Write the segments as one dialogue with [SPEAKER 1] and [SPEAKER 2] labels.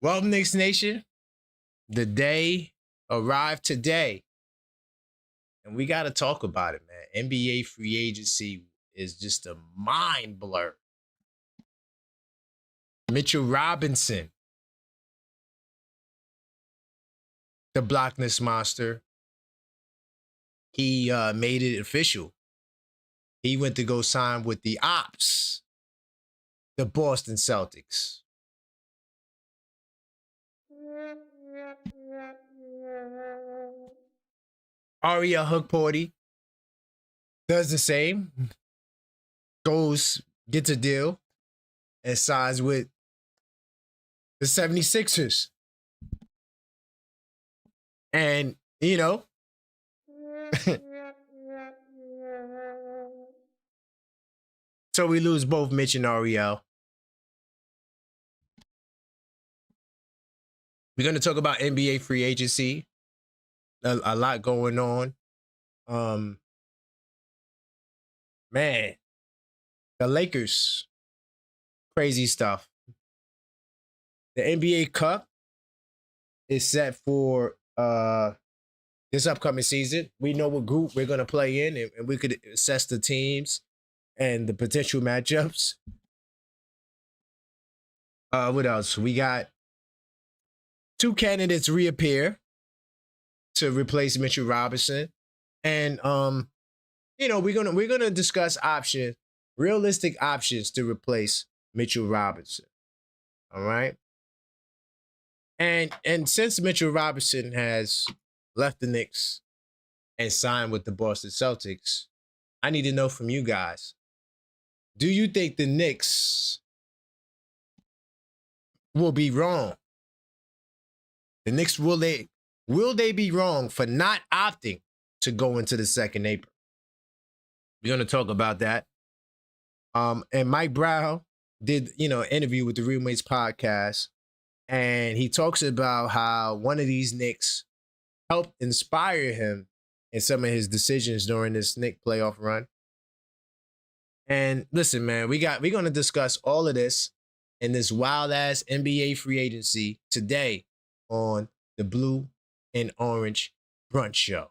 [SPEAKER 1] Well, Knicks Nation, the day arrived today, and we got to talk about it, man. NBA free agency is just a mind blur. Mitchell Robinson, the Blockness Monster, he made it official. He went to go sign with the Ops, the Boston Celtics. Ariel Hookporty does the same, gets a deal, and signs with the 76ers. And, so we lose both Mitch and Ariel. We're going to talk about NBA free agency. A lot going on. Man, the Lakers, crazy stuff. The NBA Cup is set for this upcoming season. We know what group we're going to play in, and we could assess the teams and the potential matchups. What else? We got 2 candidates reappear to replace Mitchell Robinson. And we're gonna discuss realistic options to replace Mitchell Robinson. All right. And since Mitchell Robinson has left the Knicks and signed with the Boston Celtics, I need to know from you guys, do you think the Knicks will be wrong? The Knicks, will they be wrong for not opting to go into the second apron? We're going to talk about that. And Mike Brown did, an interview with the Roommates podcast, and he talks about how one of these Knicks helped inspire him in some of his decisions during this Knicks playoff run. And listen, man, we're going to discuss all of this in this wild-ass NBA free agency today on the Blue and Orange Brunch Show.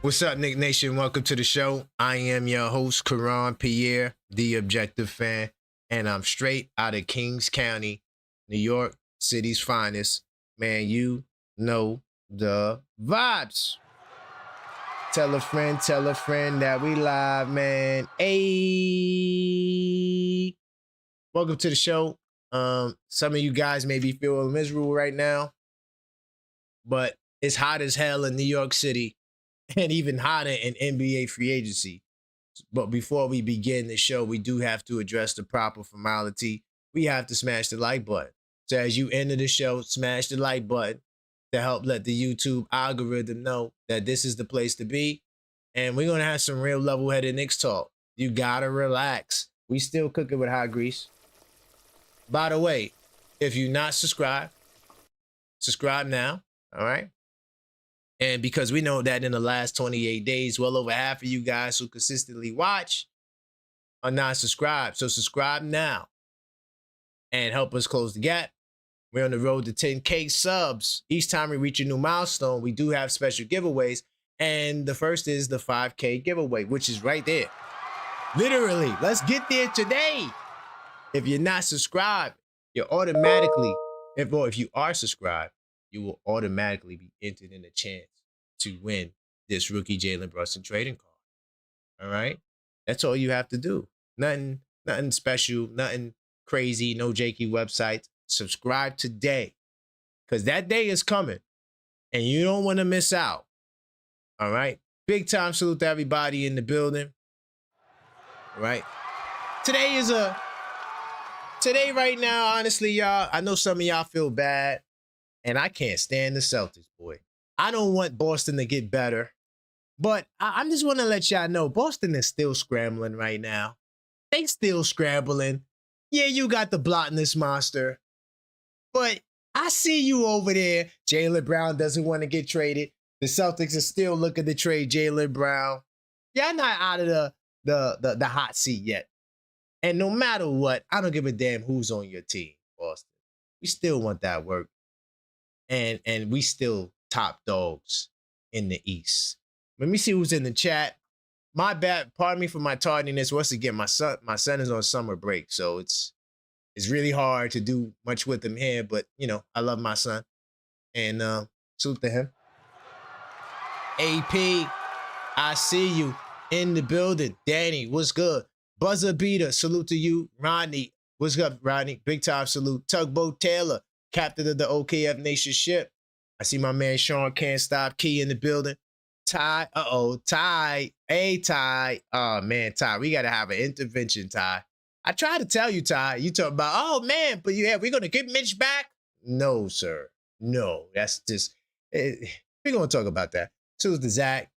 [SPEAKER 1] What's up, Knick Nation? Welcome to the show. I am your host, Karan Pierre, the Objective Fan, and I'm straight out of Kings County, New York City's finest. Man, you know the vibes. Tell a friend that we live, man. Hey, welcome to the show. Some of you guys may be feeling miserable right now, but it's hot as hell in New York City. And even hotter in NBA free agency. But before we begin the show, we do have to address the proper formality. We have to smash the like button. So as you enter the show, smash the like button to help let the YouTube algorithm know that this is the place to be. And we're going to have some real level-headed Knicks talk. You got to relax. We still cooking with hot grease. By the way, if you're not subscribed, subscribe now, all right? And because we know that in the last 28 days, well over half of you guys who consistently watch are not subscribed. So subscribe now and help us close the gap. We're on the road to 10K subs. Each time we reach a new milestone, we do have special giveaways. And the first is the 5K giveaway, which is right there. Literally, let's get there today. If you're not subscribed, you're automatically, if you are subscribed, you will automatically be entered in a chance to win this rookie Jalen Brunson trading card. All right? That's all you have to do. Nothing special, nothing crazy, no janky websites. Subscribe today because that day is coming and you don't want to miss out. All right? Big time salute to everybody in the building. All right? Today right now, honestly, y'all, I know some of y'all feel bad. And I can't stand the Celtics, boy. I don't want Boston to get better. But I just want to let y'all know, Boston is still scrambling right now. They still scrambling. Yeah, you got the blotness monster. But I see you over there. Jaylen Brown doesn't want to get traded. The Celtics are still looking to trade Jaylen Brown. Y'all not out of the hot seat yet. And no matter what, I don't give a damn who's on your team, Boston. We still want that work. And we still top dogs in the East. Let me see who's in the chat. My bad, pardon me for my tardiness. Once again, my son is on summer break, so it's really hard to do much with him here, but you know, I love my son. And salute to him. AP, I see you in the building. Danny, what's good? Buzzer Beater, salute to you. Rodney, what's up, Rodney? Big time salute. Tugboat Taylor, captain of the OKF Nation ship. I see my man Sean Can't Stop Key in the building. Ty, Ty. Hey, Ty. Oh, man, Ty, we got to have an intervention, Ty. I tried to tell you, Ty. You talk about, oh, man, but we're going to get Mitch back? No, sir. No, that's just, we're going to talk about that. So to Zach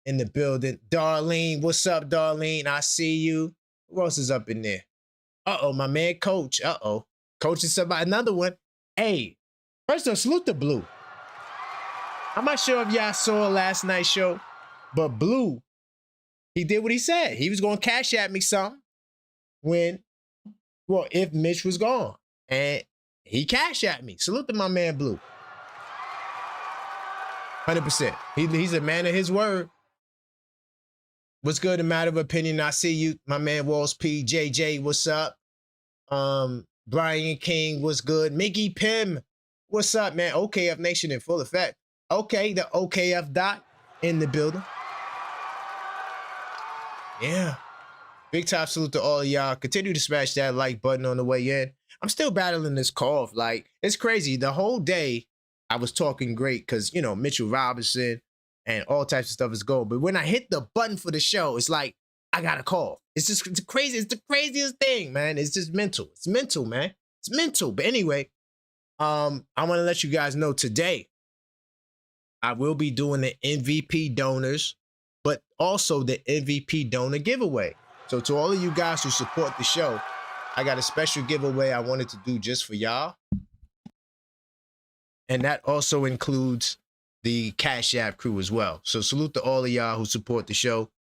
[SPEAKER 1] in the building. Darlene, what's up, Darlene? I see you. Who else is up in there? Uh-oh, my man Coach. Uh-oh. Coach is somebody. Another one. Hey, first of all, salute to Blue. I'm not sure if y'all saw last night's show, but Blue, he did what he said. He was going to cash at me something if Mitch was gone. And he cashed at me. Salute to my man Blue. 100%. He's a man of his word. What's good, a matter of opinion? I see you, my man Walls P. JJ, what's up? Brian King, what's good? Mickey Pim, what's up, man? OKF Nation in full effect. Okay, the OKF dot in the building. Yeah. Big top salute to all of y'all. Continue to smash that like button on the way in. I'm still battling this cough. Like, it's crazy. The whole day I was talking great because, you know, Mitchell Robinson and all types of stuff is going. But when I hit the button for the show, it's like, I got a cough. It's crazy. It's the craziest thing, man. It's just mental. It's mental, man. It's mental. But anyway, I want to let you guys know today, I will be doing the MVP donors, but also the MVP donor giveaway. So to all of you guys who support the show, I got a special giveaway I wanted to do just for y'all. And that also includes the Cashapp crew as well. So salute to all of y'all who support the show.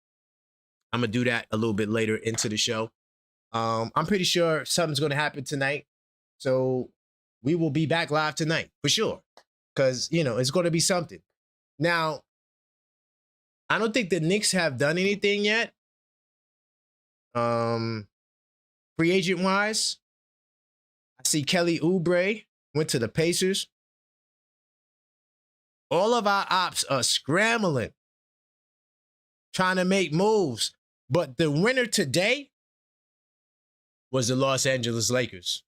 [SPEAKER 1] I'm going to do that a little bit later into the show. I'm pretty sure something's going to happen tonight. So we will be back live tonight for sure. Because, you know, it's going to be something. Now, I don't think the Knicks have done anything yet. Free agent wise, I see Kelly Oubre went to the Pacers. All of our ops are scrambling, trying to make moves. But the winner today was the Los Angeles Lakers.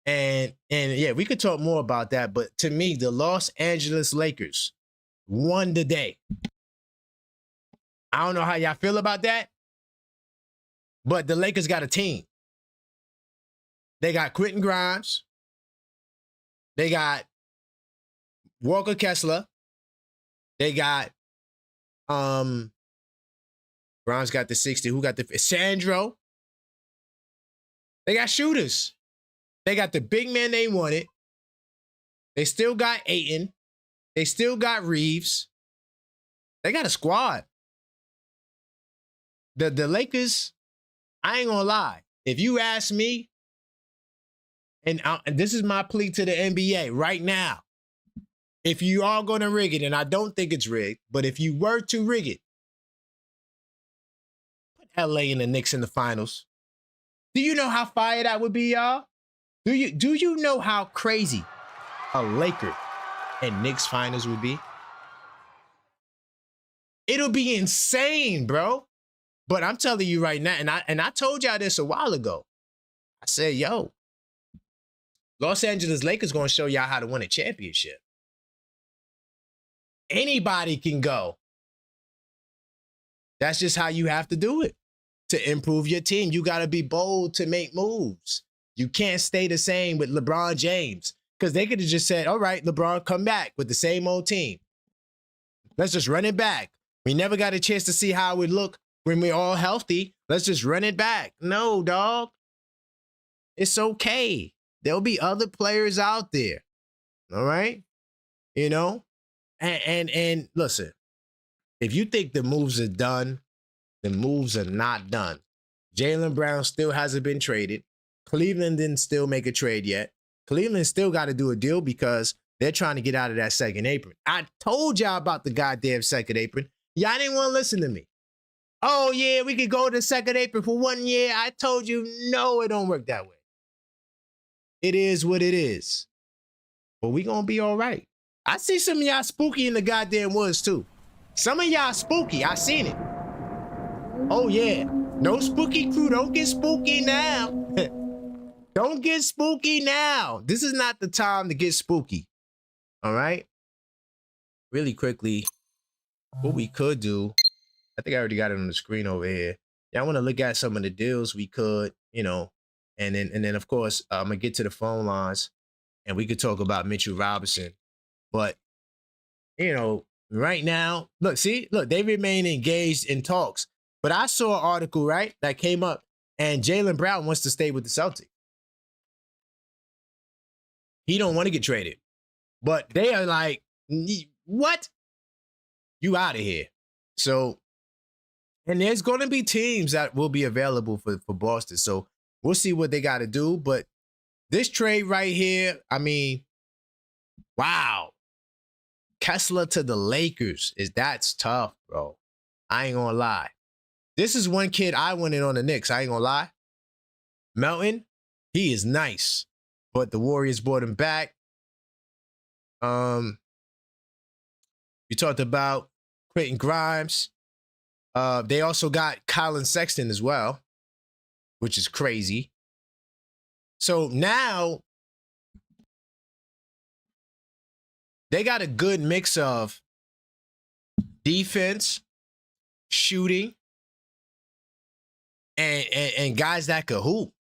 [SPEAKER 1] And yeah, we could talk more about that. But to me, the Los Angeles Lakers won the day. I don't know how y'all feel about that. But the Lakers got a team. They got Quentin Grimes. They got Walker Kessler. They got Grimes got the 60. Who got the Sandro? They got shooters. They got the big man they wanted. They still got Ayton. They still got Reeves. They got a squad. The Lakers, I ain't gonna lie. If you ask me, and this is my plea to the NBA right now, if you are gonna rig it, and I don't think it's rigged, but if you were to rig it, put LA and the Knicks in the finals. Do you know how fire that would be, y'all? Do you know how crazy a Laker and Knicks finals would be? It'll be insane, bro. But I'm telling you right now, and I told y'all this a while ago. I said, yo, Los Angeles Lakers gonna show y'all how to win a championship. Anybody can go. That's just how you have to do it. To improve your team, you got to be bold to make moves. You can't stay the same with LeBron James, because they could have just said, all right, LeBron, come back with the same old team. Let's just run it back. We never got a chance to see how it would look when we're all healthy, let's just run it back. No, dog. It's okay. There'll be other players out there. All right. You know, and listen, if you think the moves are done, the moves are not done. Jaylen Brown still hasn't been traded. Cleveland didn't still make a trade yet. Cleveland still got to do a deal because they're trying to get out of that second apron. I told y'all about the goddamn second apron. Y'all didn't want to listen to me. Oh, yeah, we could go to the second apron for 1 year. I told you, no, it don't work that way. It is what it is. But we going to be all right. I see some of y'all spooky in the goddamn woods, too. Some of y'all spooky. I seen it. Oh, yeah. No spooky crew. Don't get spooky now. Don't get spooky now. This is not the time to get spooky. All right? Really quickly, what we could do, I think I already got it on the screen over here. Yeah, I want to look at some of the deals we could, you know, and then of course, I'm going to get to the phone lines and we could talk about Mitchell Robinson. But, you know, right now, look, they remain engaged in talks. But I saw an article, right, that came up, and Jaylen Brown wants to stay with the Celtics. He don't want to get traded. But they are like, what? You out of here. So, and there's going to be teams that will be available for Boston. So we'll see what they got to do. But this trade right here, I mean, wow. Kessler to the Lakers, that's tough, bro. I ain't going to lie. This is one kid I wanted on the Knicks. I ain't going to lie. Melton, he is nice. But the Warriors brought him back. You talked about Quentin Grimes. They also got Colin Sexton as well, which is crazy. So now they got a good mix of defense, shooting, and guys that could hoop.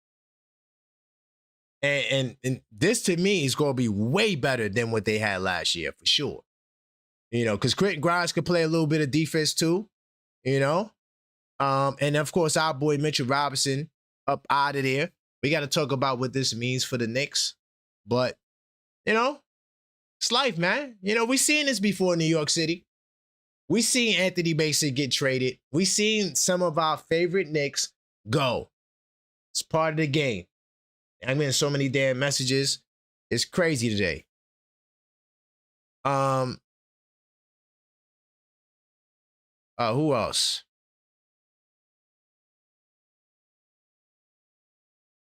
[SPEAKER 1] And this to me is going to be way better than what they had last year for sure. You know, because Quentin Grimes could play a little bit of defense too. You know, and of course our boy Mitchell Robinson up out of there. We got to talk about what this means for the Knicks, but you know, it's life, man. You know, we seen this before in New York City. We seen Anthony Mason get traded. We seen some of our favorite Knicks go. It's part of the game. I'm getting so many damn messages. It's crazy today. Who else?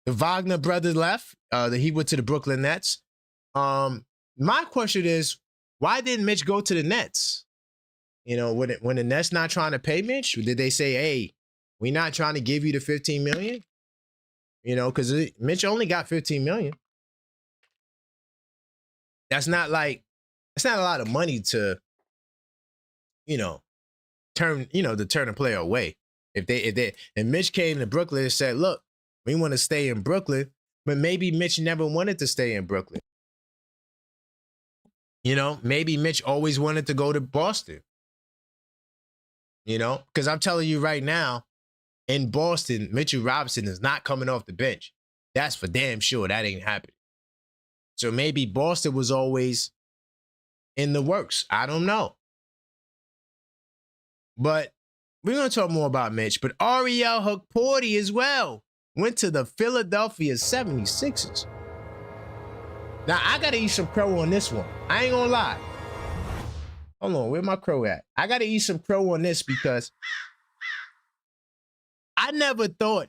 [SPEAKER 1] The Wagner brothers left. He went to the Brooklyn Nets. My question is, why didn't Mitch go to the Nets? You know, when the Nets not trying to pay Mitch, did they say, hey, we're not trying to give you the $15 million? You know, because Mitch only got $15 million. That's not a lot of money to, you know, turn a player away. And Mitch came to Brooklyn and said, look, we want to stay in Brooklyn, but maybe Mitch never wanted to stay in Brooklyn. You know, maybe Mitch always wanted to go to Boston. You know, because I'm telling you right now, in Boston, Mitchell Robinson is not coming off the bench. That's for damn sure. That ain't happening. So maybe Boston was always in the works. I don't know. But we're going to talk more about Mitch. But Ariel Hukporti as well went to the Philadelphia 76ers. Now, I got to eat some crow on this one. I ain't going to lie. Hold on. Where my crow at? I got to eat some crow on this because I never thought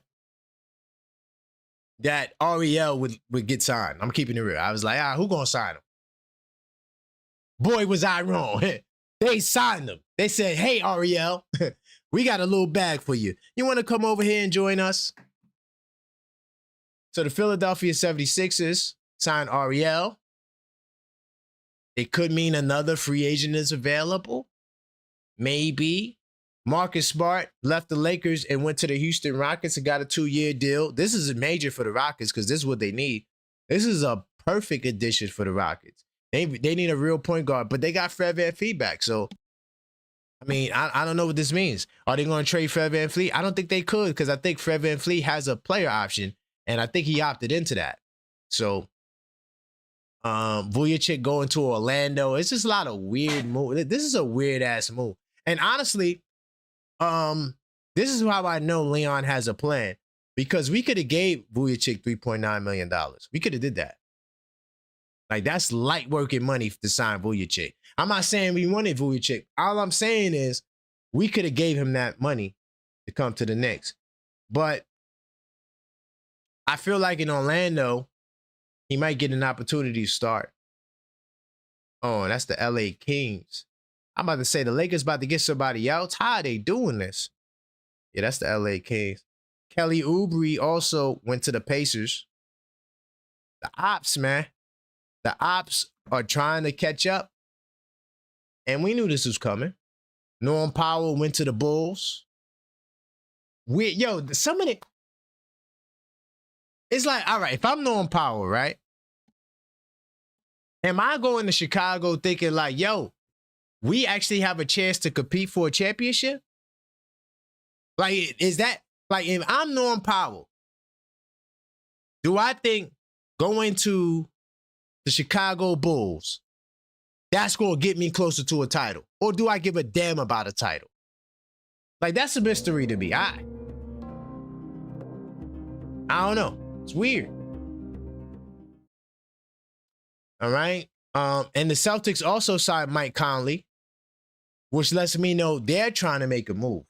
[SPEAKER 1] that Ariel would get signed. I'm keeping it real. I was like, who going to sign him? Boy, was I wrong. They signed him. They said, hey, Ariel, we got a little bag for you. You want to come over here and join us? So the Philadelphia 76ers signed Ariel. It could mean another free agent is available. Maybe. Marcus Smart left the Lakers and went to the Houston Rockets and got a 2-year deal. This is a major for the Rockets because this is what they need. This is a perfect addition for the Rockets. They need a real point guard, but they got Fred VanVleet back. So I mean, I don't know what this means. Are they going to trade Fred VanVleet? I don't think they could because I think Fred VanVleet has a player option, and I think he opted into that. So, Vujacic going to Orlando. It's just a lot of weird move. This is a weird ass move. And honestly, this is how I know Leon has a plan, because we could have gave Vujacic $3.9 million. We could have did that. Like, that's light working money to sign Vujacic. I'm not saying we wanted Vujacic. All I'm saying is we could have gave him that money to come to the Knicks. But I feel like in Orlando, he might get an opportunity to start. Oh, that's the LA Kings. I'm about to say the Lakers about to get somebody else. How are they doing this? Yeah, that's the LA Kings. Kelly Oubre also went to the Pacers. The Ops, man. The Ops are trying to catch up. And we knew this was coming. Norm Powell went to the Bulls. Some of it. It's like, all right, if I'm Norm Powell, right? Am I going to Chicago thinking like, yo, we actually have a chance to compete for a championship? Like, is that, like, if I'm Norm Powell, do I think going to the Chicago Bulls, that's going to get me closer to a title? Or do I give a damn about a title? Like, that's a mystery to me. I don't know. It's weird. All right. And the Celtics also signed Mike Conley, which lets me know they're trying to make a move.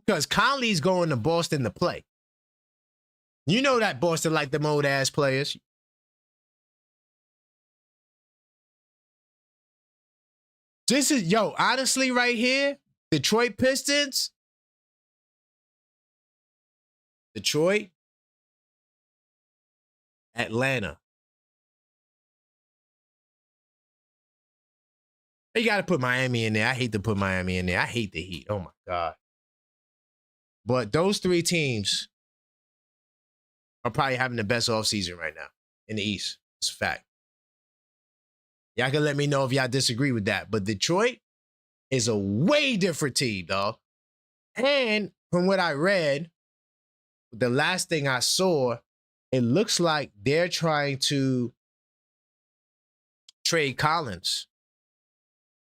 [SPEAKER 1] Because Conley's going to Boston to play. You know that Boston like them old ass players. This is, honestly, right here, Detroit Pistons. Detroit. Atlanta. You got to put Miami in there. I hate to put Miami in there. I hate the Heat. Oh, my God. But those three teams are probably having the best offseason right now in the East. It's a fact. Y'all can let me know if y'all disagree with that. But Detroit is a way different team, dog. And from what I read, the last thing I saw, it looks like they're trying to trade Collins.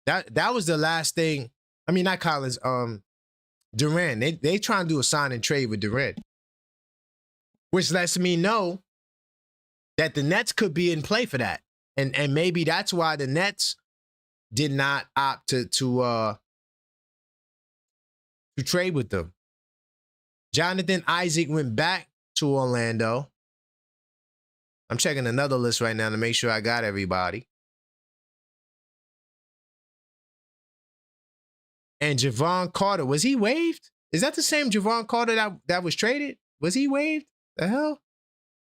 [SPEAKER 1] That was the last thing. I mean, not Collins, Durant. They trying to do a sign and trade with Durant, which lets me know that the Nets could be in play for that. And maybe that's why the Nets did not opt to trade with them. Jonathan Isaac went back to Orlando. I'm checking another list right now to make sure I got everybody. And Javon Carter, was he waived? Is that the same Javon Carter that was traded? Was he waived? The hell?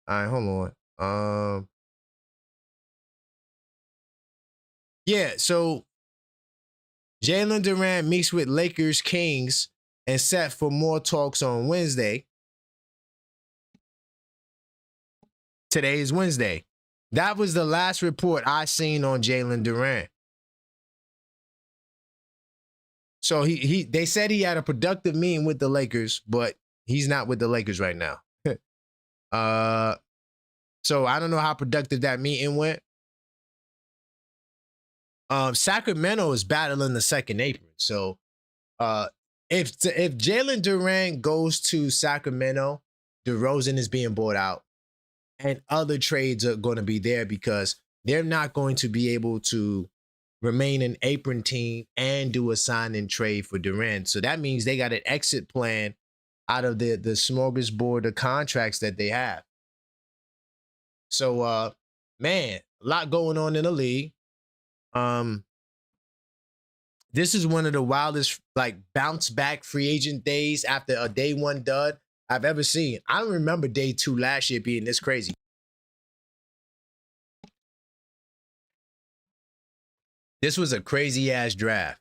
[SPEAKER 1] All right, hold on. Yeah, so Jalen Durant meets with Lakers Kings and set for more talks on Wednesday. Today is Wednesday. That was the last report I seen on Jalen Durant. So they said he had a productive meeting with the Lakers, but he's not with the Lakers right now. So I don't know how productive that meeting went. Sacramento is battling the second apron. So if Jalen Durant goes to Sacramento, DeRozan is being bought out, and other trades are going to be there because they're not going to be able to remain an apron team and do a sign and trade for Durant. So that means they got an exit plan out of the smorgasbord of contracts that they have. So, man, a lot going on in the league. This is one of the wildest, like, bounce back free agent days after a day one dud I've ever seen. I don't remember day two last year being this crazy. This was a crazy ass draft.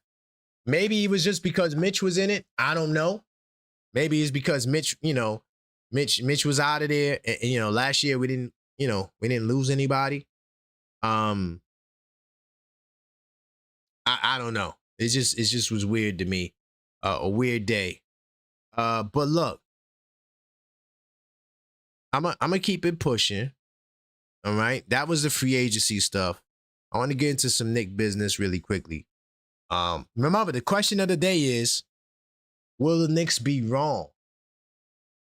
[SPEAKER 1] Maybe it was just because Mitch was in it. I don't know. Maybe it's because Mitch was out of there. And, last year we didn't lose anybody. I don't know. It just was weird to me. A weird day. But look, I'm gonna keep it pushing. All right. That was the free agency stuff. I want to get into some Knick business really quickly. Remember, the question of the day is, will the Knicks be wrong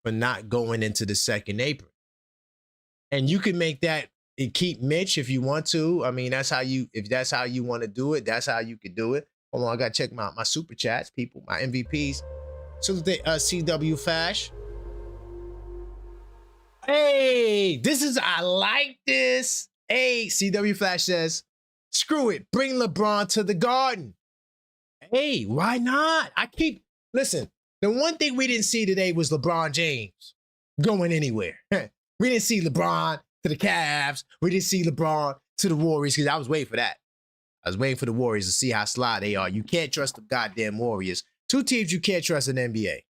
[SPEAKER 1] for not going into the second apron? And you can make that and keep Mitch if you want to. I mean, if that's how you want to do it, that's how you could do it. Hold on, I gotta check my super chats, people, my MVPs. So the CW Fash. Hey, I like this. Hey, CW Flash says, screw it, bring LeBron to the Garden. Hey, why not? Listen, the one thing we didn't see today was LeBron James going anywhere. We didn't see LeBron to the Cavs. We didn't see LeBron to the Warriors, because I was waiting for that. I was waiting for the Warriors to see how sly they are. You can't trust the goddamn Warriors. Two teams you can't trust in the NBA.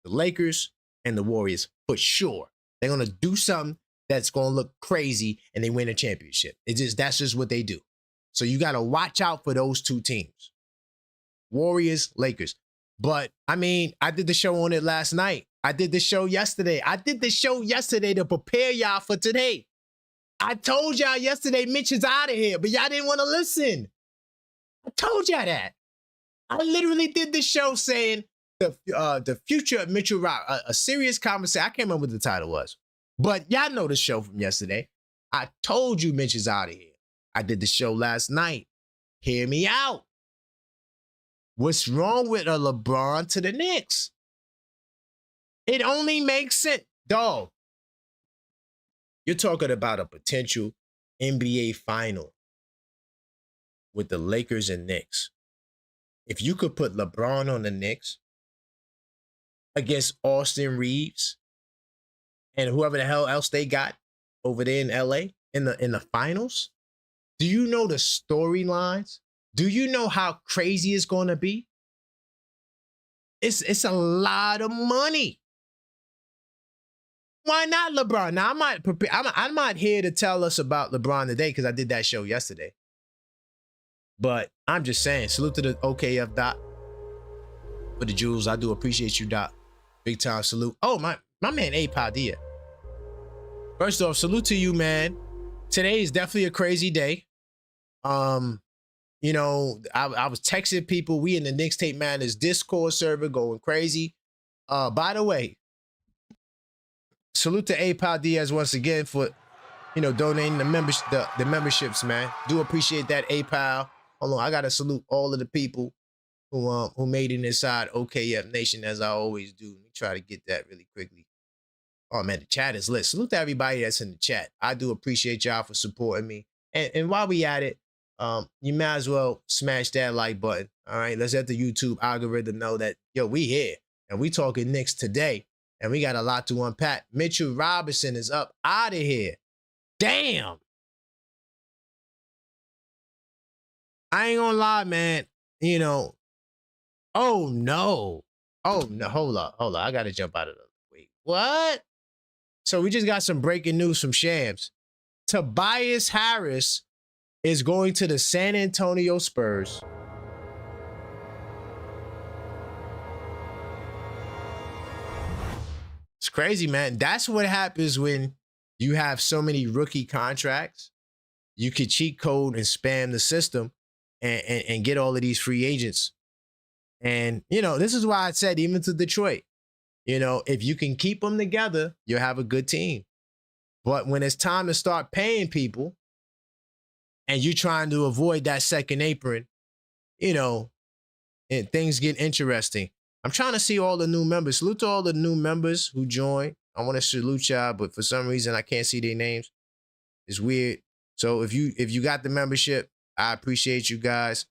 [SPEAKER 1] The Lakers and the Warriors, for sure. They're going to do something that's going to look crazy and they win a championship. That's just what they do. So you got to watch out for those two teams. Warriors, Lakers. But, I mean, I did the show on it last night. I did the show yesterday. To prepare y'all for today. I told y'all yesterday Mitch is out of here, but y'all didn't want to listen. I told y'all that. I literally did the show saying the future of Mitchell Rock, a serious conversation. I can't remember what the title was, but y'all know the show from yesterday. I told you Mitch is out of here. I did the show last night. Hear me out. What's wrong with a LeBron to the Knicks? It only makes sense. Dog, you're talking about a potential NBA final with the Lakers and Knicks. If you could put LeBron on the Knicks against Austin Reeves and whoever the hell else they got over there in LA in the finals, do you know the storylines? Do you know how crazy it's going to be? It's a lot of money. Why not LeBron? Now, I'm not here to tell us about LeBron today because I did that show yesterday. But I'm just saying, salute to the OKF Doc for the jewels. I do appreciate you, Doc. Big time salute. Oh, my man, A. Padilla. First off, salute to you, man. Today is definitely a crazy day. You know, I was texting people. We in the Knicks Tape Madness Discord server going crazy. By the way, salute to A. Diaz once again for, donating the memberships, man. Do appreciate that, A. Hold on, I gotta salute all of the people who made it inside OKF Nation, as I always do. Let me try to get that really quickly. Oh man, the chat is lit. Salute to everybody that's in the chat. I do appreciate y'all for supporting me. And while we at it, you might as well smash that like button. All right, let's let the YouTube algorithm know that, yo, we here and we talking Knicks today, and we got a lot to unpack. Mitchell Robinson is up out of here. Damn. I ain't gonna lie, man. Oh no. Hold up. I gotta jump out of the wait. What? So we just got some breaking news from Shams. Tobias Harris is going to the San Antonio Spurs. It's crazy, man. That's what happens when you have so many rookie contracts. You could cheat code and spam the system and get all of these free agents. And, this is why I said, even to Detroit, if you can keep them together, you'll have a good team. But when it's time to start paying people and you're trying to avoid that second apron, and things get interesting. I'm trying to see all the new members. Salute to all the new members who joined. I want to salute y'all, but for some reason I can't see their names. It's weird. So if you got the membership, I appreciate you guys.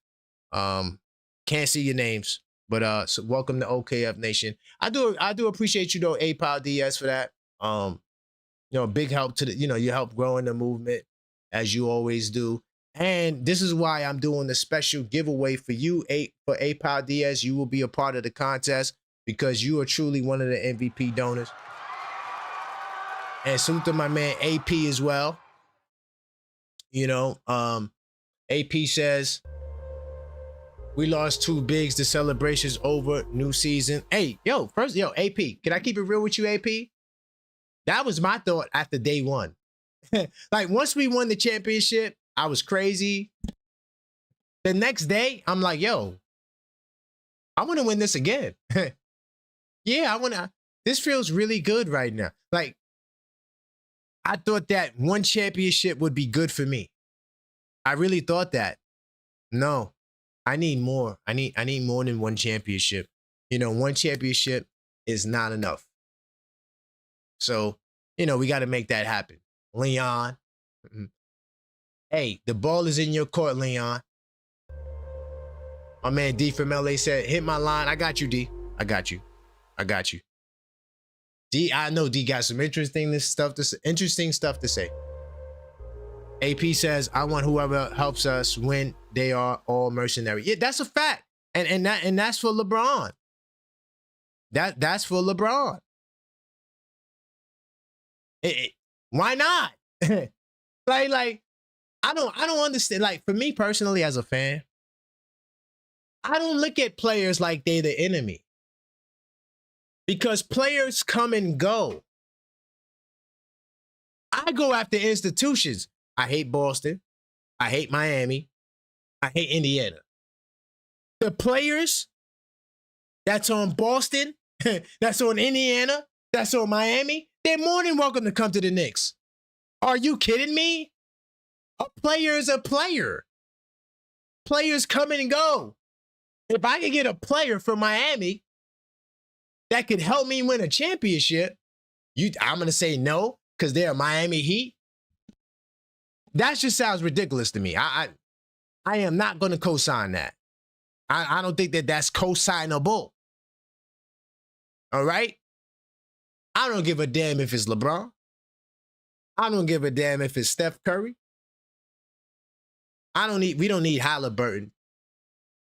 [SPEAKER 1] Can't see your names, but so welcome to OKF Nation. I do appreciate you though, A-Pow DS, for that. Big help to the, you help growing the movement as you always do. And this is why I'm doing the special giveaway for you, for A-Pow DS. You will be a part of the contest because you are truly one of the MVP donors. And salute to my man AP as well. AP says, We lost two bigs. The celebrations over. New season. Hey, first, AP. Can I keep it real with you, AP? That was my thought after day one. Like, once we won the championship, I was crazy. The next day, I'm like, I want to win this again. Yeah, I want to. This feels really good right now. Like, I thought that one championship would be good for me. I really thought that. No, I need more. I need more than one championship. One championship is not enough. So, we got to make that happen. Leon. Hey, the ball is in your court, Leon. My man D from LA said, hit my line. I got you, D. I got you. D, I know D got some interesting stuff to say. AP says, I want whoever helps us win. They are all mercenary. Yeah, that's a fact. And that's for LeBron. That's for LeBron. Why not? like I don't understand. Like, for me personally as a fan, I don't look at players like they're the enemy. Because players come and go. I go after institutions. I hate Boston. I hate Miami. I hate Indiana. The players that's on Boston, that's on Indiana, that's on Miami, they're more than welcome to come to the Knicks. Are you kidding me? A player is a player. Players come and go. If I could get a player from Miami that could help me win a championship, I'm going to say no because they're Miami Heat. That just sounds ridiculous to me. I am not going to co-sign that. I don't think that's co-signable. All right? I don't give a damn if it's LeBron. I don't give a damn if it's Steph Curry. We don't need Halliburton.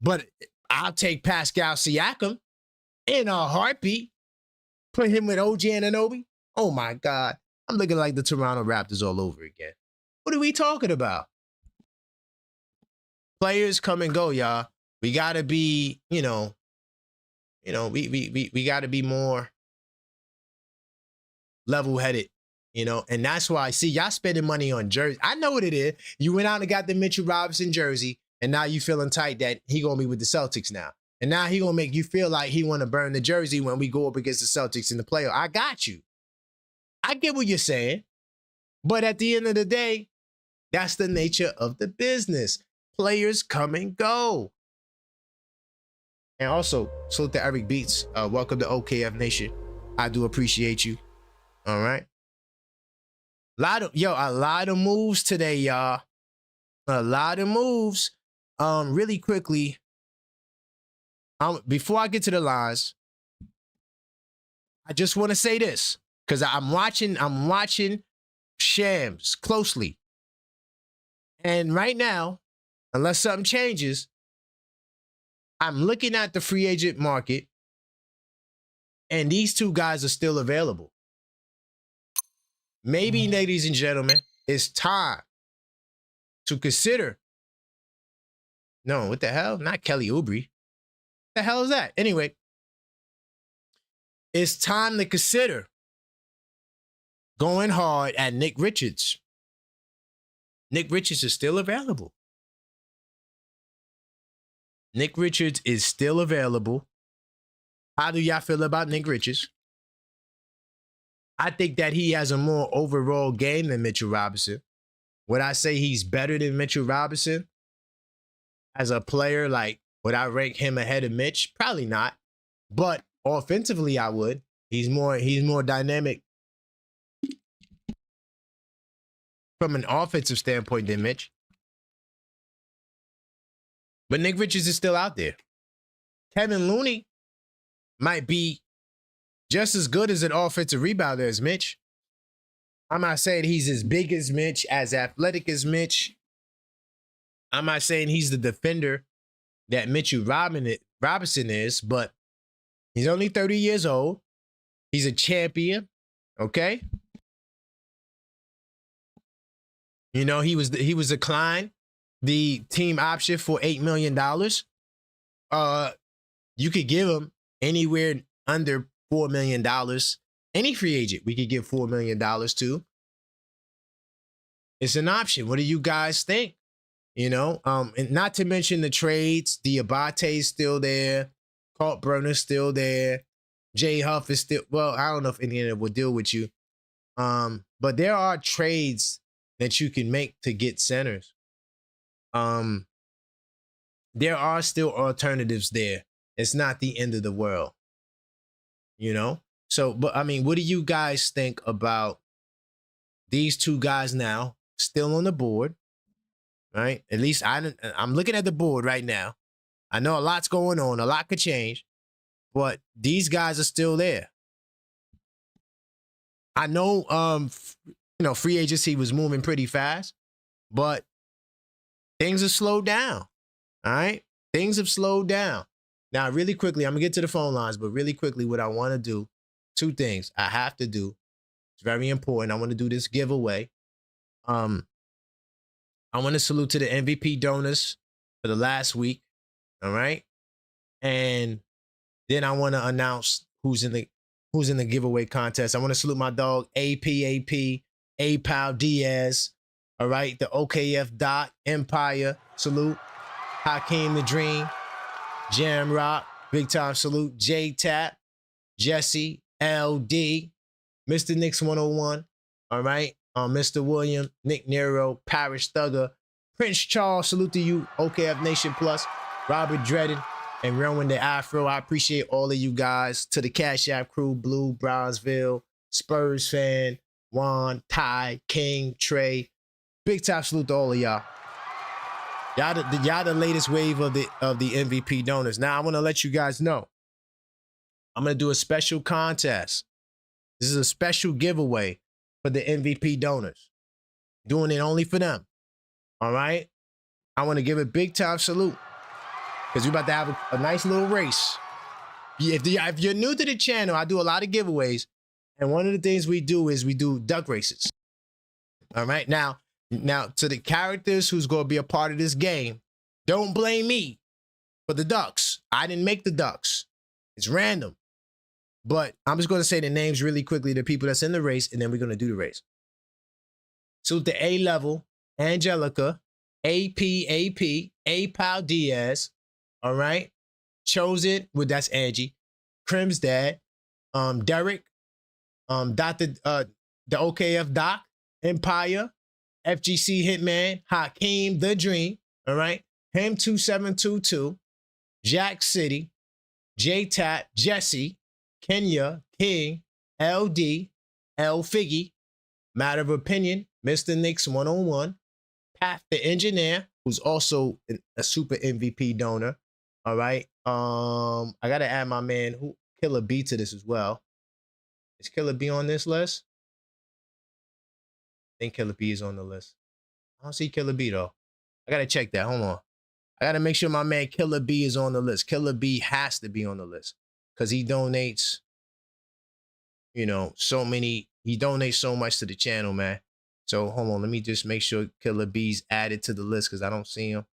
[SPEAKER 1] But I'll take Pascal Siakam in a heartbeat. Put him with OG Anunoby. Oh my God. I'm looking like the Toronto Raptors all over again. What are we talking about? Players come and go, y'all. We gotta be, we gotta be more level-headed, and that's why, see, y'all spending money on jerseys. I know what it is. You went out and got the Mitchell Robinson jersey, and now you feeling tight that he gonna be with the Celtics now. And now he gonna make you feel like he wanna burn the jersey when we go up against the Celtics in the playoff. I got you. I get what you're saying. But at the end of the day, that's the nature of the business. Players come and go. And also, salute to Eric Beats. Welcome to OKF Nation. I do appreciate you. All right. A lot of moves today, y'all. A lot of moves. Really quickly, before I get to the lines, I just want to say this because I'm watching Shams closely. And right now, unless something changes, I'm looking at the free agent market, and these two guys are still available. Maybe, ladies and gentlemen, it's time to consider. No, what the hell? Not Kelly Oubre. The hell is that? Anyway, it's time to consider going hard at Nick Richards. Nick Richards is still available. Nick Richards is still available. How do y'all feel about Nick Richards? I think that he has a more overall game than Mitchell Robinson. Would I say he's better than Mitchell Robinson? As a player, like, would I rank him ahead of Mitch? Probably not. But offensively, I would. He's more dynamic from an offensive standpoint than Mitch. But Nick Richards is still out there. Kevin Looney might be just as good as an offensive rebounder as Mitch. I'm not saying he's as big as Mitch, as athletic as Mitch. I'm not saying he's the defender that Mitchell Robinson is, but he's only 30 years old. He's a champion, okay? He was declined the team option for $8 million. You could give him anywhere under $4 million. Any free agent we could give $4 million to. It's an option. What do you guys think? And not to mention the trades. Diabate's still there. Colt Burner's still there. Jay Huff is still, well, I don't know if any of them will deal with you. But there are trades that you can make to get centers. There are still alternatives there. It's not the end of the world. So, but I mean, what do you guys think about these two guys now still on the board? Right? At least I'm looking at the board right now. I know a lot's going on. A lot could change. But these guys are still there. I know, free agency was moving pretty fast, but things have slowed down. All right? Things have slowed down. Now, really quickly, I'm going to get to the phone lines, but really quickly, what I want to do, two things I have to do. It's very important. I want to do this giveaway. I want to salute to the MVP donors for the last week. All right? And then I want to announce who's in the giveaway contest. I want to salute my dog, APAL Diaz. All right? The OKF Dot Empire. Salute. Hakeem the Dream. Jam Rock, big time salute. J Tap, Jesse, LD, Mr. Knicks 101. All right. Mr. William, Nick Nero, Parish Thugger, Prince Charles, salute to you, OKF Nation Plus, Robert Dredden, and Rowan the Afro. I appreciate all of you guys. To the Cashapp crew, Blue, Brownsville, Spurs fan, Juan, Ty, King, Trey. Big time salute to all of y'all. Y'all the latest wave of the MVP donors. Now I want to let you guys know. I'm gonna do a special contest. This is a special giveaway for the MVP donors. Doing it only for them. All right. I want to give a big time salute because we're about to have a nice little race. If you're new to the channel, I do a lot of giveaways, and one of the things we do is we do duck races. All right. Now, to the characters who's going to be a part of this game, don't blame me for the ducks. I didn't make the ducks. It's random. But I'm just going to say the names really quickly, the people that's in the race, and then we're going to do the race. So the A level, Angelica, APAL Diaz, all right? Chosen, well, that's Angie. Crim's dad, Derek, the OKF Doc, Empire, FGC Hitman, Hakeem the Dream, all right? Him 2722, Jack City, J Tap, Jesse, Kenya, King, LD, L Figgy, Matter of Opinion, Mr. Knicks 101, Path the Engineer, who's also a super MVP donor, all right? I got to add my man, Killer B, to this as well. Is Killer B on this list? I think Killer B is on the list. I don't see Killer B, though. I got to check that. Hold on. I got to make sure my man Killer B is on the list. Killer B has to be on the list because he donates, he donates so much to the channel, man. So hold on. Let me just make sure Killer B's added to the list because I don't see him.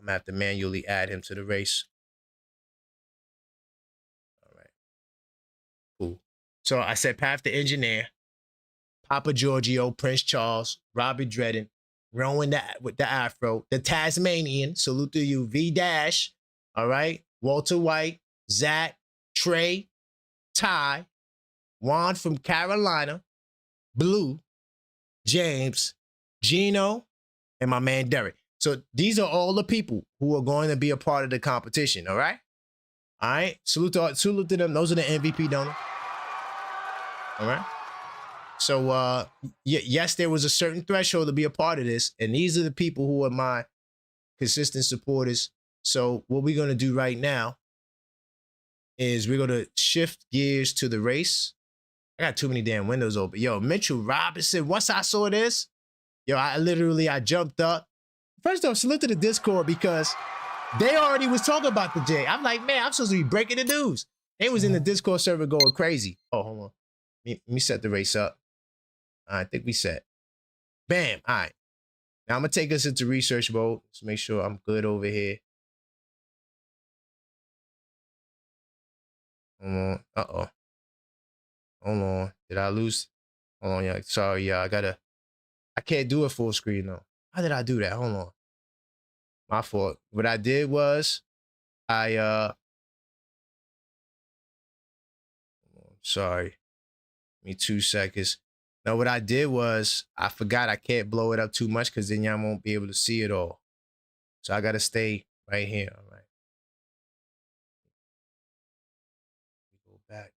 [SPEAKER 1] I'm going to have to manually add him to the race. All right. Cool. So I said Path the Engineer, Papa Giorgio, Prince Charles, Robbie Dredden, Rowan with the Afro, the Tasmanian, salute to you, V-Dash, all right, Walter White, Zach, Trey, Ty, Juan from Carolina, Blue, James, Gino, and my man Derek. So these are all the people who are going to be a part of the competition, all right? All right, salute to them. Those are the MVP donors, all right? So, yes, there was a certain threshold to be a part of this, and these are the people who are my consistent supporters. So what we're going to do right now is we're going to shift gears to the race. I got too many damn windows open. Yo, Mitchell Robinson, once I saw this, I jumped up. First off, salute to the Discord because they already was talking about the J. I'm like, man, I'm supposed to be breaking the news. They was in the Discord server going crazy. Oh, hold on. Let me set the race up. I think we set. Bam. All right. Now I'm going to take us into research mode. Let's make sure I'm good over here. Hold on. Uh-oh. Hold on. Did I lose? Hold on, yeah. Sorry, yeah. I can't do it full screen, though. How did I do that? Hold on. My fault. What I did was, sorry. Give me 2 seconds. Now, what I did was, I forgot I can't blow it up too much because then y'all won't be able to see it all. So I got to stay right here, all right? Go back.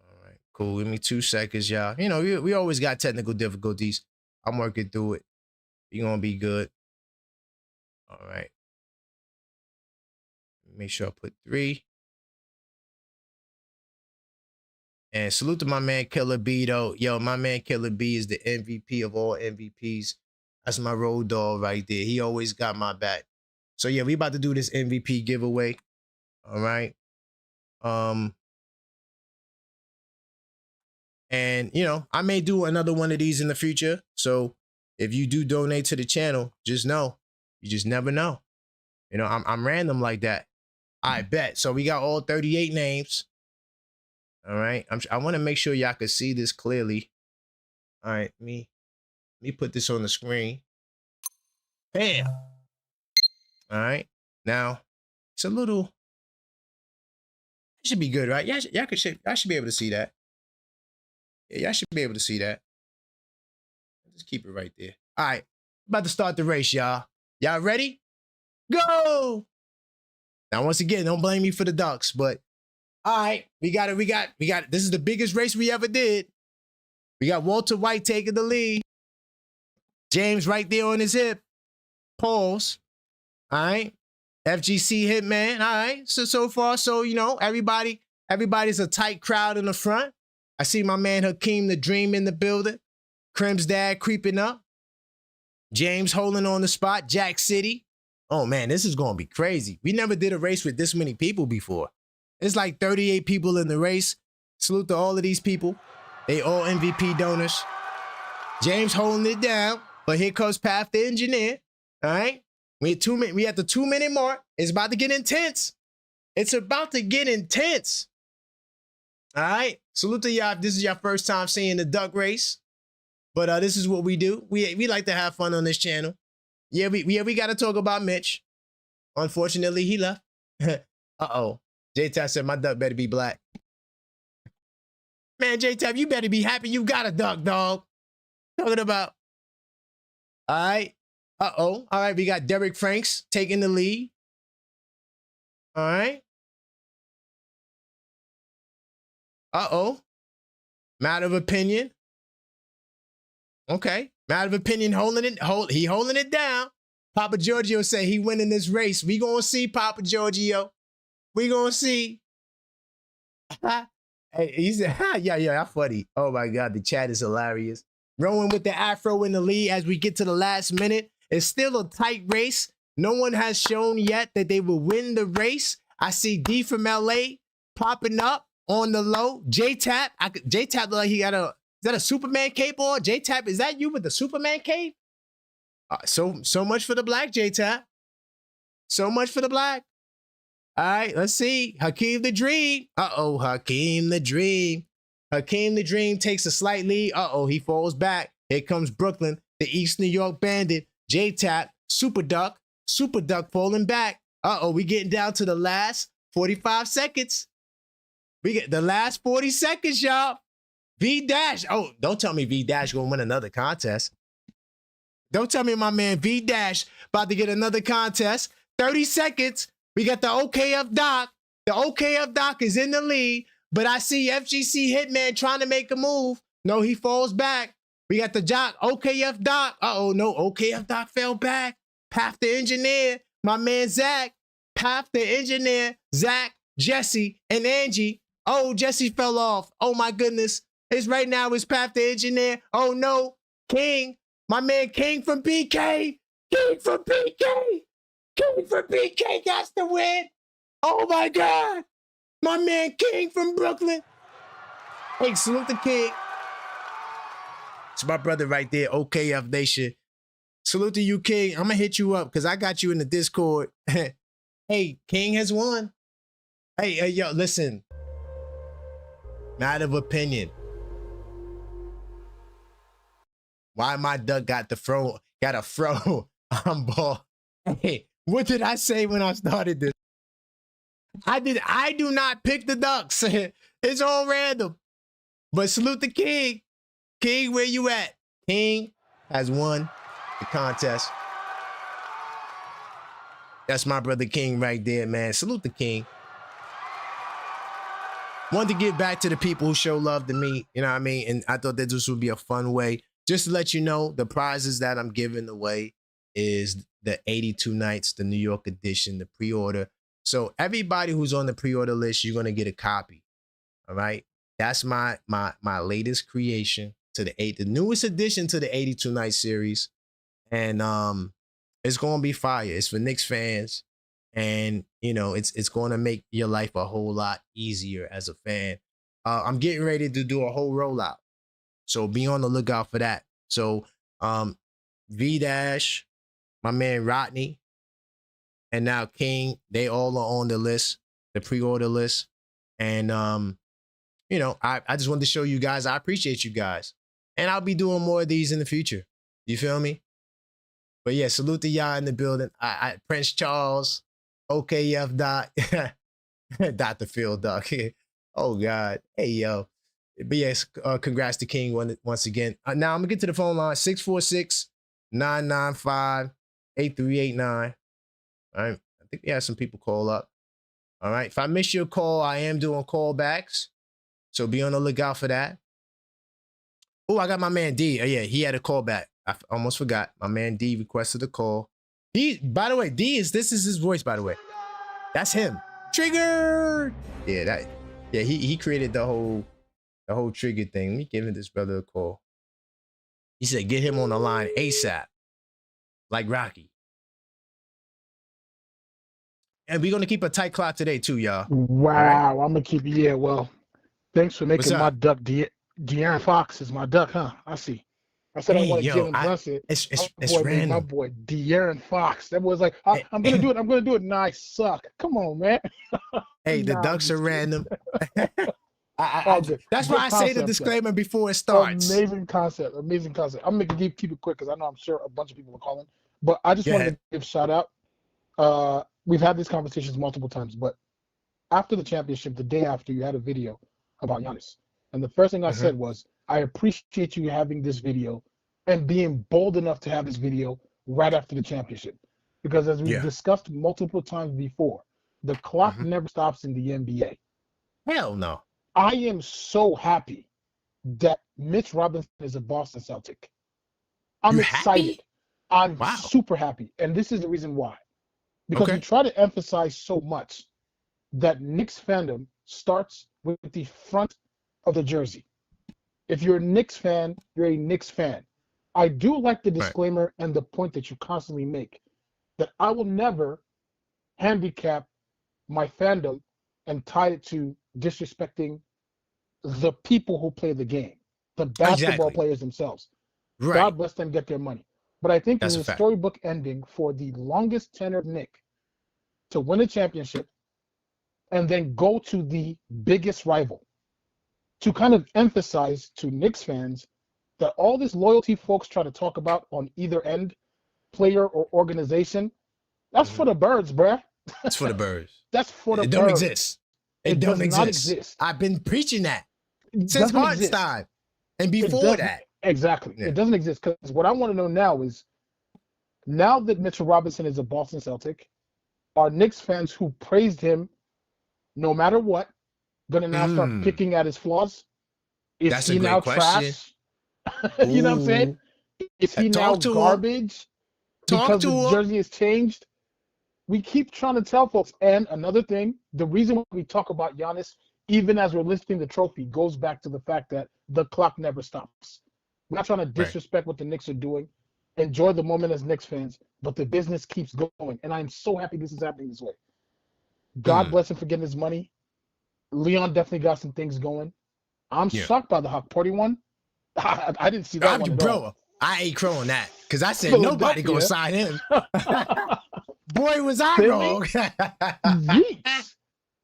[SPEAKER 1] All right, cool. Give me 2 seconds, y'all. You know, we always got technical difficulties. I'm working through it. You're going to be good. All right. Make sure I put 3. And salute to my man Killer B, though. Yo, my man Killer B is the MVP of all MVPs. That's my road dog right there. He always got my back. So, yeah, we about to do this MVP giveaway. All right. And, you know, I may do another one of these in the future. So, if you do donate to the channel, just know. You just never know. You know, I'm random like that. I bet. So, we got all 38 names. All right. I want to make sure y'all can see this clearly. All right. Let me put this on the screen. Bam. All right. Now, it's a little. It should be good, right? Y'all should be able to see that. Yeah, y'all should be able to see that. Just keep it right there. All right. About to start the race, y'all. Y'all ready? Go. Now, once again, don't blame me for the ducks, but all right, we got it. This is the biggest race we ever did. We got Walter White taking the lead. James right there on his hip. Pause. All right. FGC Hitman. All right. So far, you know, everybody's a tight crowd in the front. I see my man Hakeem the Dream in the building. Crim's dad creeping up. James holding on the spot. Jack City. Oh man, this is gonna be crazy. We never did a race with this many people before. It's like 38 people in the race. Salute to all of these people. They all MVP donors. James holding it down, but here comes Path the Engineer. All right. We at the 2-minute mark. It's about to get intense. It's about to get intense. All right. Salute to y'all if this is your first time seeing the duck race. But this is what we do. We like to have fun on this channel. Yeah, we got to talk about Mitch. Unfortunately, he left. Uh-oh. J-Tap said, my duck better be black. Man, J-Tap, you better be happy you got a duck, dog. Talking about. All right. Uh-oh. All right, we got Derek Franks taking the lead. All right. Uh-oh. Matter of opinion. Okay. Matter of opinion, he holding it down. Papa Giorgio say he winning this race. We gonna see Papa Giorgio. We gonna see. Hey, he said, yeah, I'm funny. Oh my God, the chat is hilarious. Rowan with the afro in the lead as we get to the last minute. It's still a tight race. No one has shown yet that they will win the race. I see D from LA popping up on the low. J-Tap, J-Tap look like he got is that a Superman cape on? J-Tap, is that you with the Superman cape? So much for the black, J-Tap. So much for the black. All right, let's see. Hakeem the Dream. Uh-oh, Hakeem the Dream. Hakeem the Dream takes a slight lead. Uh-oh, he falls back. Here comes Brooklyn, the East New York Bandit. J-Tap, Super Duck falling back. Uh-oh, we getting down to the last 45 seconds. We get the last 40 seconds, y'all. V-Dash. Oh, don't tell me V-Dash gonna win another contest. Don't tell me my man V-Dash about to get another contest. 30 seconds. We got the OKF Doc. The OKF Doc is in the lead, but I see FGC Hitman trying to make a move. No, he falls back. We got the Jock, OKF Doc. Uh-oh, no, OKF Doc fell back. Path the Engineer, my man Zach. Path the Engineer, Zach, Jesse, and Angie. Oh, Jesse fell off. Oh, my goodness. It's right now is Path the Engineer. Oh, no. King, my man King from BK. King from BK. King from BK got the win. Oh, my God. My man King from Brooklyn. Hey, salute the King. It's my brother right there, OKF Nation. Salute to you, King. I'm going to hit you up because I got you in the Discord. Hey, King has won. Hey, yo, listen. Matter of opinion. Why my duck got a fro on ball? Hey, what did I say when I started this? I do not pick the Ducks. It's all random. But salute the King. King, where you at? King has won the contest. That's my brother King right there, man. Salute the King. Wanted to give back to the people who show love to me, you know what I mean? And I thought that this would be a fun way. Just to let you know, the prizes that I'm giving away is the 82 Nights, the New York edition, the pre-order. So everybody who's on the pre-order list, you're gonna get a copy. All right. That's my latest creation to the newest addition to the 82 Night series. And it's gonna be fire. It's for Knicks fans. And you know, it's gonna make your life a whole lot easier as a fan. I'm getting ready to do a whole rollout. So be on the lookout for that. So V-Dash, my man Rodney, and now King, they all are on the list, the pre-order list. And you know, I just wanted to show you guys, I appreciate you guys. And I'll be doing more of these in the future. You feel me? But yeah, salute to y'all in the building. Prince Charles, OKF Doc, Dr. Phil Doc. Oh God. Hey yo. But yes, congrats to King once again. Now I'm gonna get to the phone line, 646-995-8389. All right. I think we have some people call up. All right. If I miss your call, I am doing callbacks. So be on the lookout for that. Oh, I got my man D. Oh, yeah, he had a call back. I almost forgot. My man D requested a call. By the way, this is his voice, by the way. That's him. Trigger. Yeah, he created the whole trigger thing. Let me give this brother a call. He said, get him on the line ASAP. Like Rocky. And we're gonna keep a tight clock today, too, y'all.
[SPEAKER 2] Wow, right? I'm gonna keep well. Thanks for making my duck De'Aaron Fox is my duck, huh? I see. I said I want to Jalen Brunson.
[SPEAKER 1] It's random.
[SPEAKER 2] My boy De'Aaron Fox. That boy's like, I'm gonna do it. I'm gonna do it. And I suck. Come on, man.
[SPEAKER 1] Hey, the ducks are random. That's why I say the disclaimer before it starts.
[SPEAKER 2] Amazing concept. Amazing concept. I'm gonna keep it quick because I know I'm sure a bunch of people are calling. But I just wanted to give a shout out. We've had these conversations multiple times, but after the championship, the day after, you had a video about Giannis. And the first thing I said was, I appreciate you having this video and being bold enough to have this video right after the championship. Because as we've discussed multiple times before, the clock never stops in the NBA.
[SPEAKER 1] Hell no.
[SPEAKER 2] I am so happy that Mitch Robinson is a Boston Celtic. I'm excited. I'm super happy. And this is the reason why. Because we try to emphasize so much that Knicks fandom starts with the front of the jersey. If you're a Knicks fan, you're a Knicks fan. I do like the disclaimer and the point that you constantly make that I will never handicap my fandom and tie it to disrespecting the people who play the game, the basketball players themselves. God bless them, get their money. But I think it's a storybook ending for the longest tenured Knick to win a championship and then go to the biggest rival to kind of emphasize to Knicks fans that all this loyalty folks try to talk about on either end, player or organization, that's for the birds, bruh.
[SPEAKER 1] It's for the birds.
[SPEAKER 2] That's for the birds.
[SPEAKER 1] It don't exist. It don't
[SPEAKER 2] does not exist.
[SPEAKER 1] I've been preaching that since Hart's time and before that.
[SPEAKER 2] Exactly. It doesn't exist because what I want to know now is, now that Mitchell Robinson is a Boston Celtic, are Knicks fans who praised him no matter what going to now start picking at his flaws? Is he now trash? You know what I'm saying? Is he now garbage because the jersey has changed? We keep trying to tell folks. And another thing, the reason why we talk about Giannis, even as we're listing the trophy, goes back to the fact that the clock never stops. We're not trying to disrespect what the Knicks are doing. Enjoy the moment as Knicks fans, but the business keeps going. And I'm so happy this is happening this way. God bless him for getting his money. Leon definitely got some things going. I'm shocked by the Hawk Party one. I didn't see that one at all.
[SPEAKER 1] I ate crow on that because I said nobody gonna sign him. Boy, was I wrong.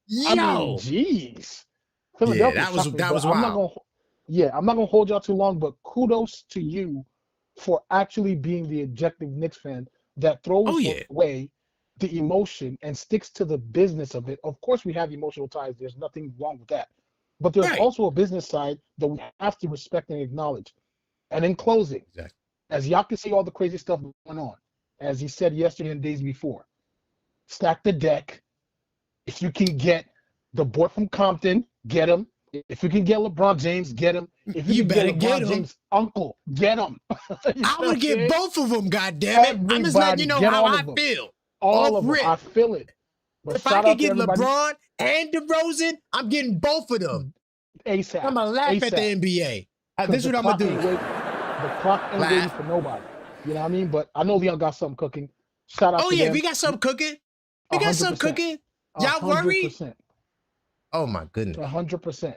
[SPEAKER 1] Yo.
[SPEAKER 2] I mean, jeez.
[SPEAKER 1] Philadelphia.
[SPEAKER 2] Yeah,
[SPEAKER 1] That was wild.
[SPEAKER 2] I'm not gonna hold y'all too long, but kudos to you for actually being the objective Knicks fan that throws away the emotion and sticks to the business of it. Of course, we have emotional ties. There's nothing wrong with that. But there's also a business side that we have to respect and acknowledge. And in closing, as y'all can see all the crazy stuff going on, as he said yesterday and days before, stack the deck. If you can get the boy from Compton, get him. If you can get LeBron James, get him. If you can
[SPEAKER 1] better
[SPEAKER 2] get LeBron James' uncle, get him.
[SPEAKER 1] I would get both of them, goddammit. I'm just letting you know how I feel.
[SPEAKER 2] All of them. I feel it. But
[SPEAKER 1] if I could get LeBron and DeRozan, I'm getting both of them.
[SPEAKER 2] ASAP.
[SPEAKER 1] I'm going to laugh at the NBA. This is what I'm going to do.
[SPEAKER 2] The clock ain't waiting for nobody. You know what I mean? But I know Leon got something cooking. Shout out to them.
[SPEAKER 1] We got something cooking. We got something cooking. Y'all worried? Oh, my goodness.
[SPEAKER 2] 100%.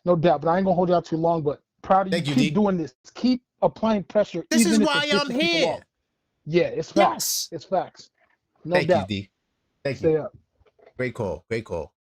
[SPEAKER 2] No doubt. But I ain't going to hold y'all too long. But proud of you. Keep doing this. Keep applying pressure.
[SPEAKER 1] This is why I'm here.
[SPEAKER 2] Yeah, it's facts. It's facts. No doubt.
[SPEAKER 1] Thank you, D. Thank you.
[SPEAKER 2] Stay up.
[SPEAKER 1] Great call. Great call.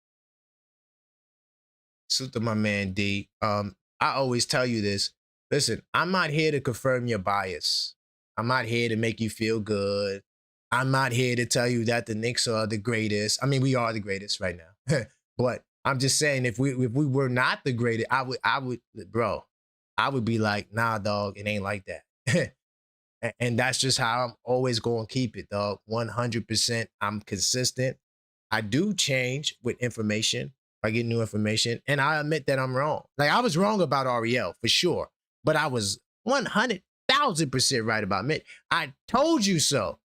[SPEAKER 1] Salute to my man, D. I always tell you this. Listen, I'm not here to confirm your bias. I'm not here to make you feel good. I'm not here to tell you that the Knicks are the greatest. I mean, we are the greatest right now. But I'm just saying, if we were not the greatest, I would be like, nah, dog, it ain't like that. And that's just how I'm always going to keep it, dog. 100%. I'm consistent. I do change with information. I get new information, and I admit that I'm wrong. Like, I was wrong about Ariel for sure, but I was 100,000% right about Mitch. I told you so.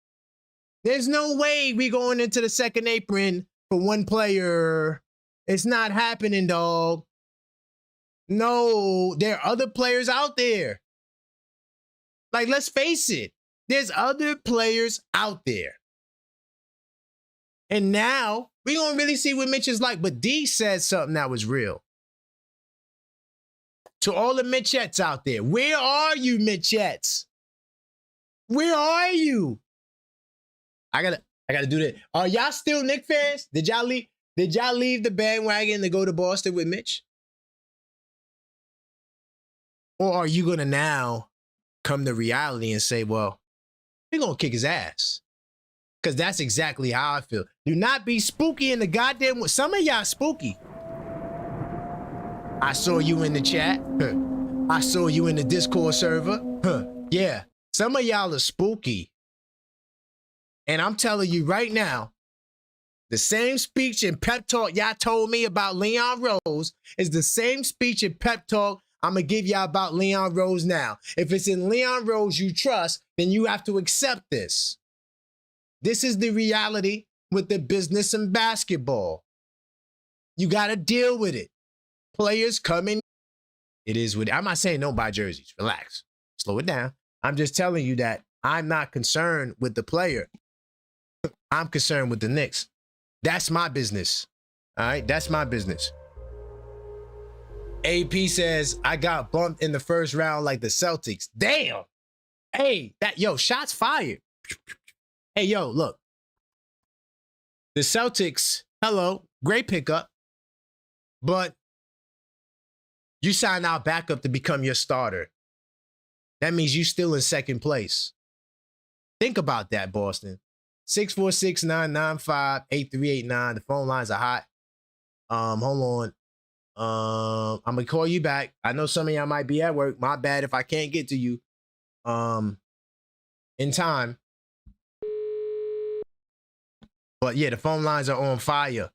[SPEAKER 1] There's no way we going into the second apron for one player. It's not happening, dog. No, there are other players out there. Like, let's face it. There's other players out there. And now we gonna really see what Mitch is like. But D said something that was real. To all the Mitchettes out there, where are you, Mitchettes? Where are you? I gotta do that. Are y'all still Knicks fans? Did y'all leave the bandwagon to go to Boston with Mitch? Or are you gonna now come to reality and say, well, we're gonna kick his ass? Because that's exactly how I feel. Do not be spooky in the goddamn... Some of y'all spooky. I saw you in the chat. I saw you in the Discord server. Yeah, some of y'all are spooky. And I'm telling you right now, the same speech and pep talk y'all told me about Leon Rose is the same speech and pep talk I'm going to give y'all about Leon Rose now. If it's in Leon Rose you trust, then you have to accept this. This is the reality with the business and basketball. You got to deal with it. Players coming. It is what I'm not saying don't buy jerseys. Relax. Slow it down. I'm just telling you that I'm not concerned with the player. I'm concerned with the Knicks. That's my business. All right? That's my business. AP says, I got bumped in the first round like the Celtics. Damn. Hey, shots fired. Hey, yo, look. The Celtics, hello, great pickup. But you signed our backup to become your starter. That means you still in second place. Think about that, Boston. 646-995-8389. The phone lines are hot. Hold on. I'm going to call you back. I know some of y'all might be at work. My bad if I can't get to you in time. But yeah, the phone lines are on fire.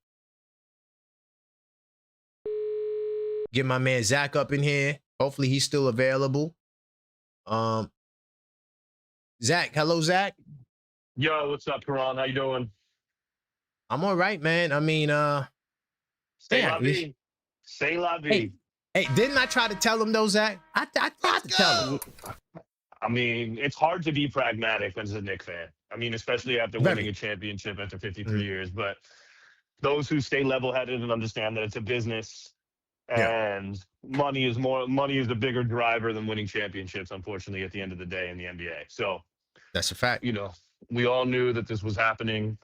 [SPEAKER 1] Get my man Zach up in here. Hopefully he's still available. Zach, hello, Zach.
[SPEAKER 3] Yo, what's up, Karan? How you doing?
[SPEAKER 1] I'm all right, man. I mean,
[SPEAKER 3] Say la vie. Say la vie.
[SPEAKER 1] Hey, didn't I try to tell him though, Zach? I tried to tell him.
[SPEAKER 3] I mean, it's hard to be pragmatic as a Knicks fan. I mean, especially after winning a championship after 53 years. But those who stay level-headed and understand that it's a business and money is the bigger driver than winning championships, unfortunately, at the end of the day in the NBA. So
[SPEAKER 1] that's a fact.
[SPEAKER 3] You know, we all knew that this was happening.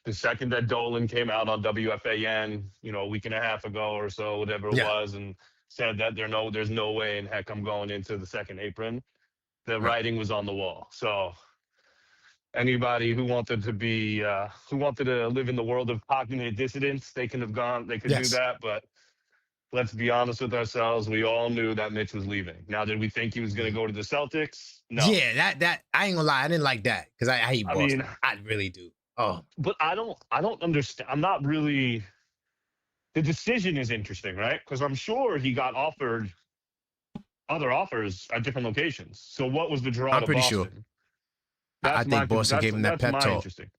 [SPEAKER 3] The second that Dolan came out on WFAN, a week and a half ago or so, whatever it was, and said that there's no way in heck I'm going into the second apron, the writing was on the wall. So anybody who wanted to live in the world of cognitive dissonance, they could do that. But let's be honest with ourselves. We all knew that Mitch was leaving. Now, did we think he was going to go to the Celtics? No.
[SPEAKER 1] Yeah, that I ain't gonna lie, I didn't like that because I hate Boston. I really do. Oh,
[SPEAKER 3] but I don't understand. I'm not really. The decision is interesting, right? Because I'm sure he got offered other offers at different locations. So what was the draw
[SPEAKER 1] I'm
[SPEAKER 3] to
[SPEAKER 1] pretty
[SPEAKER 3] Boston?
[SPEAKER 1] sure. I think Boston gave him that pep talk.
[SPEAKER 3] Interesting.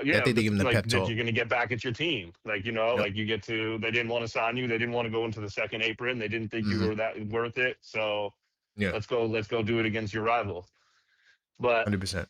[SPEAKER 3] Yeah,
[SPEAKER 1] I think they gave him the pep talk.
[SPEAKER 3] You're going to get back at your team. Like, you get to, they didn't want to sign you. They didn't want to go into the second apron. They didn't think you were that worth it. So let's go do it against your rival. But
[SPEAKER 1] 100%.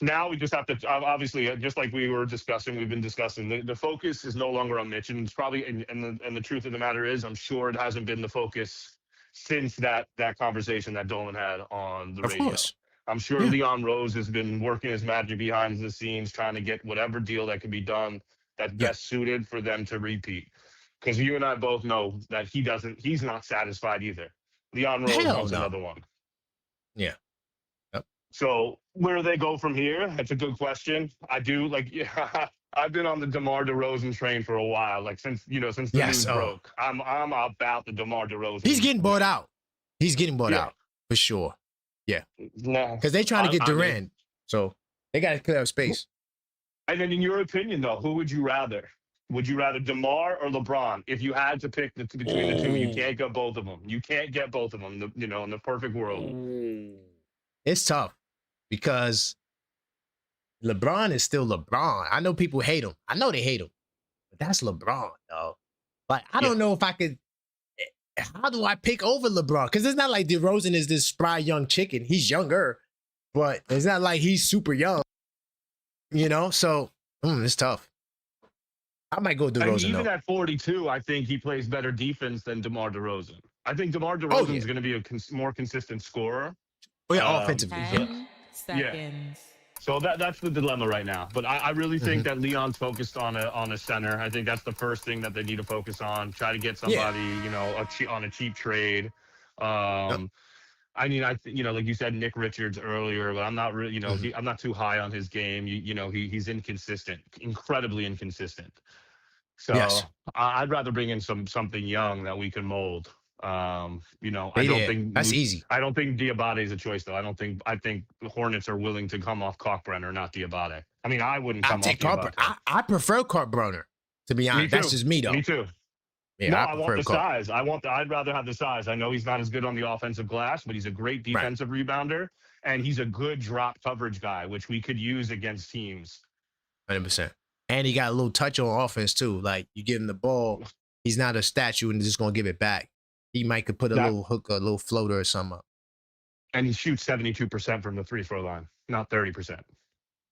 [SPEAKER 3] Now we just have to, obviously, just like we've been discussing, the focus is no longer on Mitch. And it's probably, and the truth of the matter is, I'm sure it hasn't been the focus since that conversation that Dolan had on the radio. Of course. I'm sure Leon Rose has been working his magic behind the scenes, trying to get whatever deal that can be done that's best suited for them to repeat. Because you and I both know that he's not satisfied either. Leon Rose wants another one.
[SPEAKER 1] Yeah. Yep.
[SPEAKER 3] So where do they go from here? That's a good question. I do I've been on the DeMar DeRozan train for a while, since the news broke. I'm about the DeMar DeRozan.
[SPEAKER 1] He's getting bought out. He's getting bought out for sure. Yeah, because they're trying to get Durant, so they got to clear up space.
[SPEAKER 3] And then, in your opinion, though, who would you rather? Would you rather DeMar or LeBron? If you had to pick between the two, you can't get both of them. You can't get both of them. In the perfect world,
[SPEAKER 1] it's tough because LeBron is still LeBron. I know people hate him. I know they hate him, but that's LeBron, though. Like I don't know if I could. How do I pick over LeBron? Because it's not like DeRozan is this spry young chicken. He's younger, but it's not like he's super young. So it's tough. I might go DeRozan.
[SPEAKER 3] Even at 42, I think he plays better defense than DeMar DeRozan. I think DeMar DeRozan is going to be a more consistent scorer.
[SPEAKER 1] Oh yeah, offensively.
[SPEAKER 4] 10 seconds.
[SPEAKER 3] So that's the dilemma right now. But I really think that Leon's focused on a center. I think that's the first thing that they need to focus on. Try to get somebody, on a cheap trade. I mean, like you said, Nick Richards earlier, but I'm not really, I'm not too high on his game. He's inconsistent, incredibly inconsistent. So I'd rather bring in something young that we can mold. I don't think
[SPEAKER 1] that's easy.
[SPEAKER 3] I don't think Diabate is a choice, though. I think the Hornets are willing to come off Kalkbrenner, not Diabate. I mean, I wouldn't come off Diabate.
[SPEAKER 1] I prefer Kalkbrenner, to be honest. That's just me, though.
[SPEAKER 3] Me too.
[SPEAKER 1] Yeah,
[SPEAKER 3] I want the size. I'd rather have the size. I know he's not as good on the offensive glass, but he's a great defensive rebounder, and he's a good drop coverage guy, which we could use against teams.
[SPEAKER 1] 100%. And he got a little touch on offense, too. Like, you give him the ball, he's not a statue and just going to give it back. He could put a little hook, a little floater or something up.
[SPEAKER 3] And he shoots 72% from the free throw line, not 30%.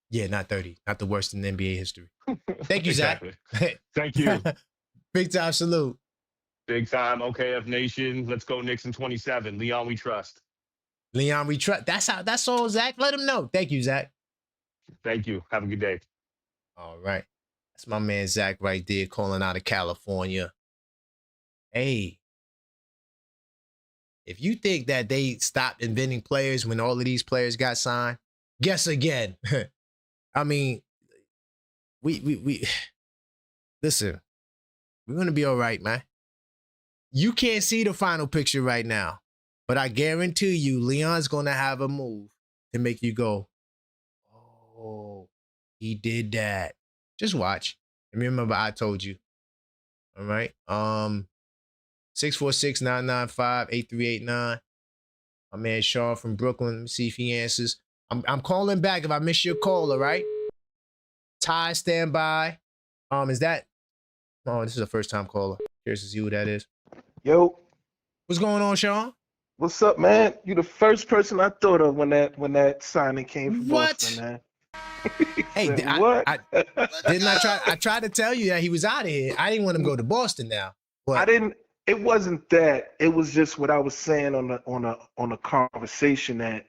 [SPEAKER 1] Yeah, not 30. Not the worst in NBA history. Thank you, Zach.
[SPEAKER 3] Thank you.
[SPEAKER 1] Big time salute.
[SPEAKER 3] Big time. OKF Nation. Let's go Knicks in 27. Leon, we trust.
[SPEAKER 1] Leon, we trust. That's all, Zach. Let him know. Thank you, Zach.
[SPEAKER 3] Thank you. Have a good day.
[SPEAKER 1] All right. That's my man, Zach, right there, calling out of California. Hey. If you think that they stopped inventing players when all of these players got signed, guess again. I mean, we listen, we're going to be all right, man. You can't see the final picture right now, but I guarantee you Leon's going to have a move to make you go, oh, he did that. Just watch. And remember, I told you. All right. 646-995-8389. My man Sean from Brooklyn. Let me see if he answers. I'm calling back if I miss your call, all right? Ty, stand by. Is that? Oh, this is a first-time caller. Curious to see who that is.
[SPEAKER 5] Yo.
[SPEAKER 1] What's going on, Sean?
[SPEAKER 5] What's up, man? You the first person I thought of when that signing came from Boston, man.
[SPEAKER 1] Hey,
[SPEAKER 5] what?
[SPEAKER 1] Didn't I try? I tried to tell you that he was out of here. I didn't want him to go to Boston now. But
[SPEAKER 5] I didn't. It wasn't that. It was just what I was saying on a conversation that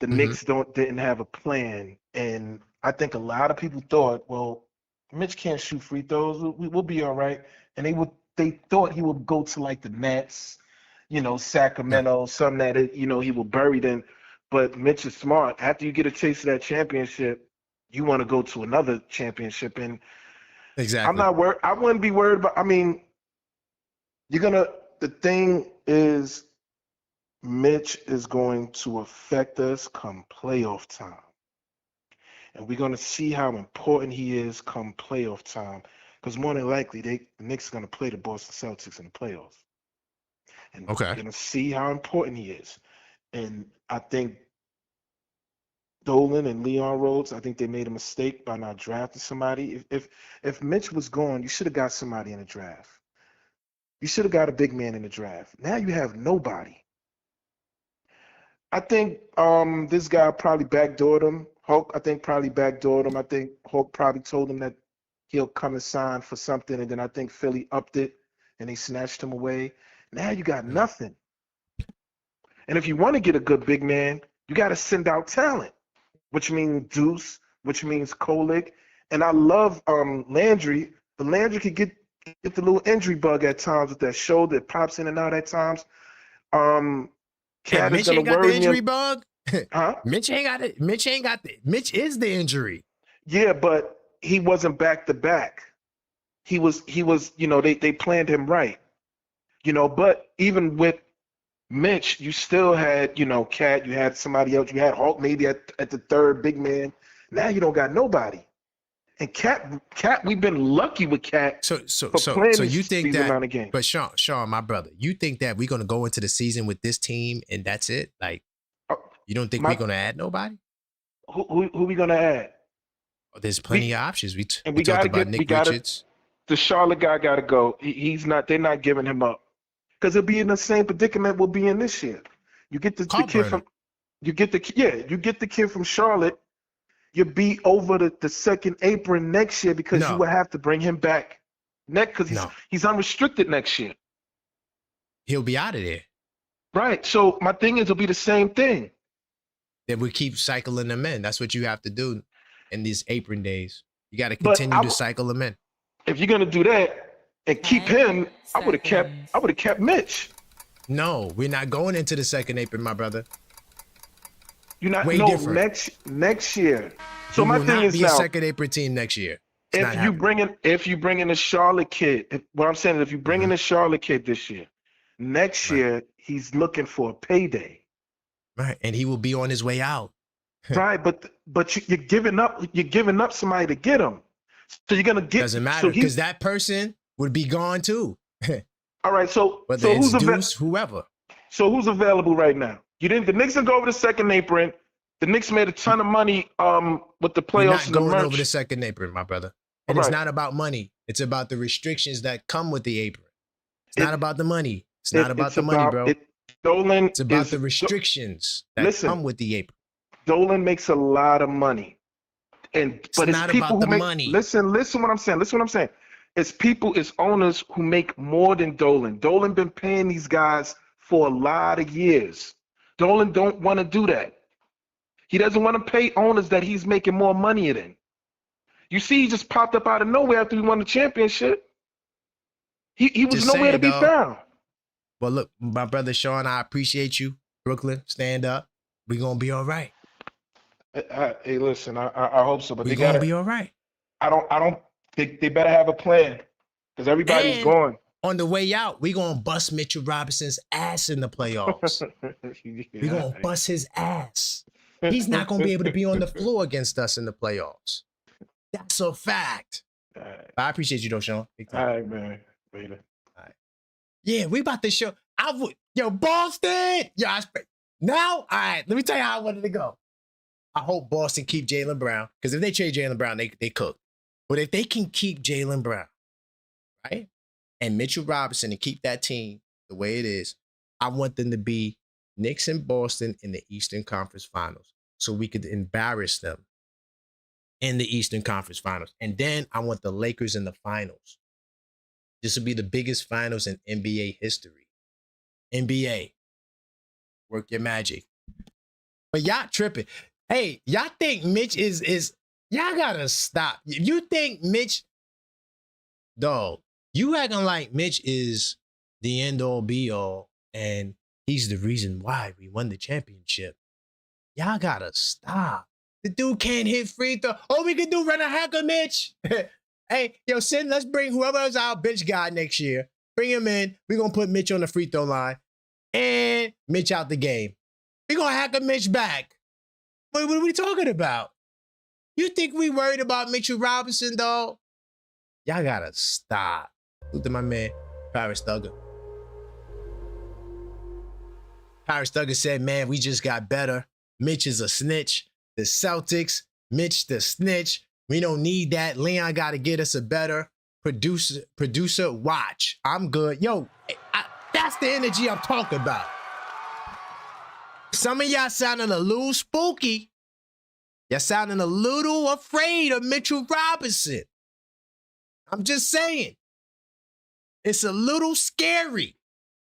[SPEAKER 5] the Knicks didn't have a plan, and I think a lot of people thought, well, Mitch can't shoot free throws. We'll be all right. And they thought he would go to like the Nets, Sacramento, something that he will bury them. But Mitch is smart. After you get a taste of that championship, you want to go to another championship. And
[SPEAKER 1] exactly.
[SPEAKER 5] I'm not worried. I wouldn't be worried about. I mean, the thing is, Mitch is going to affect us come playoff time. And we're going to see how important he is come playoff time. Because more than likely, the Knicks are going to play the Boston Celtics in the playoffs. And we're going to see how important he is. And I think Dolan and Leon Rhodes, I think they made a mistake by not drafting somebody. If Mitch was gone, you should have got somebody in the draft. You should have got a big man in the draft. Now you have nobody. I think this guy probably backdoored him. Hulk, I think, probably backdoored him. I think Hulk probably told him that he'll come and sign for something, and then I think Philly upped it, and they snatched him away. Now you got nothing. And if you want to get a good big man, you got to send out talent, which means Deuce, which means Kolik. And I love Landry, but Landry could get the little injury bug at times with that shoulder. It pops in and out at times.
[SPEAKER 1] Mitch ain't got the injury bug.
[SPEAKER 5] Huh?
[SPEAKER 1] Mitch ain't got it. Mitch is the injury.
[SPEAKER 5] Yeah, but he wasn't back to back. He was, they planned him right. But even with Mitch, you still had, Cat, you had somebody else, you had Hulk maybe at the third big man. Now you don't got nobody. And Cat, we've been lucky with Cat.
[SPEAKER 1] So you think that? But Sean, my brother, you think that we're gonna go into the season with this team and that's it? Like, you don't think we're gonna add nobody?
[SPEAKER 5] Who we gonna add?
[SPEAKER 1] Oh, there's plenty of options. We talked about Nick
[SPEAKER 5] Richards. The Charlotte guy got to go. He's not. They're not giving him up because he'll be in the same predicament we'll be in this year. You get the kid from. You get the kid from Charlotte. You be over the second apron next year because you will have to bring him back because he's unrestricted next year.
[SPEAKER 1] He'll be out of there.
[SPEAKER 5] Right. So my thing is, it'll be the same thing.
[SPEAKER 1] Then we keep cycling them in. That's what you have to do in these apron days. You got to continue to cycle them in.
[SPEAKER 5] If you're gonna do that and keep him, I would have kept Mitch.
[SPEAKER 1] No, we're not going into the second apron, my brother.
[SPEAKER 5] You're not. Next year. So my thing is
[SPEAKER 1] now, a second apron team next year.
[SPEAKER 5] If you bring in a Charlotte kid, what I'm saying is, if you bring in a Charlotte kid this year, next year he's looking for a payday.
[SPEAKER 1] Right, and he will be on his way out.
[SPEAKER 5] Right, but you're giving up somebody to get him. So you're gonna get.
[SPEAKER 1] Doesn't matter because that person would be gone too.
[SPEAKER 5] All right, so
[SPEAKER 1] who's Deuce, whoever.
[SPEAKER 5] So who's available right now? The Knicks didn't go over the second apron. The Knicks made a ton of money with the playoffs and the merch.
[SPEAKER 1] We're not going over the second apron, my brother. And it's not about money. It's about the restrictions that come with the apron. It's not about the money. It's not about the money, bro. It's about the restrictions that come with the apron.
[SPEAKER 5] Dolan makes a lot of money. But it's people who make money. Listen what I'm saying. It's owners who make more than Dolan. Dolan been paying these guys for a lot of years. Dolan don't want to do that. He doesn't want to pay owners that he's making more money than. You see, he just popped up out of nowhere after he won the championship. He was nowhere to be found.
[SPEAKER 1] Well, look, my brother Sean, I appreciate you. Brooklyn, stand up. We're gonna be all right.
[SPEAKER 5] Hey, listen, I hope so, but
[SPEAKER 1] we're gonna be all right.
[SPEAKER 5] They better have a plan because everybody's going.
[SPEAKER 1] On the way out, we're gonna bust Mitchell Robinson's ass in the playoffs. We're gonna bust his ass. He's not gonna be able to be on the floor against us in the playoffs. That's a fact.
[SPEAKER 5] Right.
[SPEAKER 1] I appreciate you though, Sean.
[SPEAKER 5] All right, man. Later.
[SPEAKER 1] All right. Yeah, we about to show. Boston. Now, all right. Let me tell you how I wanted to go. I hope Boston keep Jaylen Brown because if they trade Jaylen Brown, they cook. But if they can keep Jaylen Brown, right, and Mitchell Robinson and keep that team the way it is, I want them to be Knicks and Boston in the Eastern Conference Finals so we could embarrass them in the Eastern Conference Finals. And then I want the Lakers in the finals. This will be the biggest finals in NBA history. NBA, work your magic. But y'all tripping. Hey, y'all think Mitch is Y'all gotta stop. If you think Mitch, dog, you acting like Mitch is the end all be all and he's the reason why we won the championship. Y'all gotta stop. The dude can't hit free throw. All we can do run a hacker, Mitch. Hey, yo, Sin, let's bring whoever's our bench guy next year. Bring him in. We're gonna put Mitch on the free throw line and Mitch out the game. We're gonna hack a Mitch back. What are we talking about? You think we worried about Mitchell Robinson, dog? Y'all gotta stop. Look at my man, Paris Thugger. Paris Thugger said, man, we just got better. Mitch is a snitch. The Celtics, Mitch the snitch. We don't need that. Leon got to get us a better producer. Watch. I'm good. Yo, that's the energy I'm talking about. Some of y'all sounding a little spooky. Y'all sounding a little afraid of Mitchell Robinson. I'm just saying. It's a little scary.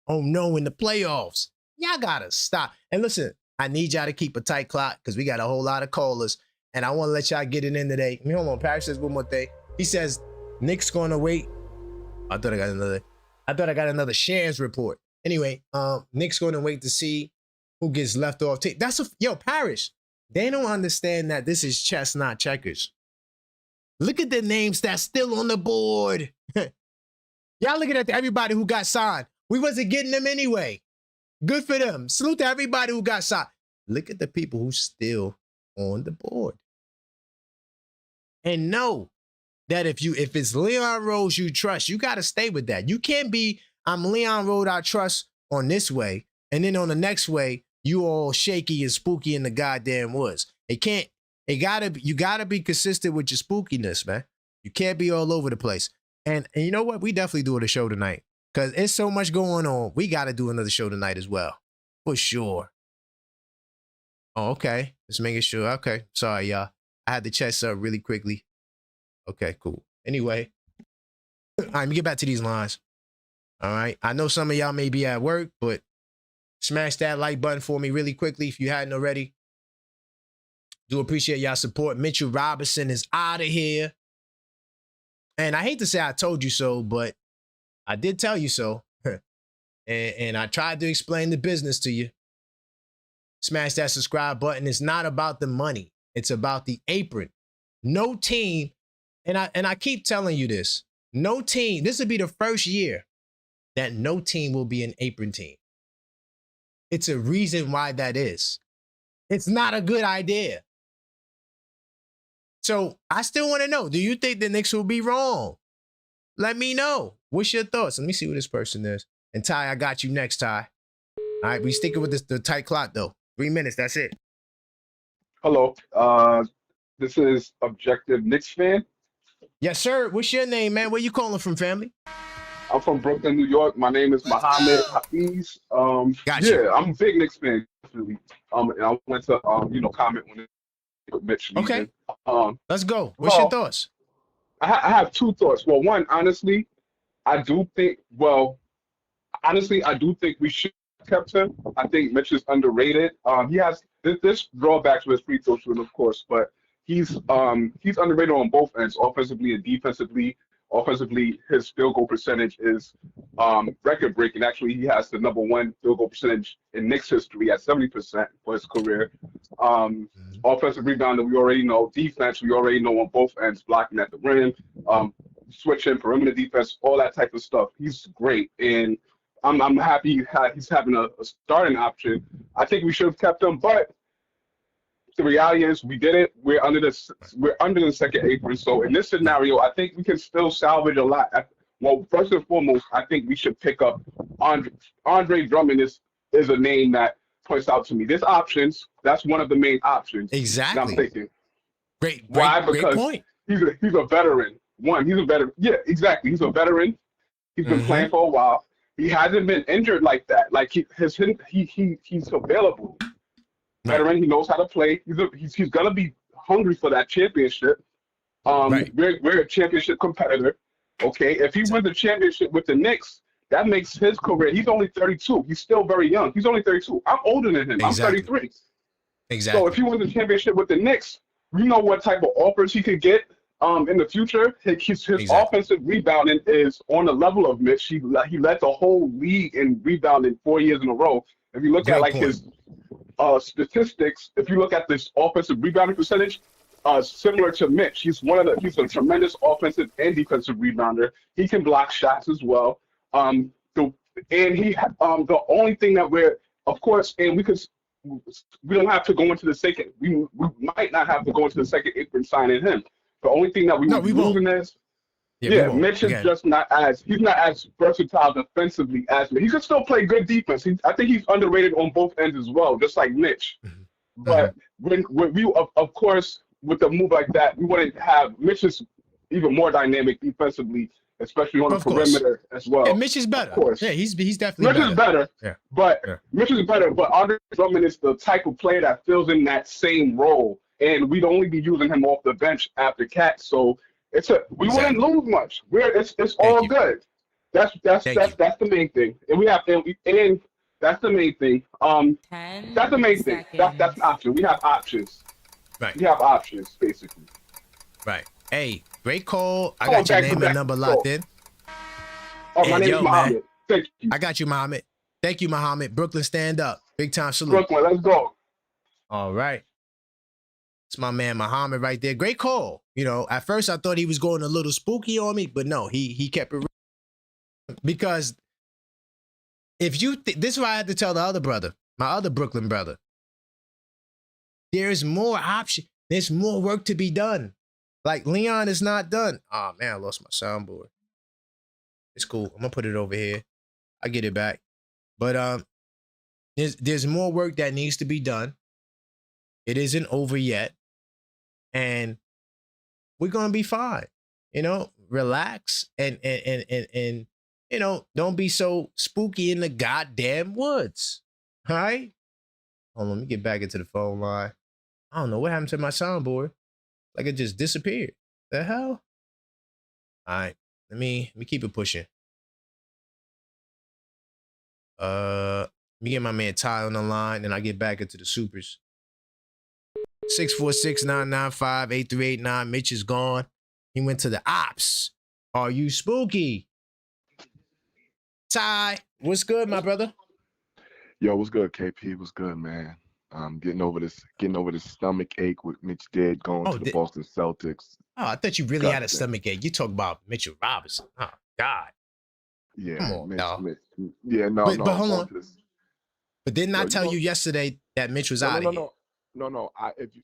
[SPEAKER 1] Oh no, in the playoffs. Y'all gotta stop. And listen, I need y'all to keep a tight clock because we got a whole lot of callers. And I want to let y'all get it in today. Hold on, Paris says one more thing. He says, Knicks gonna wait. I thought I got another Shands report. Anyway, Knicks gonna wait to see who gets left off. Yo, Paris. They don't understand that this is chess, not checkers. Look at the names that's still on the board. Y'all looking at everybody who got signed. We wasn't getting them anyway. Good for them. Salute to everybody who got signed. Look at the people who's still on the board. And know that if it's Leon Rose you trust, you got to stay with that. You can't be, I'm Leon Rose I trust on this way, and then on the next way, you all shaky and spooky in the goddamn woods. You gotta be consistent with your spookiness, man. You can't be all over the place. And you know what? We definitely doing a show tonight because it's so much going on. We got to do another show tonight as well, for sure. Oh, okay. Just making sure. Okay. Sorry, y'all. I had to check something really quickly. Okay, cool. Anyway, all right, let me get back to these lines. All right. I know some of y'all may be at work, but smash that like button for me really quickly if you hadn't already. Do appreciate y'all support. Mitchell Robinson is out of here. And I hate to say I told you so, but I did tell you so. and I tried to explain the business to you. Smash that subscribe button. It's not about the money. It's about the apron. No team, and I keep telling you this, no team, this will be the first year that no team will be an apron team. It's a reason why that is. It's not a good idea. So I still want to know, do you think the Knicks will be wrong? Let me know. What's your thoughts? Let me see who this person is. And Ty, I got you next, Ty. All right, we sticking with the tight clock, though. 3 minutes, that's it.
[SPEAKER 6] Hello, this is Objective Knicks fan.
[SPEAKER 1] Yes, sir. What's your name, man? Where you calling from, family?
[SPEAKER 6] I'm from Brooklyn, New York. My name is Mohammed Hafiz.
[SPEAKER 1] Gotcha.
[SPEAKER 6] Yeah, I'm a big Knicks fan, definitely. And I want to, comment on it with Mitch.
[SPEAKER 1] Okay. Let's go. What's
[SPEAKER 6] well,
[SPEAKER 1] your thoughts?
[SPEAKER 6] I have two thoughts. Well, one, honestly, I do think we should have kept him. I think Mitch is underrated. He has this drawbacks with his free throw shooting, of course, but he's underrated on both ends, offensively and defensively. Offensively, his field goal percentage is record breaking. Actually, he has the #1 field goal percentage in Knicks history at 70% for his career. Offensive rebounding, we already know. Defense, we already know on both ends, blocking at the rim, switching, perimeter defense, all that type of stuff. He's great, and I'm happy he's having a starting option. I think we should have kept him, but the reality is we did it. We're under the second apron. So in this scenario, I think we can still salvage a lot. Well, first and foremost, I think we should pick up Andre Drummond is a name that points out to me. There's options. That's one of the main options.
[SPEAKER 1] Exactly.
[SPEAKER 6] And I'm thinking,
[SPEAKER 1] great point.
[SPEAKER 6] He's a veteran. He's a veteran. Yeah, exactly. He's a veteran. He's been playing for a while. He hasn't been injured like that. Like he's available. Veteran, he knows how to play. He's gonna be hungry for that championship. We're a championship competitor. Okay, if he wins the championship with the Knicks, that makes his career. He's only 32. He's still very young. He's only 32. I'm older than him.
[SPEAKER 1] Exactly.
[SPEAKER 6] I'm 33.
[SPEAKER 1] Exactly.
[SPEAKER 6] So if he wins the championship with the Knicks, we know what type of offers he could get in the future. His offensive rebounding is on the level of Mitch. He led the whole league in rebounding 4 years in a row. If you look at like his statistics, if you look at this offensive rebounding percentage, similar to Mitch, he's a tremendous offensive and defensive rebounder. He can block shots as well. The only thing that we're, of course, and we don't have to go into the second. We might not have to go into the second if we're signing him. The only thing that we losing is, Mitch is just he's not as versatile defensively as me. He could still play good defense. I think he's underrated on both ends as well, just like Mitch. But when we, of course, with a move like that, we wouldn't have Mitch is even more dynamic defensively, especially on the perimeter as well.
[SPEAKER 1] Yeah, Mitch is better.
[SPEAKER 6] Of course.
[SPEAKER 1] Yeah, he's definitely
[SPEAKER 6] Mitch is better. Yeah. Mitch is better. But Andre Drummond is the type of player that fills in that same role, and we'd only be using him off the bench after Cat. So we wouldn't lose much. It's all good. That's the main thing, and that's the main thing. That's the main thing. That's an option. We have options.
[SPEAKER 1] Right.
[SPEAKER 6] We have options basically.
[SPEAKER 1] Right. Hey, great call. I got your name and number locked in.
[SPEAKER 6] Oh, my name is Muhammad.
[SPEAKER 1] Man.
[SPEAKER 6] Thank you.
[SPEAKER 1] I got you, Muhammad. Thank you, Muhammad. Brooklyn, stand up. Big time salute.
[SPEAKER 6] Brooklyn, let's go.
[SPEAKER 1] All right. It's my man Muhammad right there. Great call. You know, at first I thought he was going a little spooky on me, but no, he kept it real. Because if you this is what I had to tell the other brother, my other Brooklyn brother. There's more option. There's more work to be done. Like Leon is not done. Oh man, I lost my soundboard. It's cool. I'm gonna put it over here. I get it back. But there's more work that needs to be done. It isn't over yet. And we're gonna be fine. You know, relax and you know, don't be so spooky in the goddamn woods. All right? Hold on, let me get back into the phone line. I don't know what happened to my soundboard. Like it just disappeared. The hell? All right, let me keep it pushing. Let me get my man Ty on the line, and I get back into the supers. 646-995-8389. Mitch is gone. He went to the ops. Are you spooky? Ty, what's good, my brother?
[SPEAKER 7] Yo, what's good, KP? What's good, man? Getting over this stomach ache with Mitch did going to the Boston Celtics.
[SPEAKER 1] Oh, I thought you really had a stomach ache. You talk about Mitchell Robinson. Oh, God.
[SPEAKER 7] Yeah.
[SPEAKER 1] Come on,
[SPEAKER 7] Mitch. Yeah, no.
[SPEAKER 1] But hold on. But didn't I tell you yesterday that Mitch was out of here?
[SPEAKER 7] No.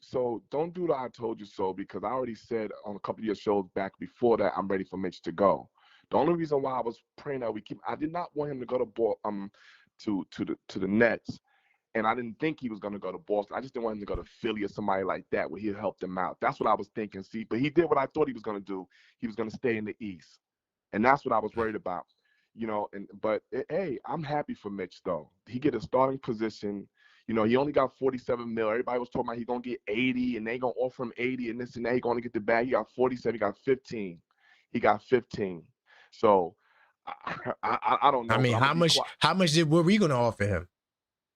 [SPEAKER 7] So don't do the I told you so, because I already said on a couple of your shows back before that I'm ready for Mitch to go. The only reason why I was praying that I did not want him to go to the Nets. And I didn't think he was going to go to Boston. I just didn't want him to go to Philly or somebody like that where he'd help them out. That's what I was thinking. See, but he did what I thought he was going to do. He was going to stay in the East. And that's what I was worried about. You know, hey, I'm happy for Mitch, though. He get a starting position. You know, he only got $47 million. Everybody was talking about he's going to get 80 and they going to offer him 80 and this and that. He's going to get the bag. He got 47. He got 15. He got 15. So I don't know.
[SPEAKER 1] I mean, how much were we going to offer him?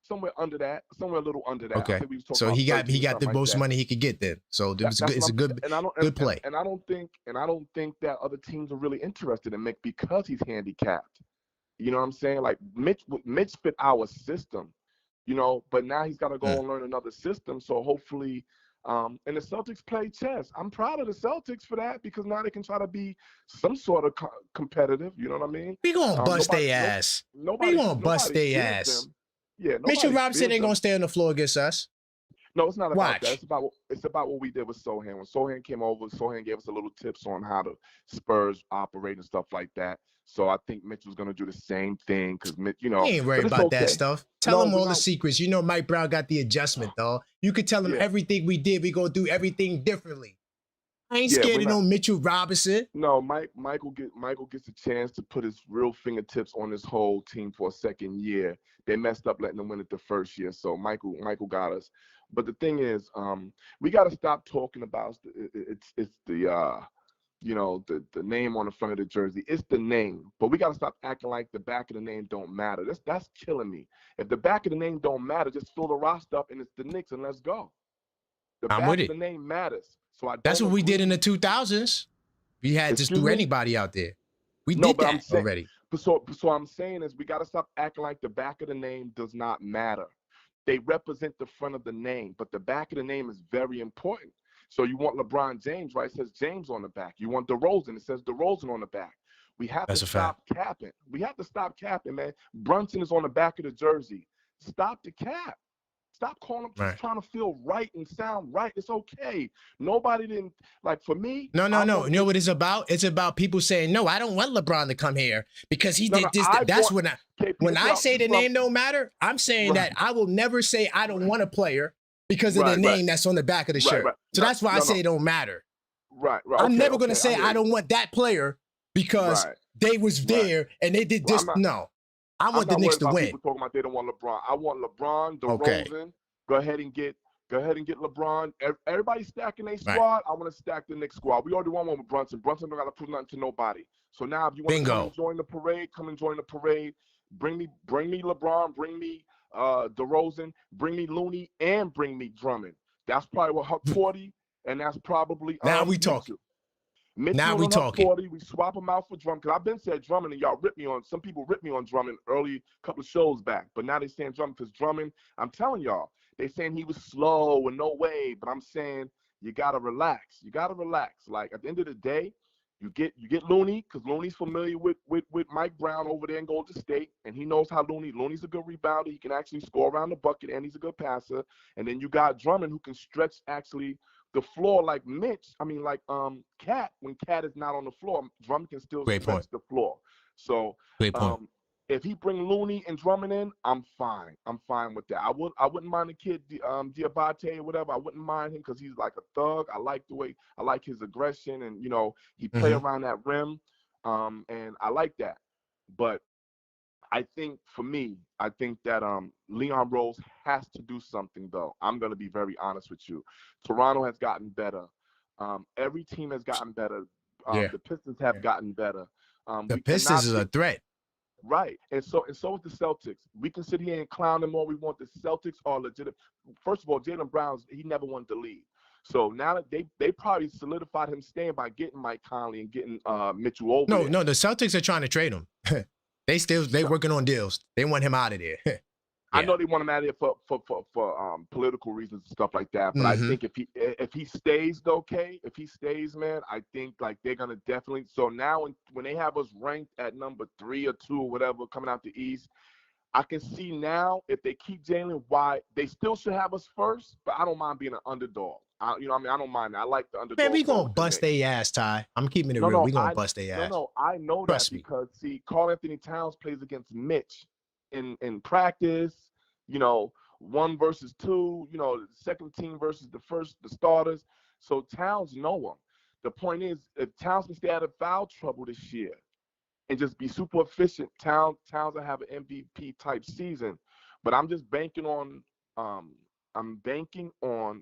[SPEAKER 7] Somewhere a little under that.
[SPEAKER 1] Okay. So he got the most money he could get then. So it's a good play.
[SPEAKER 7] And I don't think that other teams are really interested in Mick because he's handicapped. You know what I'm saying? Like Mitch fit our system, you know, but now he's got to go and learn another system. So hopefully, and the Celtics play chess. I'm proud of the Celtics for that because now they can try to be some sort of competitive. You know what I mean?
[SPEAKER 1] We gonna bust their ass. We gonna bust their ass. Yeah, Mitchell Robinson ain't gonna stay on the floor against us.
[SPEAKER 7] No, it's not about that. It's about what we did with Sohan. When Sohan came over, Sohan gave us a little tips on how the Spurs operate and stuff like that. So I think Mitch was gonna do the same thing because Mitch, you know,
[SPEAKER 1] he ain't worried about that stuff. Tell him all the secrets. You know, Mike Brown got the adjustment, though. You could tell him everything we did. We gonna do everything differently. I ain't scared of no Mitchell Robinson.
[SPEAKER 7] No, Michael gets a chance to put his real fingertips on this whole team for a second year. They messed up letting them win it the first year, so Michael got us. But the thing is, we got to stop talking about it's the you know, the name on the front of the jersey. It's the name, but we got to stop acting like the back of the name don't matter. That's killing me. If the back of the name don't matter, just fill the roster up and it's the Knicks and let's go. The
[SPEAKER 1] I'm
[SPEAKER 7] back
[SPEAKER 1] with
[SPEAKER 7] of
[SPEAKER 1] it.
[SPEAKER 7] the name matters. So
[SPEAKER 1] That's what we did in the 2000s. We had just threw anybody out there. We did that already.
[SPEAKER 7] So I'm saying is we got to stop acting like the back of the name does not matter. They represent the front of the name, but the back of the name is very important. So you want LeBron James, right? It says James on the back. You want DeRozan, it says DeRozan on the back. We have to stop capping. We have to stop capping, man. Brunson is on the back of the jersey. Stop the cap. Stop calling them just trying to feel right and sound right. It's okay. Nobody didn't, like, for me.
[SPEAKER 1] No. You know what it's about? It's about people saying, no, I don't want LeBron to come here because he did this. That's when I say the name don't matter, I'm saying that I will never say I don't want a player because of the name that's on the back of the shirt. So that's why I say it don't matter. I'm never going to say I don't want that player because they was there and they did this. No. I want the Knicks to win.
[SPEAKER 7] People talking about they don't want LeBron. I want LeBron, DeRozan. Go ahead and get LeBron. Everybody stacking their squad. I want to stack the Knicks squad. We already won one with Brunson. Brunson don't got to prove nothing to nobody. So now, if you want to come and join the parade, come and join the parade. Bring me LeBron. Bring me DeRozan. Bring me Looney, and bring me Drummond. That's probably what Huck and that's probably
[SPEAKER 1] now we talking.
[SPEAKER 7] Now we talking. 40, we swap them out for Drummond. Because I've been saying Drummond, and y'all ripped me on. Some people ripped me on Drummond early couple of shows back. But now they saying Drummond because Drummond, I'm telling y'all, they saying he was slow and no way. But I'm saying you gotta relax. You gotta relax. Like at the end of the day, you get Looney because Looney's familiar with Mike Brown over there in Golden State, and he knows how Looney's a good rebounder. He can actually score around the bucket, and he's a good passer. And then you got Drummond who can stretch actually the floor like Cat. When Cat is not on the floor, Drummond can still stretch the floor. So if he bring Looney and Drummond in, I'm fine. I'm fine with that. I wouldn't mind the kid Diabate or whatever. I wouldn't mind him because he's like a thug. I like his aggression, and he play around that rim, and I like that. But I think for me, I think that Leon Rose has to do something, though. I'm going to be very honest with you. Toronto has gotten better. Every team has gotten better. The Pistons have gotten better.
[SPEAKER 1] The Pistons is a threat.
[SPEAKER 7] Right. And so is the Celtics. We can sit here and clown them all we want. The Celtics are legitimate. First of all, Jaylen Brown, he never wanted to leave. So now that they probably solidified him staying by getting Mike Conley and getting Mitchell over there.
[SPEAKER 1] No, the Celtics are trying to trade him. They working on deals. They want him out of there.
[SPEAKER 7] I know they want him out of there for political reasons and stuff like that. But I think if he stays, if he stays, man, I think like they're gonna definitely. So now when they have us ranked at number 3 or 2 or whatever coming out the East, I can see now if they keep Jaylen, why they still should have us first. But I don't mind being an underdog. I don't mind that. I like the underdog.
[SPEAKER 1] Man, we gonna bust their ass, Ty. I'm keeping it real. We gonna bust their ass.
[SPEAKER 7] No, I know that because see, Karl Anthony Towns plays against Mitch in practice. 1 versus 2. The second team versus the starters. So Towns know him. The point is, if Towns can stay out of foul trouble this year and just be super efficient, Towns will have an MVP type season. But I'm just banking on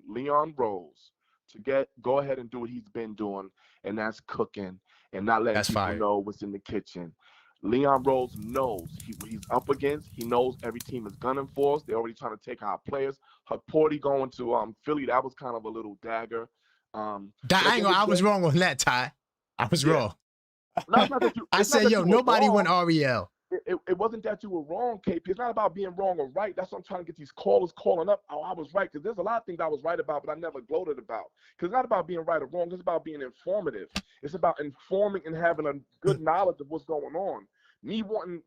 [SPEAKER 7] Leon Rose to go ahead and do what he's been doing, and that's cooking and not letting people know what's in the kitchen. Leon Rose knows what he's up against. He knows every team is gunning for us. They're already trying to take our players. Porty going to Philly, that was kind of a little dagger.
[SPEAKER 1] I was wrong on that, Ty. I was wrong.
[SPEAKER 7] No,
[SPEAKER 1] I said, nobody won Ariel.
[SPEAKER 7] It wasn't that you were wrong, KP. It's not about being wrong or right. That's what I'm trying to get these callers calling up. Oh, I was right. Because there's a lot of things I was right about, but I never gloated about. Because it's not about being right or wrong. It's about being informative. It's about informing and having a good knowledge of what's going on. Me wanting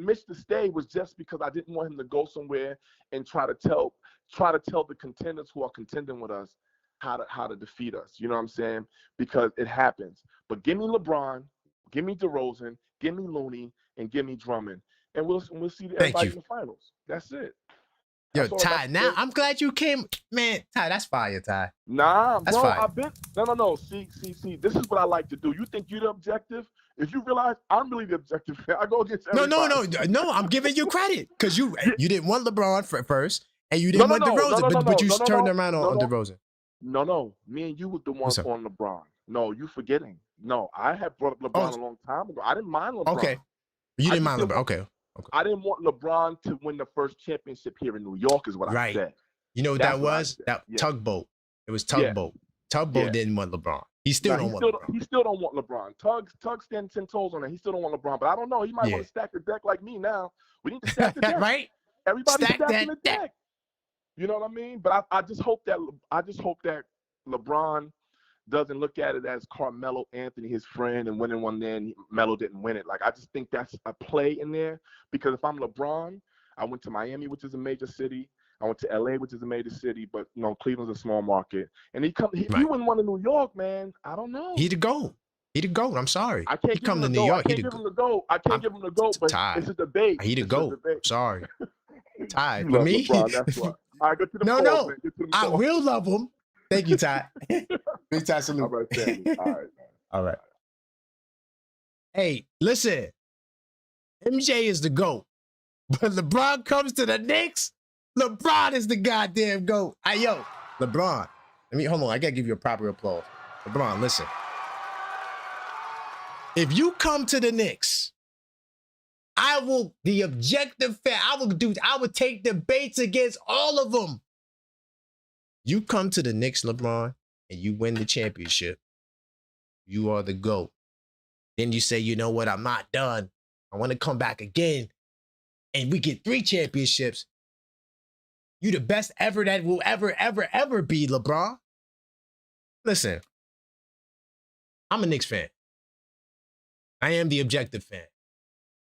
[SPEAKER 7] Mitch to stay was just because I didn't want him to go somewhere and try to tell the contenders who are contending with us how to defeat us. You know what I'm saying? Because it happens. But give me LeBron, give me DeRozan, give me Looney, and give me Drummond, and we'll see everybody in the finals. That's it.
[SPEAKER 1] Yo, Ty, now I'm glad you came. Man, Ty, that's fire, Ty.
[SPEAKER 7] Nah,
[SPEAKER 1] that's
[SPEAKER 7] bro,
[SPEAKER 1] fire.
[SPEAKER 7] I've been no. See. This is what I like to do. You think you're the objective? If you realize I'm really the objective fan, I go against everybody.
[SPEAKER 1] No. I'm giving you credit because you didn't want LeBron first, and you didn't want DeRozan, but you turned around on DeRozan.
[SPEAKER 7] No. Me and you was the ones on LeBron. No, you forgetting. No, I had brought up LeBron a long time ago. I didn't mind LeBron.
[SPEAKER 1] Okay. You didn't mind LeBron. Okay.
[SPEAKER 7] I didn't want LeBron to win the first championship here in New York, is what I said.
[SPEAKER 1] You know what that was? That tugboat. It was Tugboat. Tugboat didn't want LeBron. He still don't want LeBron.
[SPEAKER 7] He still don't want LeBron. Tug stands 10 toes on it. He still don't want LeBron. But I don't know. He might want to stack the deck like me now. We need to stack the deck.
[SPEAKER 1] Right?
[SPEAKER 7] Everybody's stacking the deck. You know what I mean? But I just hope that LeBron doesn't look at it as Carmelo Anthony, his friend, and winning one there, and Melo didn't win it. Like, I just think that's a play in there, because if I'm LeBron, I went to Miami, which is a major city. I went to LA, which is a major city, but Cleveland's a small market. And he wouldn't want to New York, man. I don't know.
[SPEAKER 1] He the GOAT. He the GOAT. I'm sorry.
[SPEAKER 7] I can't give him the GOAT. I can't give him the GOAT. I can't give him the GOAT, but it's a debate.
[SPEAKER 1] He the GOAT. Sorry. Tied.
[SPEAKER 7] You
[SPEAKER 1] For
[SPEAKER 7] love
[SPEAKER 1] me?
[SPEAKER 7] LeBron, that's why. All right, go to the
[SPEAKER 1] No.
[SPEAKER 7] man. Get to the
[SPEAKER 1] I will love him. Thank you, Ty. Big Ty salute.
[SPEAKER 7] All right, Sammy. All right, man.
[SPEAKER 1] All right. Hey, listen. MJ is the GOAT. But LeBron comes to the Knicks, LeBron is the goddamn GOAT. Hey, yo, LeBron. Hold on. I got to give you a proper applause. LeBron, listen. If you come to the Knicks, the objective fan, I would take debates against all of them. You come to the Knicks, LeBron, and you win the championship. You are the GOAT. Then you say, you know what? I'm not done. I want to come back again. And we get 3 championships. You the best ever that will ever be, LeBron. Listen, I'm a Knicks fan. I am the objective fan.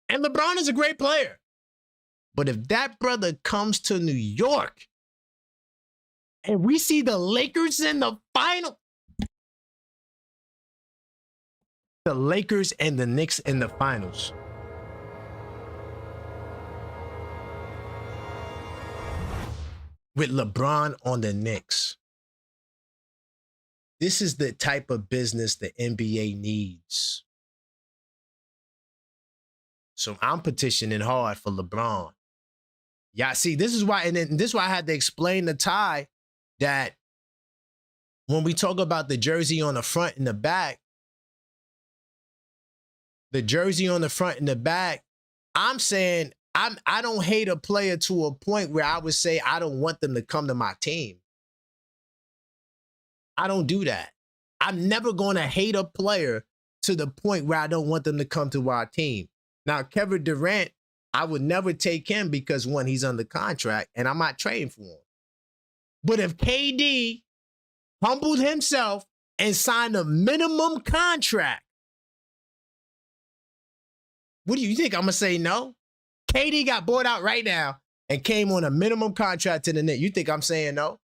[SPEAKER 1] And LeBron is a great player. But if that brother comes to New York and we see the Lakers in the final, the Lakers and the Knicks in the finals, with LeBron on the Knicks, this is the type of business the NBA needs. So I'm petitioning hard for LeBron. Yeah, see, this is why, this is why I had to explain to Ty that when we talk about the jersey on the front and the back, I'm saying I don't hate a player to a point where I would say I don't want them to come to my team. I don't do that. I'm never going to hate a player to the point where I don't want them to come to our team. Now, Kevin Durant, I would never take him because, one, he's under contract and I'm not trading for him. But if KD humbled himself and signed a minimum contract, what do you think? I'm going to say no? KD got bought out right now and came on a minimum contract to the Knicks. You think I'm saying no?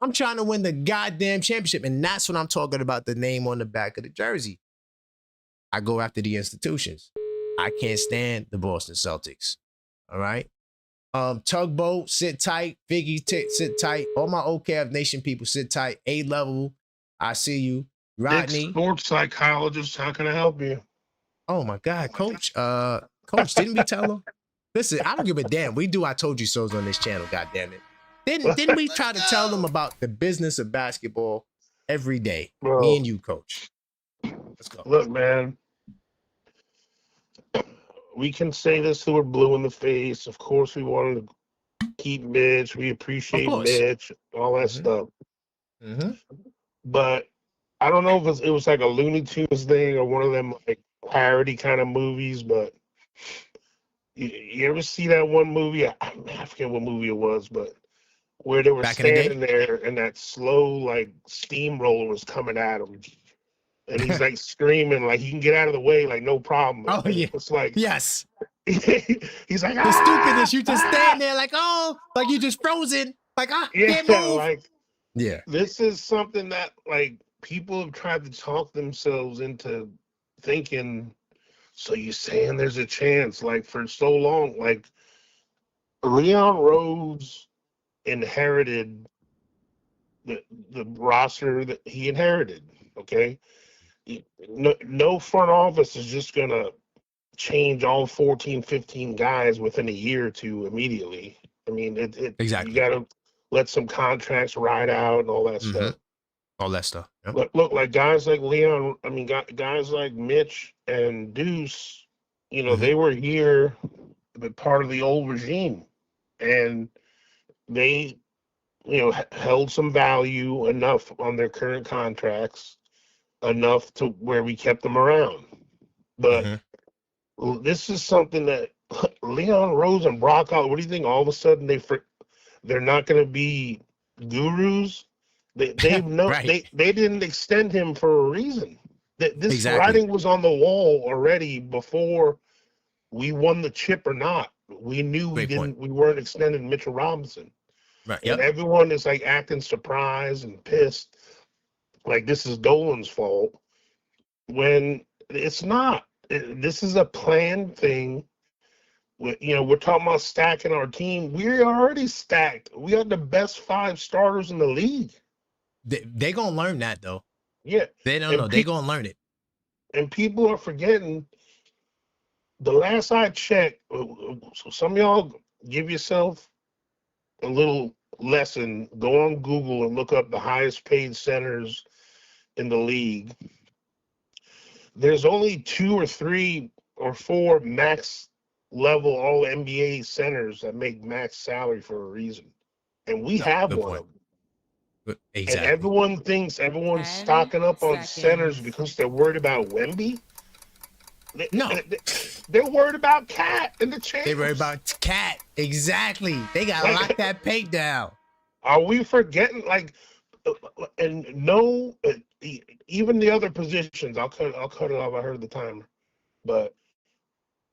[SPEAKER 1] I'm trying to win the goddamn championship, and that's what I'm talking about, the name on the back of the jersey. I go after the institutions. I can't stand the Boston Celtics. All right? Tugboat, sit tight. Figgy, sit tight. All my OKF Nation people, sit tight. A-level, I see you. Rodney.
[SPEAKER 8] Nick, sports psychologist, how can I help you?
[SPEAKER 1] Oh, my God, Coach. Coach, didn't we tell him? Listen, I don't give a damn. We do I Told You So's on this channel, goddammit. Didn't we try to tell them about the business of basketball every day? Bro, me and you, Coach. Let's go.
[SPEAKER 8] Look, man. We can say this till we're blue in the face. Of course, we wanted to keep Mitch. We appreciate Mitch, all that stuff.
[SPEAKER 1] Mm-hmm.
[SPEAKER 8] But I don't know if it was like a Looney Tunes thing or one of them like parody kind of movies, but you ever see that one movie? I forget what movie it was, but where they were standing there and that slow like steamroller was coming at him. And he's like screaming, like he can get out of the way, like no problem.
[SPEAKER 1] Oh, yeah.
[SPEAKER 8] It's like,
[SPEAKER 1] yes.
[SPEAKER 8] He's like,
[SPEAKER 1] the stupidness. You just stand there like, oh, like you just frozen. Like, can't move.
[SPEAKER 8] Like,
[SPEAKER 1] yeah.
[SPEAKER 8] This is something that like people have tried to talk themselves into thinking. So you're saying there's a chance, like for so long, like Leon Rose inherited the roster that he inherited. Okay. No front office is just going to change all 14, 15 guys within a year or two immediately. I mean, exactly. You got to let some contracts ride out and all that stuff.
[SPEAKER 1] All that stuff.
[SPEAKER 8] Yep. Look, like guys like Leon, I mean, guys like Mitch and Deuce, you know, they were here, but part of the old regime. And they held some value enough on their current contracts, enough to where we kept them around. But this is something that Leon Rose and Brock out. What do you think? All of a sudden they're not going to be gurus. They've
[SPEAKER 1] right.
[SPEAKER 8] they didn't extend him for a reason. This
[SPEAKER 1] Exactly.
[SPEAKER 8] writing was on the wall already before we won the chip or not. We knew we weren't extending Mitchell Robinson.
[SPEAKER 1] Right.
[SPEAKER 8] Yep. And everyone is like acting surprised and pissed, like this is Dolan's fault, when it's not. This is a planned thing. We're talking about stacking our team. We're already stacked. We are the best 5 starters in the league.
[SPEAKER 1] They gonna learn that though.
[SPEAKER 8] Yeah.
[SPEAKER 1] They don't know. They gonna learn it.
[SPEAKER 8] And people are forgetting. The last I checked, so some of y'all give yourself a little lesson. Go on Google and look up the highest paid centers in the league. There's only 2 or 3 or 4 max level all NBA centers that make max salary for a reason. And we have one of them.
[SPEAKER 1] Exactly.
[SPEAKER 8] And everyone thinks everyone's stocking up on centers because they're worried about Wemby.
[SPEAKER 1] No.
[SPEAKER 8] They're worried about Cat and the champs.
[SPEAKER 1] They're worried about Cat. Exactly. They got to lock that paint down.
[SPEAKER 8] Are we forgetting, and no, even the other positions, I'll cut it off. I heard the timer. But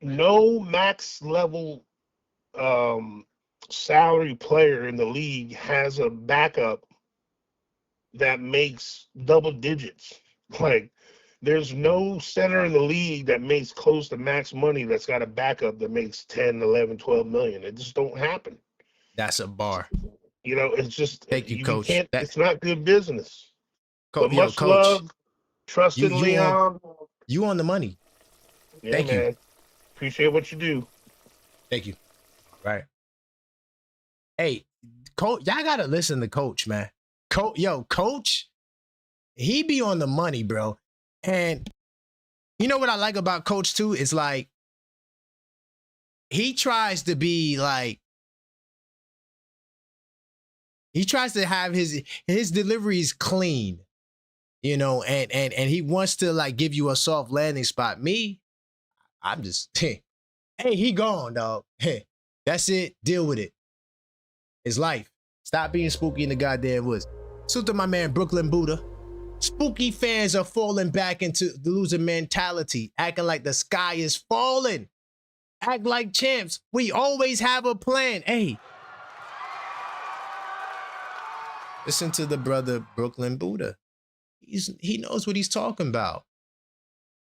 [SPEAKER 8] no max level salary player in the league has a backup that makes double digits. There's no center in the league that makes close to max money that's got a backup that makes 10, 11, 12 million. It just don't happen.
[SPEAKER 1] That's a bar.
[SPEAKER 8] It's just,
[SPEAKER 1] thank you, Coach.
[SPEAKER 8] It's not good business.
[SPEAKER 1] Coach,
[SPEAKER 8] Coach, love, trust in Leon.
[SPEAKER 1] You on the money.
[SPEAKER 8] Yeah,
[SPEAKER 1] thank
[SPEAKER 8] man.
[SPEAKER 1] you.
[SPEAKER 8] Appreciate what you do.
[SPEAKER 1] Thank you. Right. Hey, Coach, y'all gotta listen to Coach, man. Coach, he be on the money, bro. And you know what I like about Coach too? It's like he tries to be like, he tries to have his deliveries clean, and he wants to like give you a soft landing spot. Me, I'm just, hey, he gone, dog. Hey, that's it. Deal with it. It's life. Stop being spooky in the goddamn woods. So to my man Brooklyn Buddha. Spooky fans are falling back into the loser mentality, acting like the sky is falling. Act like champs. We always have a plan. Hey. Listen to the brother Brooklyn Buddha. He knows what he's talking about.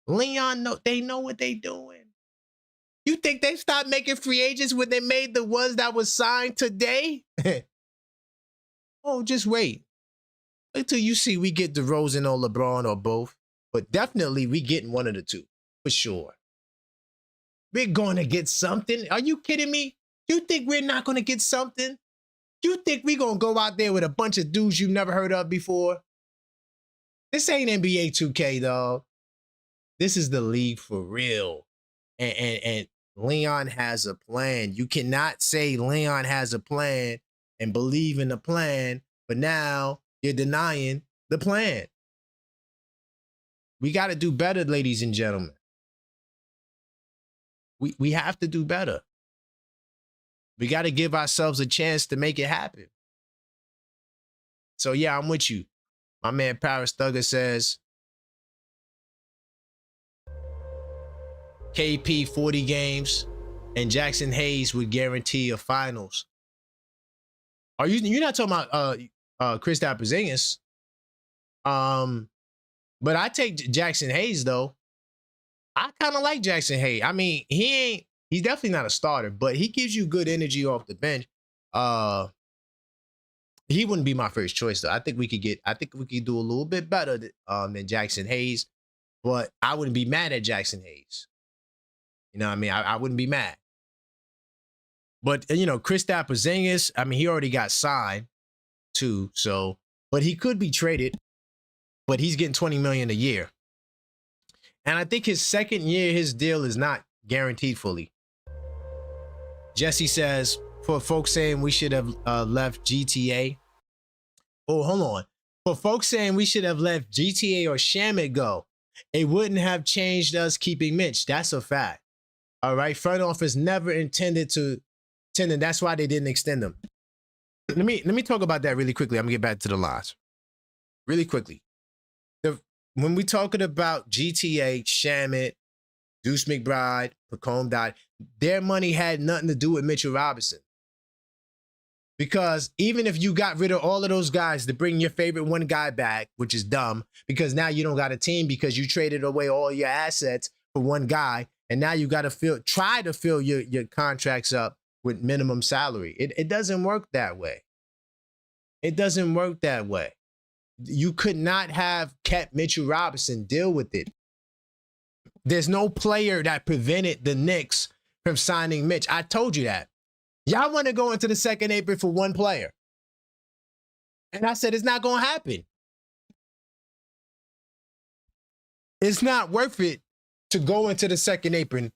[SPEAKER 1] Leon, they know what they doing. You think they stopped making free agents when they made the ones that was signed today? Oh, just wait. Until you see we get DeRozan or LeBron or both. But definitely we getting one of the two. For sure. We're going to get something. Are you kidding me? You think we're not going to get something? You think we're going to go out there with a bunch of dudes you've never heard of before? This ain't NBA 2K, dog. This is the league for real. And Leon has a plan. You cannot say Leon has a plan and believe in the plan, but now you're denying the plan. We got to do better, ladies and gentlemen. We have to do better. We got to give ourselves a chance to make it happen. So, yeah, I'm with you. My man Paris Thugger says, KP 40 games and Jackson Hayes would guarantee a finals. You're not talking about Kristaps Porzingis. But I take Jackson Hayes though. I kind of like Jackson Hayes. I mean, he's definitely not a starter, but he gives you good energy off the bench. He wouldn't be my first choice though. I think we could do a little bit better than Jackson Hayes, but I wouldn't be mad at Jackson Hayes. You know what I mean? I wouldn't be mad. But, Kristaps Porzingis, I mean, he already got signed too, so, but he could be traded, but he's getting $20 million a year. And I think his second year, his deal is not guaranteed fully. Jesse says, for folks saying we should have left GTA, Oh, hold on. For folks saying we should have left GTA or Shamet go, it wouldn't have changed us keeping Mitch. That's a fact. All right. Front office never intended to extend him. That's why they didn't extend him. Let me talk about that really quickly. I'm gonna get back to the lines. Really quickly. When we talking about GTA, Shamet, Deuce McBride, Pacome died, their money had nothing to do with Mitchell Robinson. Because even if you got rid of all of those guys to bring your favorite one guy back, which is dumb, because now you don't got a team because you traded away all your assets for one guy, and now you got to try to fill your contracts up with minimum salary. It doesn't work that way. It doesn't work that way. You could not have kept Mitchell Robinson. Deal with it. There's no player that prevented the Knicks from signing Mitch. I told you that. Y'all want to go into the second apron for one player. And I said, it's not going to happen. It's not worth it to go into the second apron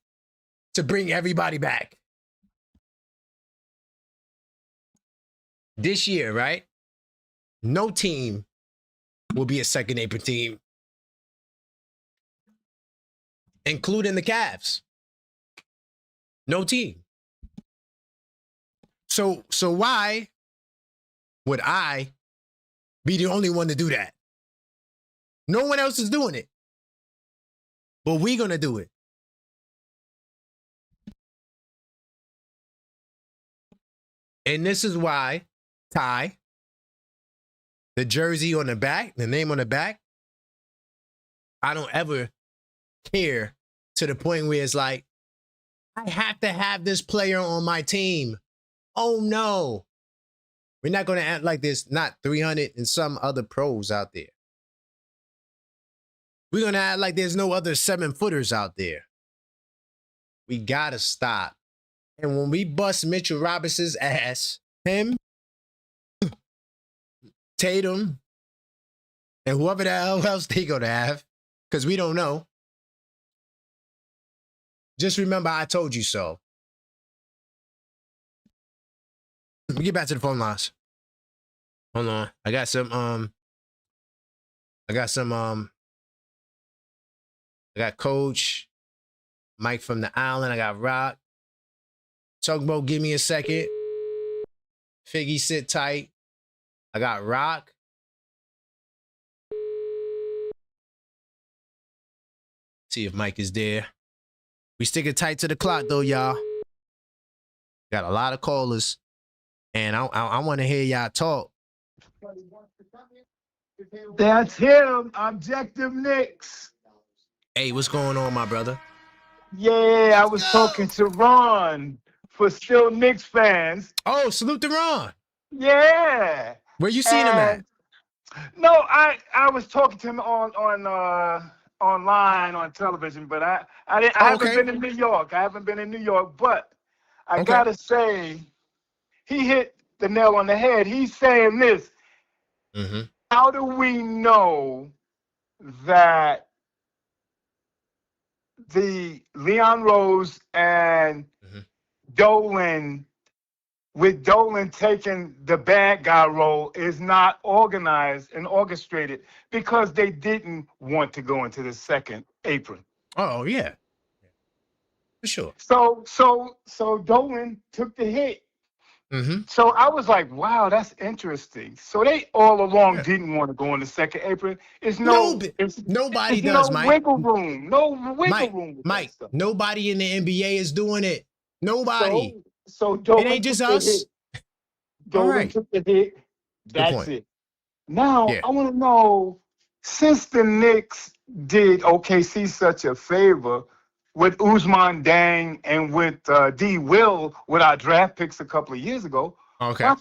[SPEAKER 1] to bring everybody back. This year, right? No team will be a second apron team, including the Cavs. No team. So why would I be the only one to do that? No one else is doing it. But we're going to do it. And this is why, Ty, the jersey on the back, the name on the back, I don't ever care to the point where it's like, I have to have this player on my team. Oh, no. We're not going to act like there's not 300 and some other pros out there. We're going to act like there's no other 7-footers out there. We got to stop. And when we bust Mitchell Robinson's ass, him, Tatum, and whoever the hell else they going to have, because we don't know. Just remember, I told you so. Let me get back to the phone lines. Hold on. I got Coach, Mike from the island. I got Rock. Tugboat, give me a second. Figgy, sit tight. I got Rock. See if Mike is there. We sticking tight to the clock, though, y'all. Got a lot of callers. And I want to hear y'all talk.
[SPEAKER 9] That's him, Objective Knicks.
[SPEAKER 1] Hey, what's going on, my brother?
[SPEAKER 9] Yeah, I was talking to Ron for Still Knicks fans.
[SPEAKER 1] Oh, salute to Ron.
[SPEAKER 9] Yeah.
[SPEAKER 1] Where you seen him at?
[SPEAKER 9] No, I was talking to him on online on television, but I haven't been in New York. I haven't been in New York, but I gotta say, he hit the nail on the head. He's saying this. Mm-hmm. How do we know that the Leon Rose and Dolan, with Dolan taking the bad guy role, is not organized and orchestrated because they didn't want to go into the second apron?
[SPEAKER 1] Oh, yeah. For sure.
[SPEAKER 9] So Dolan took the hit. Mm-hmm. So I was like, wow, that's interesting. So they all along didn't want to go in the second apron.
[SPEAKER 1] Nobody does, Mike.
[SPEAKER 9] Wiggle room. No wiggle room.
[SPEAKER 1] Mike, nobody in the NBA is doing it. Nobody.
[SPEAKER 9] So Dolan,
[SPEAKER 1] it ain't just us.
[SPEAKER 9] Dolan took the hit. That's it. Now, I want to know, since the Knicks did OKC such a favor with Ousmane Dang and with D. Will with our draft picks a couple of years ago, why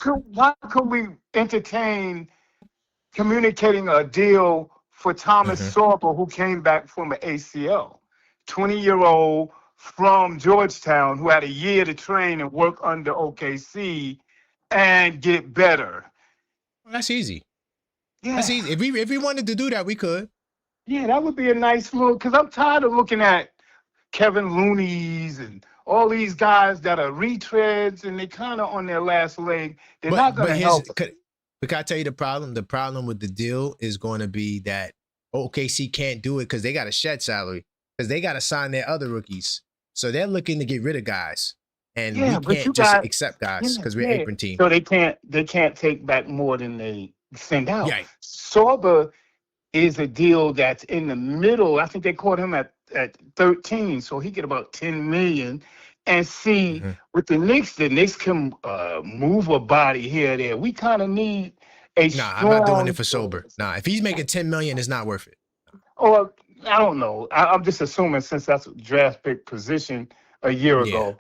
[SPEAKER 9] could we entertain communicating a deal for Thomas Sorber, who came back from an ACL, 20-year-old from Georgetown who had a year to train and work under OKC and get better?
[SPEAKER 1] Well, that's easy. Yeah. That's easy. If we wanted to do that, we could.
[SPEAKER 9] Yeah, that would be a nice little, because I'm tired of looking at Kevin Looney's and all these guys that are retreads and they kind of on their last leg. They're not going to help.
[SPEAKER 1] But can I tell you the problem? The problem with the deal is going to be that OKC can't do it because they got to shed salary because they got to sign their other rookies. So they're looking to get rid of guys, and we
[SPEAKER 9] but you
[SPEAKER 1] can't just
[SPEAKER 9] got
[SPEAKER 1] accept guys because we're
[SPEAKER 9] yeah.
[SPEAKER 1] apron team.
[SPEAKER 9] So they can't take back more than they send out.
[SPEAKER 1] Right.
[SPEAKER 9] Sorba is a deal that's in the middle. I think they caught him at 13, so he get about 10 million. And see, with the Knicks can move a body here or there. We kind of need a strong.
[SPEAKER 1] I'm not doing it for sober. Nah, if he's making 10 million, it's not worth it.
[SPEAKER 9] Or I don't know. I'm just assuming since that's a draft pick position a year ago.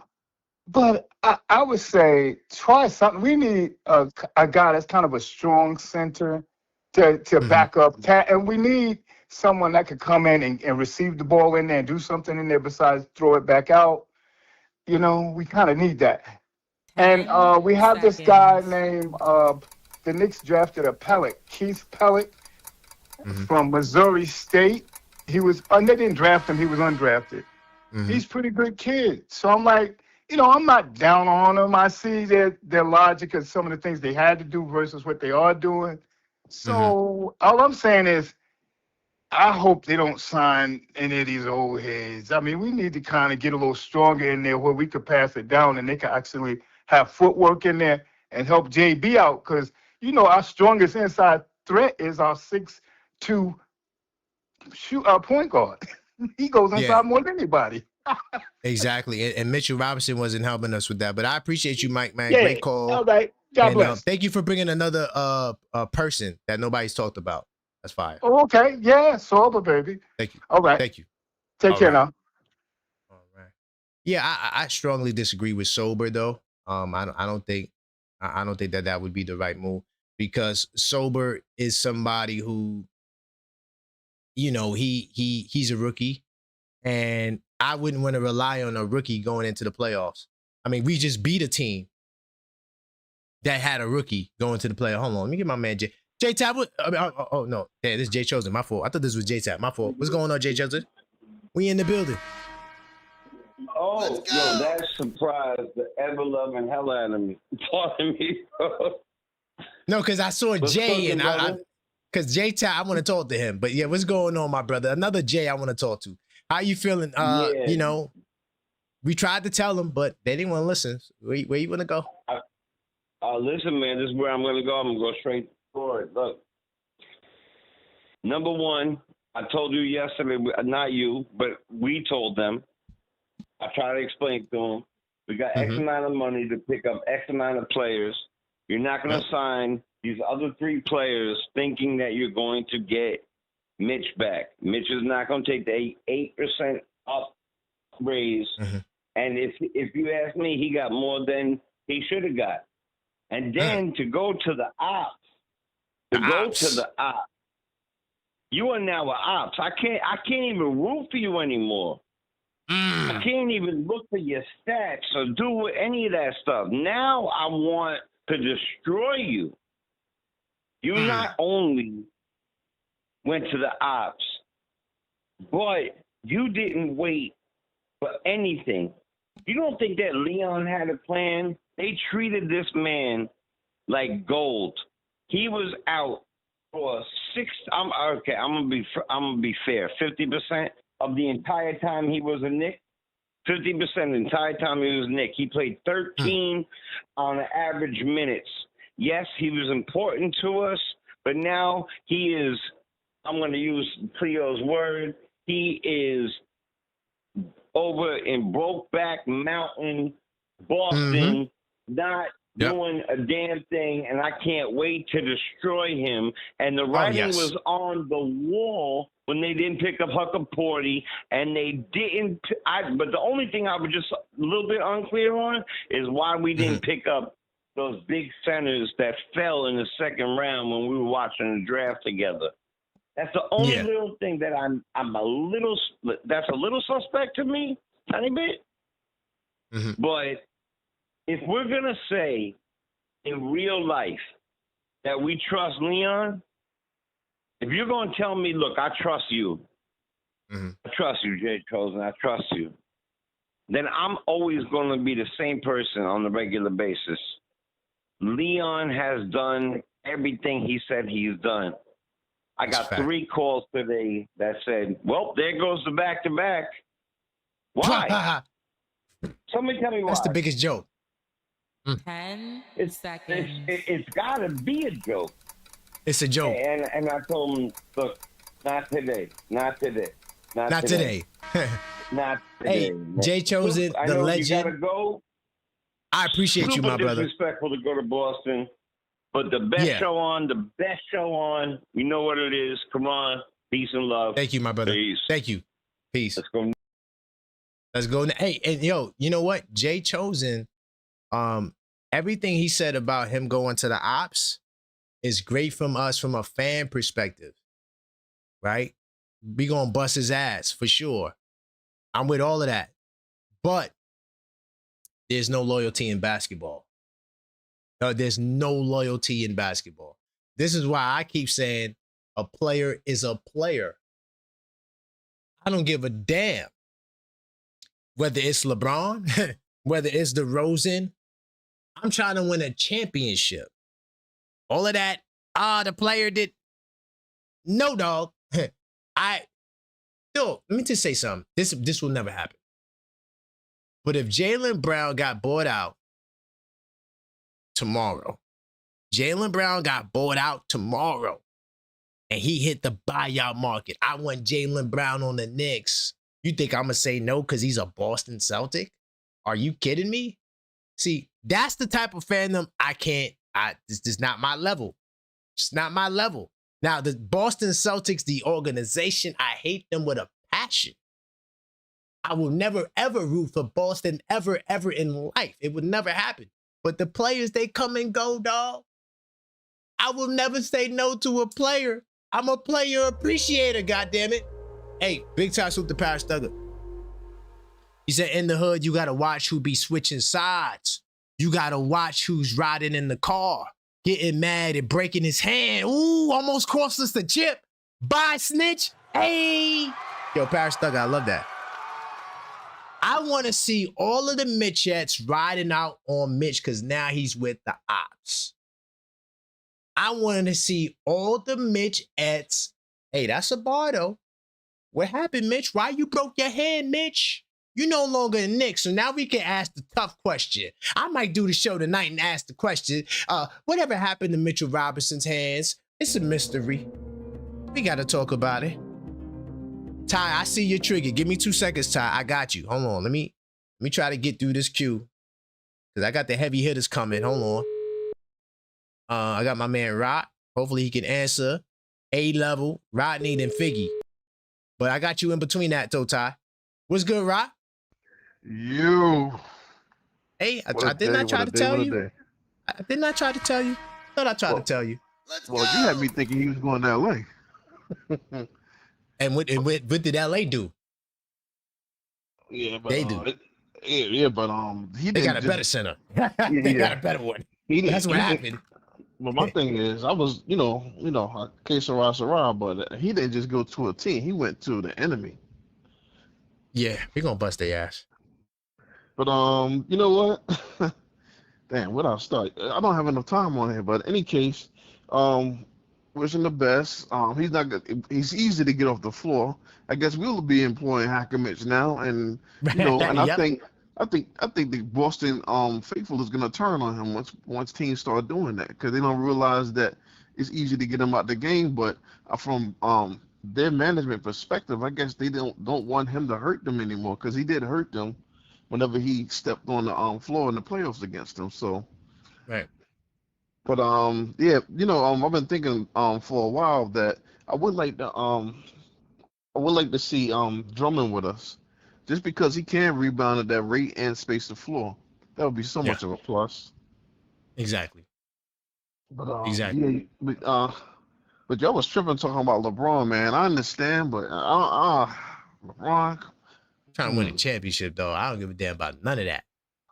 [SPEAKER 9] But I would say try something. We need a guy that's kind of a strong center to back up. And we need someone that could come in and receive the ball in there and do something in there besides throw it back out. You know, we kind of need that. And we have this guy named, the Knicks drafted a Pellet, Keith Pellet from Missouri State. He was, they didn't draft him, he was undrafted. He's a pretty good kid. So I'm like, you know, I'm not down on them. I see their logic of some of the things they had to do versus what they are doing. So all I'm saying is, I hope they don't sign any of these old heads. I mean, we need to kind of get a little stronger in there where we could pass it down and they can actually have footwork in there and help JB out. Because, you know, our strongest inside threat is our 6'2" point guard. He goes inside more than anybody.
[SPEAKER 1] Exactly. And Mitchell Robinson wasn't helping us with that. But I appreciate you, Mike, man.
[SPEAKER 9] Yeah.
[SPEAKER 1] Great call.
[SPEAKER 9] All right. God bless.
[SPEAKER 1] Thank you for bringing another person that nobody's talked about. That's fire.
[SPEAKER 9] Oh, okay. Yeah. Sober, baby.
[SPEAKER 1] Thank you.
[SPEAKER 9] All right.
[SPEAKER 1] Thank you.
[SPEAKER 9] Take care now.
[SPEAKER 1] All right. Yeah, I strongly disagree with Sober though. I don't think that would be the right move because Sober is somebody who, you know, he's a rookie, and I wouldn't want to rely on a rookie going into the playoffs. I mean, we just beat a team that had a rookie going to the playoffs. Hold on, let me get my man J Tap. Oh no, yeah, this is Jay Chosen. My fault. I thought this was J Tap. My fault. What's going on, Jay Chosen? We in the building.
[SPEAKER 10] Oh, yo, that surprised the ever loving hell out of me. Pardon me, bro.
[SPEAKER 1] No, because I saw Jay and because J Tap, I want to talk to him. But yeah, what's going on, my brother? Another Jay I want to talk to. How you feeling? You know, we tried to tell them, but they didn't want to listen. Where you want to go?
[SPEAKER 10] Listen, man, this is where I'm going to go. I'm going to go straight for it. Look, number one, I told you yesterday, not you, but we told them. I tried to explain to them. We got X amount of money to pick up X amount of players. You're not going to sign these other 3 players thinking that you're going to get Mitch back. Mitch is not going to take the 8% up raise. And if you ask me, he got more than he should have got. And then to go to the ops, you are now an ops. I can't even root for you anymore. I can't even look for your stats or do any of that stuff. Now I want to destroy you. You not only went to the ops, but you didn't wait for anything. You don't think that Leon had a plan? They treated this man like gold. He was out for I'm gonna be fair. 50% of the entire time he was a Knick. 50% the entire time he was a Knick. He played 13 on average minutes. Yes, he was important to us, but now he is. I'm going to use Cleo's word. He is over in Brokeback Mountain, Boston, not doing a damn thing, and I can't wait to destroy him. And the writing was on the wall when they didn't pick up Huckaporty, and they didn't. But the only thing I was just a little bit unclear on is why we didn't pick up those big centers that fell in the second round when we were watching the draft together. That's the only little thing that I'm a little. That's a little suspect to me, tiny bit. But if we're gonna say in real life that we trust Leon, if you're gonna tell me, look, I trust you, I trust you, Jay Chosen, I trust you, then I'm always gonna be the same person on a regular basis. Leon has done everything he said he's done. I got 3 calls today that said, well, there goes the back-to-back. Why? Somebody tell me why.
[SPEAKER 1] That's the biggest joke.
[SPEAKER 4] 10 seconds.
[SPEAKER 10] It's got to be a joke.
[SPEAKER 1] It's a joke.
[SPEAKER 10] And I told him, look, not today. Not today.
[SPEAKER 1] Not today.
[SPEAKER 10] Not today.
[SPEAKER 1] Hey, Jay Chosen,
[SPEAKER 10] I
[SPEAKER 1] the
[SPEAKER 10] know
[SPEAKER 1] legend.
[SPEAKER 10] You gotta go.
[SPEAKER 1] I appreciate you, my brother.
[SPEAKER 10] Disrespectful to go to Boston, but the best show on. You know what it is. Come on, peace and love.
[SPEAKER 1] Thank you, my brother.
[SPEAKER 10] Peace.
[SPEAKER 1] Thank you. Peace.
[SPEAKER 10] Let's go.
[SPEAKER 1] Let's go. Hey, and yo, you know what? Jay Chosen, everything he said about him going to the ops is great from us from a fan perspective, right? We gonna bust his ass for sure. I'm with all of that, but there's no loyalty in basketball. There's no loyalty in basketball. This is why I keep saying a player is a player. I don't give a damn whether it's LeBron, whether it's DeRozan. I'm trying to win a championship. All of that, the player did. No, dog. Let me just say something. This will never happen. But if Jaylen Brown got bought out tomorrow, and he hit the buyout market, I want Jaylen Brown on the Knicks. You think I'm going to say no because he's a Boston Celtic? Are you kidding me? See, that's the type of fandom this is not my level. It's not my level. Now, the Boston Celtics, the organization, I hate them with a passion. I will never, ever root for Boston ever in life. It would never happen. But the players, they come and go, dog. I will never say no to a player. I'm a player appreciator, goddammit. Hey, big time salute to Paris Thugger. He said, in the hood, you got to watch who be switching sides. You got to watch who's riding in the car, getting mad and breaking his hand. Ooh, almost cost us the chip. Bye, snitch. Hey. Yo, Paris Thugger, I love that. I want to see all of the Mitchettes riding out on Mitch because now he's with the ops. I wanted to see all the Mitchettes. Hey, that's a bar, though. What happened, Mitch? Why you broke your hand, Mitch? You no longer a Knicks, so now we can ask the tough question. I might do the show tonight and ask the question, whatever happened to Mitchell Robinson's hands? It's a mystery. We got to talk about it. Ty, I see your trigger. Give me 2 seconds, Ty. I got you. Hold on. Let me try to get through this queue. Because I got the heavy hitters coming. Hold on. I got my man Rod. Hopefully he can answer. A-level, Rodney, and Figgy. But I got you in between that, though, Ty. What's good, Rod?
[SPEAKER 11] You.
[SPEAKER 1] Hey, I did not try to tell you. I did not try to tell you. Thought I tried to tell you.
[SPEAKER 11] You had me thinking he was going to L.A.
[SPEAKER 1] And what did LA do?
[SPEAKER 11] Yeah, but
[SPEAKER 1] they do.
[SPEAKER 11] They
[SPEAKER 1] got a better center. They got a better one. That's what happened.
[SPEAKER 11] Well, my thing is, I was, que sera, but he didn't just go to a team. He went to the enemy.
[SPEAKER 1] Yeah, we gonna bust their ass.
[SPEAKER 11] But you know what? Damn, where do I start? I don't have enough time on here. But in any case, wishing the best. He's not good. He's easy to get off the floor. I guess we'll be employing Hacker Mitch now, and and
[SPEAKER 1] yep.
[SPEAKER 11] I think the Boston faithful is gonna turn on him once teams start doing that because they don't realize that it's easy to get him out the game. But from their management perspective, I guess they don't want him to hurt them anymore because he did hurt them whenever he stepped on the floor in the playoffs against them. So
[SPEAKER 1] right.
[SPEAKER 11] But yeah, I've been thinking for a while that I would like to see Drummond with us, just because he can rebound at that rate and space the floor. That would be so much of a plus.
[SPEAKER 1] Exactly.
[SPEAKER 11] But
[SPEAKER 1] exactly.
[SPEAKER 11] Yeah, but y'all was tripping talking about LeBron, man. I understand, but LeBron
[SPEAKER 1] trying to win a championship though. I don't give a damn about none of that.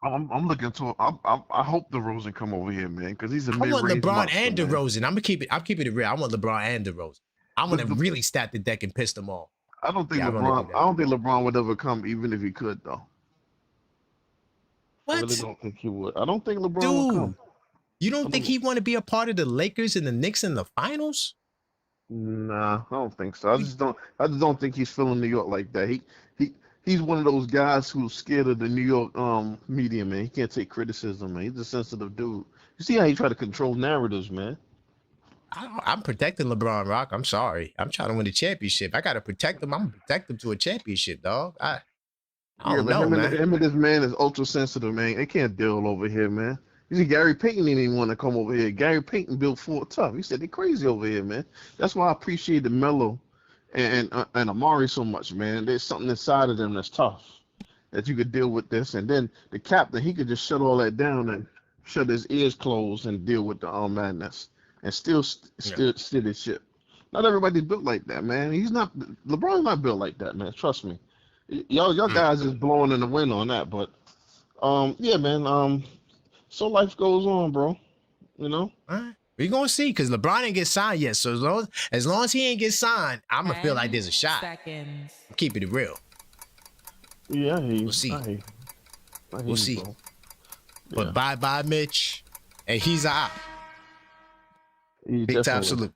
[SPEAKER 11] I'm looking to. I hope DeRozan come over here, man, because he's a.
[SPEAKER 1] I want LeBron and DeRozan. I'm keeping it real. I want LeBron and DeRozan. I want to really stack the deck and piss them all.
[SPEAKER 11] I don't think LeBron. I don't think LeBron would ever come, even if he could, though.
[SPEAKER 1] What?
[SPEAKER 11] I really don't think he would. I don't think LeBron would come.
[SPEAKER 1] You don't think he want to be a part of the Lakers and the Knicks in the finals?
[SPEAKER 11] Nah, I don't think so. I just don't think he's feeling New York like that. He's one of those guys who's scared of the New York media, man. He can't take criticism, man. He's a sensitive dude. You see how he try to control narratives, man.
[SPEAKER 1] I'm protecting LeBron, Rock. I'm sorry. I'm trying to win a championship. I gotta protect him. I'm gonna protect him to a championship, dog. I don't know, man.
[SPEAKER 11] Him and this man is ultra sensitive, man. They can't deal over here, man. You see, Gary Payton didn't even want to come over here. Gary Payton built Fort Tough. He said they're crazy over here, man. That's why I appreciate the Melo and Amari so much, man. There's something inside of them that's tough that you could deal with this. And then the captain, he could just shut all that down and shut his ears closed and deal with the madness and still his ship. Not everybody's built like that, man. LeBron's not built like that, man. Trust me. Y'all guys is blowing in the wind on that, but yeah, man. So life goes on, bro. You know.
[SPEAKER 1] All right. We're gonna see because LeBron ain't get signed yet. So as long as he ain't get signed, I'm gonna feel like there's a shot. I'm keeping it real.
[SPEAKER 11] Yeah,
[SPEAKER 1] we'll see. We'll see.
[SPEAKER 11] Bro.
[SPEAKER 1] But bye, Mitch. And he's a op. Big time salute.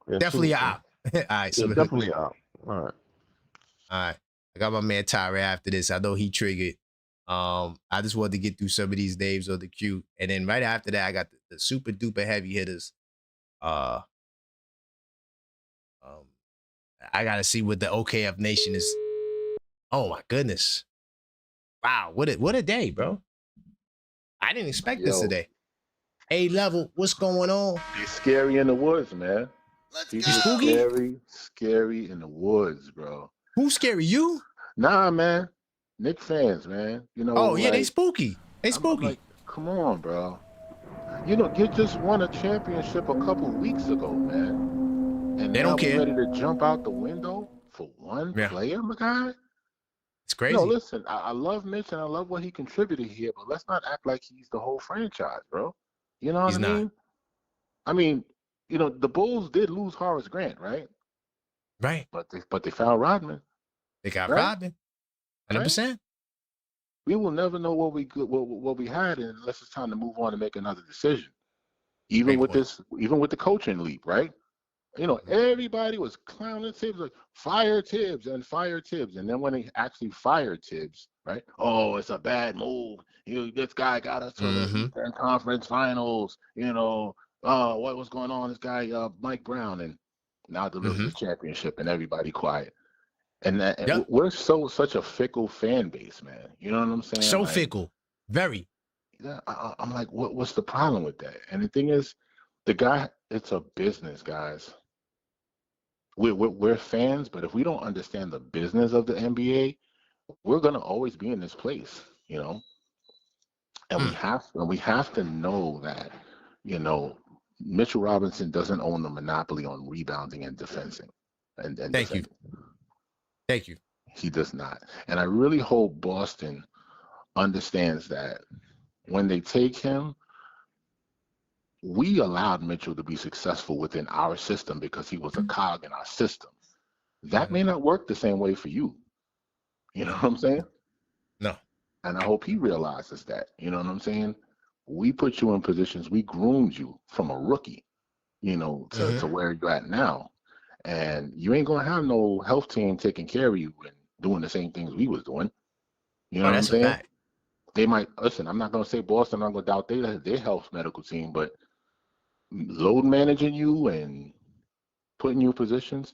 [SPEAKER 11] Yeah,
[SPEAKER 1] definitely a op. All right,
[SPEAKER 11] so definitely a op. All right.
[SPEAKER 1] I got my man Tyra after this. I know he triggered. I just wanted to get through some of these names on the queue. And then right after that, I got the super duper heavy hitters. I gotta see what the OKF Nation is. Oh my goodness. Wow, what a day, bro. I didn't expect this today. A-level, what's going on?
[SPEAKER 12] He's scary in the woods, man.
[SPEAKER 1] He's spooky?
[SPEAKER 12] Scary in the woods, bro.
[SPEAKER 1] Who's scary? You?
[SPEAKER 12] Nah, man. Knicks fans, man. You know.
[SPEAKER 1] Oh yeah, they spooky. They spooky.
[SPEAKER 12] Like, come on, bro. You know, you just won a championship a couple weeks ago, man. And
[SPEAKER 1] they don't care.
[SPEAKER 12] Ready to jump out the window for one player, my guy.
[SPEAKER 1] It's crazy.
[SPEAKER 12] No, listen, I love Mitch and I love what he contributed here, but let's not act like he's the whole franchise, bro. You know what I mean? I mean, you know, the Bulls did lose Horace Grant, right?
[SPEAKER 1] Right.
[SPEAKER 12] But they found Rodman.
[SPEAKER 1] They got Rodman. 100%. Right?
[SPEAKER 12] We will never know what we had unless it's time to move on and make another decision. Even with the coaching leap, right? You know, everybody was clowning Tibbs, like fire Tibbs. And then when they actually fired Tibbs, right? Oh, it's a bad move. This guy got us to the Eastern Conference Finals. You know, what was going on? This guy, Mike Brown, and now delivers the championship, and everybody quiet. And we're such a fickle fan base, man. You know what I'm saying?
[SPEAKER 1] So fickle, very.
[SPEAKER 12] Yeah, I'm like, what's the problem with that? And the thing is, the guy, it's a business, guys. We're fans, but if we don't understand the business of the NBA, we're gonna always be in this place, you know. And we have to know that, you know, Mitchell Robinson doesn't own the monopoly on rebounding and defending.
[SPEAKER 1] Thank you.
[SPEAKER 12] He does not. And I really hope Boston understands that when they take him, we allowed Mitchell to be successful within our system because he was a cog in our system. That may not work the same way for you. You know what I'm saying?
[SPEAKER 1] No.
[SPEAKER 12] And I hope he realizes that. You know what I'm saying? We put you in positions, we groomed you from a rookie, you know, to where you're at now. And you ain't gonna have no health team taking care of you and doing the same things we was doing. You know what I'm saying? They might listen. I'm not gonna say Boston. I'm not gonna doubt their health medical team, but load managing you and putting you in positions.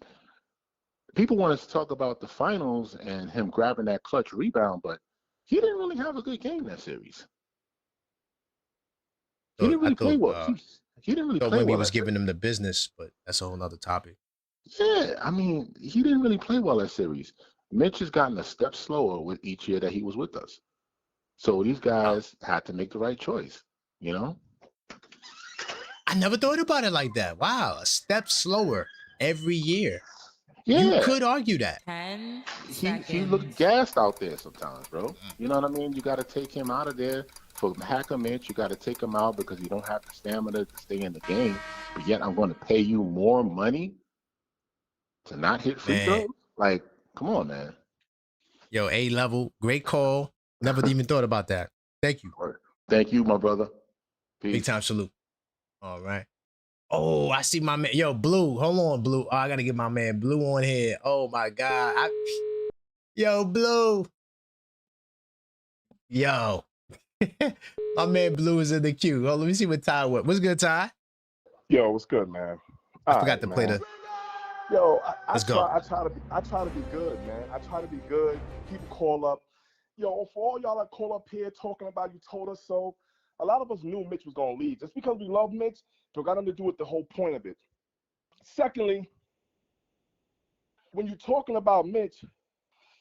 [SPEAKER 12] People want us to talk about the finals and him grabbing that clutch rebound, but he didn't really have a good game that series. He didn't really play well. He didn't really play well.
[SPEAKER 1] He was giving them the business, but that's a whole nother topic.
[SPEAKER 12] Yeah, I mean, he didn't really play well that series. Mitch has gotten a step slower with each year that he was with us. So these guys had to make the right choice, you know?
[SPEAKER 1] I never thought about it like that. Wow, a step slower every year.
[SPEAKER 12] Yeah.
[SPEAKER 1] You could argue that.
[SPEAKER 4] 10
[SPEAKER 12] he looked gassed out there sometimes, bro. You know what I mean? You got to take him out of there. For Hacker Mitch, you got to take him out because you don't have the stamina to stay in the game. But yet I'm going to pay you more money to not hit free throws? Like, come on, man.
[SPEAKER 1] Yo, A-level, great call. Never even thought about that. Thank you.
[SPEAKER 12] Thank you, my brother.
[SPEAKER 1] Peace. Big time salute. All right. Oh, I see my man. Yo, Blue. Hold on, Blue. Oh, I gotta get my man Blue on here. Oh my God. Yo, Blue. Yo. My man Blue is in the queue. Oh, let me see what Ty was. What's good, Ty?
[SPEAKER 7] Yo, what's good, man?
[SPEAKER 1] I forgot to play the.
[SPEAKER 7] Yo,
[SPEAKER 1] Let's go.
[SPEAKER 7] I try to be good, man. I try to be good. People call up. Yo, for all y'all that call up here talking about you told us so, a lot of us knew Mitch was gonna leave. Just because we love Mitch, it got nothing to do with the whole point of it. Secondly, when you're talking about Mitch,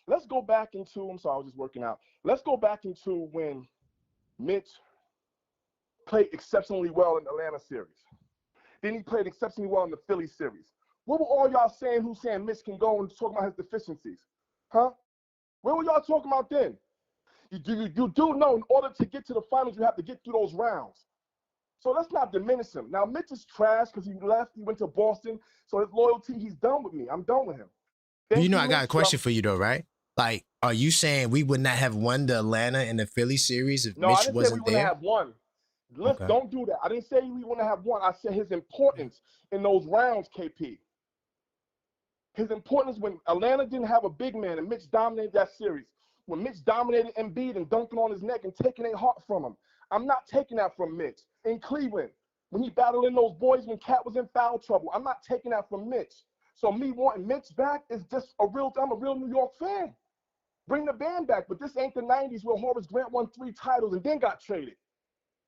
[SPEAKER 7] let's go back into. I'm sorry, I was just working out. Let's go back into when Mitch played exceptionally well in the Atlanta series. Then he played exceptionally well in the Philly series. What were all y'all saying who's saying Mitch can go and talking about his deficiencies? Huh? What were y'all talking about then? You do know in order to get to the finals, you have to get through those rounds. So let's not diminish him. Now, Mitch is trash because he left. He went to Boston. So his loyalty, he's done with me. I'm done with him.
[SPEAKER 1] You know, I got a question for you, though, right? Like, are you saying we would not have won the Atlanta and the Philly series if Mitch wasn't there? No, I didn't say we wouldn't
[SPEAKER 7] have won. Let's don't do that. I didn't say we wouldn't have won. I said his importance in those rounds, KP. His importance when Atlanta didn't have a big man and Mitch dominated that series. When Mitch dominated Embiid and dunking on his neck and taking a heart from him. I'm not taking that from Mitch. In Cleveland, when he battled in those boys when Cat was in foul trouble, I'm not taking that from Mitch. So me wanting Mitch back is just I'm a real New York fan. Bring the band back, but this ain't the 90s where Horace Grant won 3 titles and then got traded.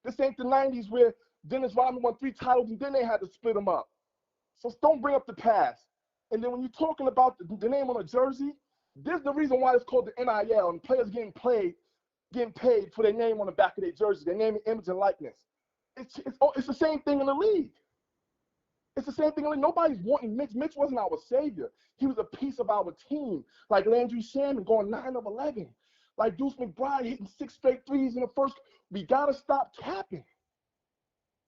[SPEAKER 7] This ain't the 90s where Dennis Rodman won 3 titles and then they had to split them up. So don't bring up the past. And then when you're talking about the name on a jersey, this is the reason why it's called the NIL and players getting paid for their name on the back of their jersey, their name, image, and likeness. It's the same thing in the league. It's the same thing in the league. Nobody's wanting Mitch. Mitch wasn't our savior. He was a piece of our team, like Landry Shaman going 9 of 11, like Deuce McBride hitting 6 straight threes in the first. We got to stop capping.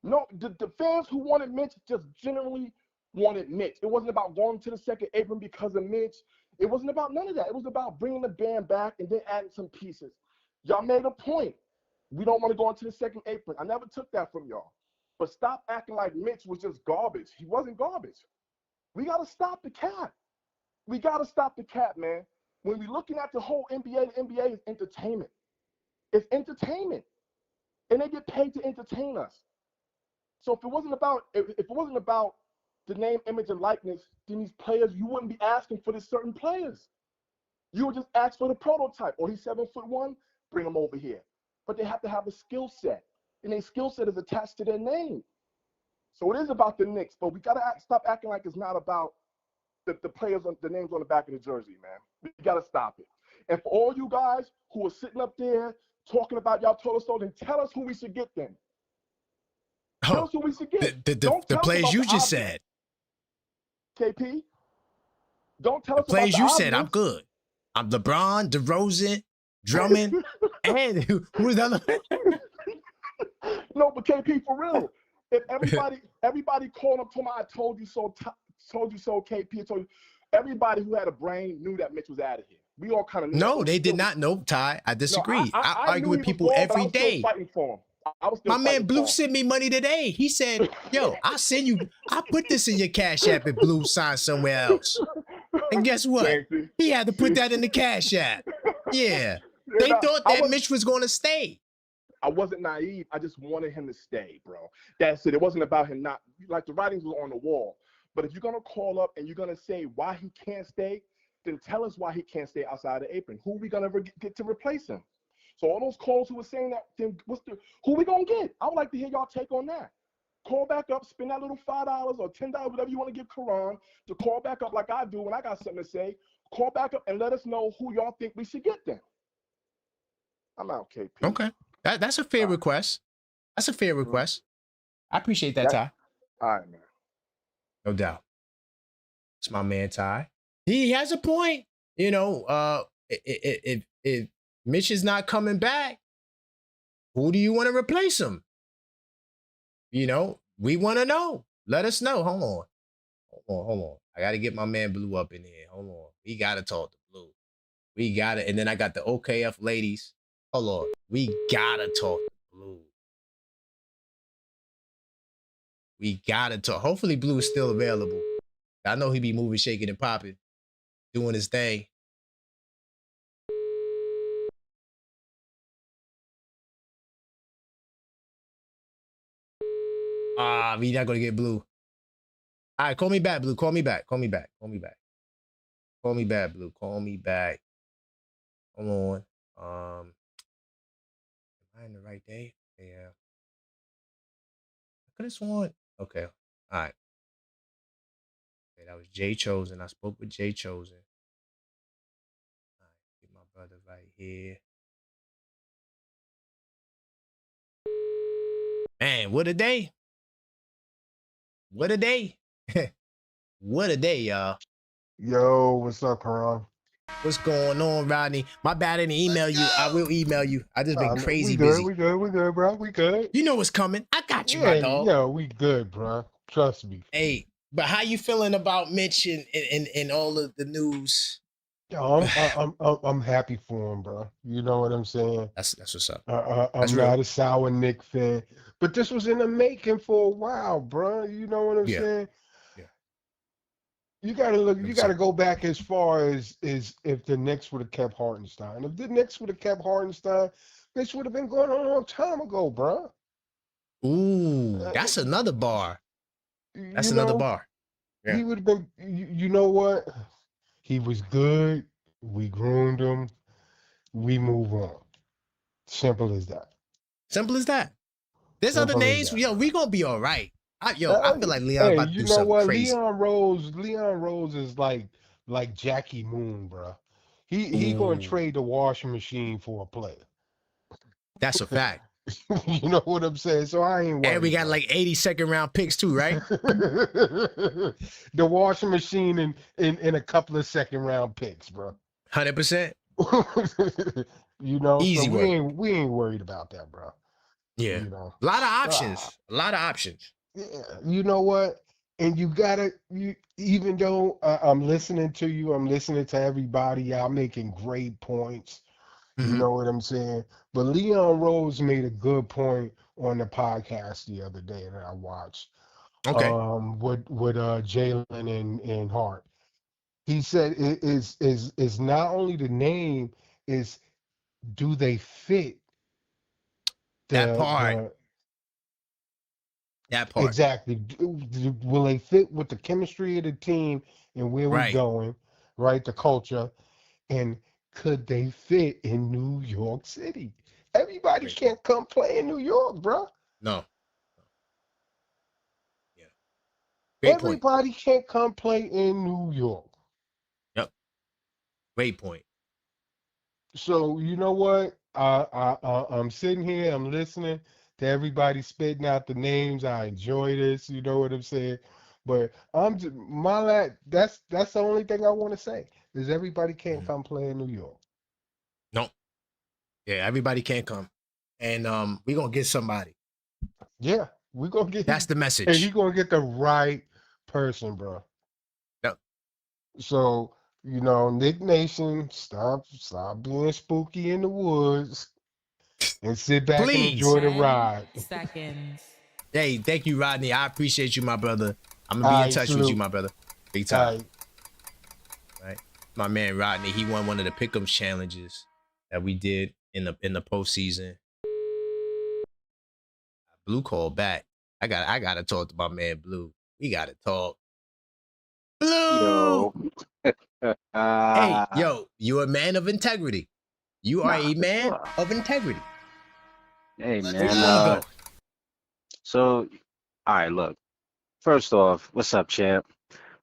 [SPEAKER 7] No, the fans who wanted Mitch just generally wanted Mitch. It wasn't about going to the second apron because of Mitch. It wasn't about none of that. It was about bringing the band back and then adding some pieces. Y'all made a point. We don't want to go into the second apron. I never took that from y'all. But stop acting like Mitch was just garbage. He wasn't garbage. We got to stop the cap. We got to stop the cap, man. When we're looking at the whole NBA, the NBA is entertainment. It's entertainment. And they get paid to entertain us. So if it wasn't about the name, image, and likeness, then these players, you wouldn't be asking for the certain players. You would just ask for the prototype. Or he's 7'1", bring him over here. But they have to have a skill set. And their skill set is attached to their name. So it is about the Knicks, but we got to stop acting like it's not about the players, the names on the back of the jersey, man. We got to stop it. And for all you guys who are sitting up there talking about y'all told us so, then tell us who we should get then. Tell us who we should get.
[SPEAKER 1] The players you just said.
[SPEAKER 7] KP, don't tell us
[SPEAKER 1] the players
[SPEAKER 7] about the
[SPEAKER 1] you
[SPEAKER 7] obvious.
[SPEAKER 1] said. I'm good. I'm LeBron, DeRozan, Drummond, and who's the other?
[SPEAKER 7] No, but KP, for real. If everybody called up, told me I told you so, KP, told you. Everybody who had a brain knew that Mitch was out of here. We all kind of knew.
[SPEAKER 1] No, they did not know, Ty. I disagree.
[SPEAKER 7] No,
[SPEAKER 1] I argue with people every day.
[SPEAKER 7] Fighting for him.
[SPEAKER 1] My man Blue sent me money today. He said, yo, I'll send you, I'll put this in your Cash App if Blue signs somewhere else. And guess what? He had to put that in the Cash App. Yeah. They thought that Mitch was going to stay.
[SPEAKER 7] I wasn't naive. I just wanted him to stay, bro. That's it. It wasn't about him not, like the writings was on the wall. But if you're going to call up and you're going to say why he can't stay, then tell us why he can't stay outside the apron. Who are we going to get to replace him? So all those calls who were saying that, then who we going to get? I would like to hear y'all take on that. Call back up, spend that little $5 or $10, whatever you want to give Karan, to call back up like I do when I got something to say. Call back up and let us know who y'all think we should get then. I'm out, KP.
[SPEAKER 1] Okay. That's a fair request. That's a fair request. I appreciate that, Ty.
[SPEAKER 7] All right, man.
[SPEAKER 1] No doubt. It's my man, Ty. He has a point. You know, if Mitch is not coming back, who do you want to replace him? You know, we want to know. Let us know. Hold on. I got to get my man Blue up in here. Hold on. We got to talk to Blue. We got to. And then I got the OKF ladies. Hold on. We got to talk to Blue. We gotta talk. Hopefully, Blue is still available. I know he be moving, shaking, and popping, doing his thing. We not gonna get Blue. All right, call me back, Blue. Call me back. Call me back. Call me back. Call me back, Blue. Call me back. Come on. Am I in the right day? Yeah. I could have sworn. Okay. All right. Okay, that was Jay Chosen. I spoke with Jay Chosen. All right, get my brother right here. Man, what a day. What a day. What a day, y'all.
[SPEAKER 13] Yo, what's up, Karan?
[SPEAKER 1] What's going on, Rodney? My bad, I didn't email you. I will email you. I just been crazy
[SPEAKER 13] We
[SPEAKER 1] busy.
[SPEAKER 13] we good, bro. We good.
[SPEAKER 1] You know what's coming. I got you, my dog.
[SPEAKER 13] Yo, we good, bro. Trust me.
[SPEAKER 1] Hey, but how you feeling about Mitch and all of the news?
[SPEAKER 13] Yo, I'm happy for him, bro. You know what I'm saying?
[SPEAKER 1] That's what's up.
[SPEAKER 13] I'm not a sour Knicks fan, but this was in the making for a while, bro. You know what I'm saying?
[SPEAKER 1] Yeah.
[SPEAKER 13] You gotta look.
[SPEAKER 1] 100%.
[SPEAKER 13] You gotta go back as far as if the Knicks would have kept Hartenstein. If the Knicks would have kept Hartenstein, this would have been going on a long time ago, bro.
[SPEAKER 1] Ooh, that's another bar. That's another bar. Yeah.
[SPEAKER 13] He would have been. You know what? He was good. We groomed him. We move on. Simple as that.
[SPEAKER 1] Simple as that. There's
[SPEAKER 13] Simple
[SPEAKER 1] other
[SPEAKER 13] as
[SPEAKER 1] names.
[SPEAKER 13] that.
[SPEAKER 1] Yo, we gonna be all right. I feel like Leon about to do something crazy.
[SPEAKER 13] Leon Rose is like Jackie Moon, bro. He gonna trade the washing machine for a player.
[SPEAKER 1] That's a fact.
[SPEAKER 13] You know what I'm saying? So I ain't worried.
[SPEAKER 1] And we got like 80 second round picks too, right?
[SPEAKER 13] The washing machine and a couple of second round picks, bro.
[SPEAKER 1] 100%.
[SPEAKER 13] You know,
[SPEAKER 1] easy
[SPEAKER 13] so
[SPEAKER 1] work.
[SPEAKER 13] we ain't worried about that, bro.
[SPEAKER 1] Yeah.
[SPEAKER 13] You know,
[SPEAKER 1] a lot of options. A lot of options.
[SPEAKER 13] Yeah. You know what? And you gotta, even though I'm listening to you, I'm listening to everybody, y'all making great points. You know what I'm saying? But Leon Rose made a good point on the podcast the other day that I watched.
[SPEAKER 1] Okay.
[SPEAKER 13] With Jalen and Hart. He said it is not only the name, is do they fit
[SPEAKER 1] that part? That part.
[SPEAKER 13] Exactly. Will they fit with the chemistry of the team and where we're going, right? The culture. And could they fit in New York City? Everybody can't come play in New York, bro.
[SPEAKER 1] No. Yeah.
[SPEAKER 13] Everybody can't come play in New York.
[SPEAKER 1] Yep. Great point.
[SPEAKER 13] So you know what? I'm sitting here, I'm listening to everybody spitting out the names. I enjoy this, you know what I'm saying? But that's the only thing I want to say is everybody can't come play in New York.
[SPEAKER 1] No. Yeah, everybody can't come. And we're gonna get somebody.
[SPEAKER 13] Yeah, we're gonna get
[SPEAKER 1] that's the message.
[SPEAKER 13] And you're gonna get the right person, bro.
[SPEAKER 1] Yep.
[SPEAKER 13] So, you know, Nick Nation, stop being spooky in the woods and sit back and enjoy the ride.
[SPEAKER 4] Seconds.
[SPEAKER 1] Hey, thank you, Rodney. I appreciate you, my brother. I'm gonna be in touch with you, my brother. Big time. Right. My man Rodney, he won one of the pick'em challenges that we did in the postseason. Blue called back. I gotta talk to my man Blue. We gotta talk. Blue. Hey, yo, you're a man of integrity. You are a man of integrity.
[SPEAKER 14] Hey, man. So, all right, look. First off, what's up, champ?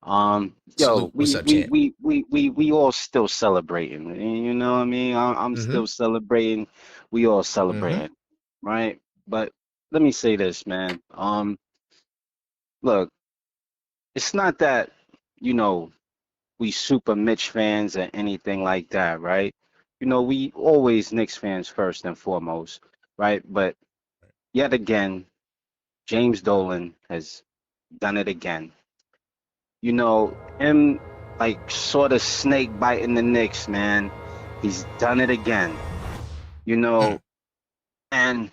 [SPEAKER 14] Yo, we all still celebrating. You know what I mean? I'm still celebrating. We all celebrating, right? But let me say this, man. Look, it's not that, you know, we super Mitch fans or anything like that, right? You know, we always Knicks fans first and foremost, right? But yet again, James Dolan has done it again. You know, him like sort of snake biting the Knicks, man. He's done it again. You know, and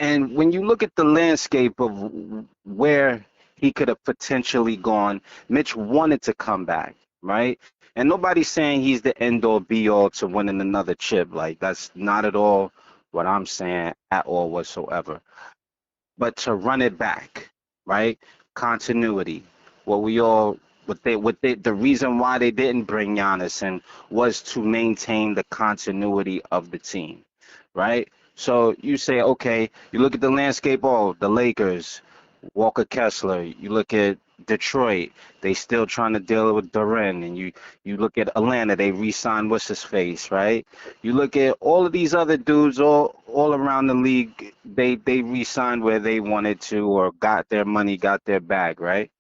[SPEAKER 14] And when you look at the landscape of where he could have potentially gone, Mitch wanted to come back, right? And nobody's saying he's the end all be all to winning another chip. Like, that's not at all what I'm saying at all whatsoever. But to run it back, right? Continuity. What we all the reason why they didn't bring Giannis in was to maintain the continuity of the team, right? So you say, okay, you look at the landscape, oh, the Lakers, Walker Kessler. You look at Detroit, they still trying to deal with Duran, and you look at Atlanta, they re-signed what's his face, right? You look at all of these other dudes all around the league, they re-signed where they wanted to or got their money, got their bag, right?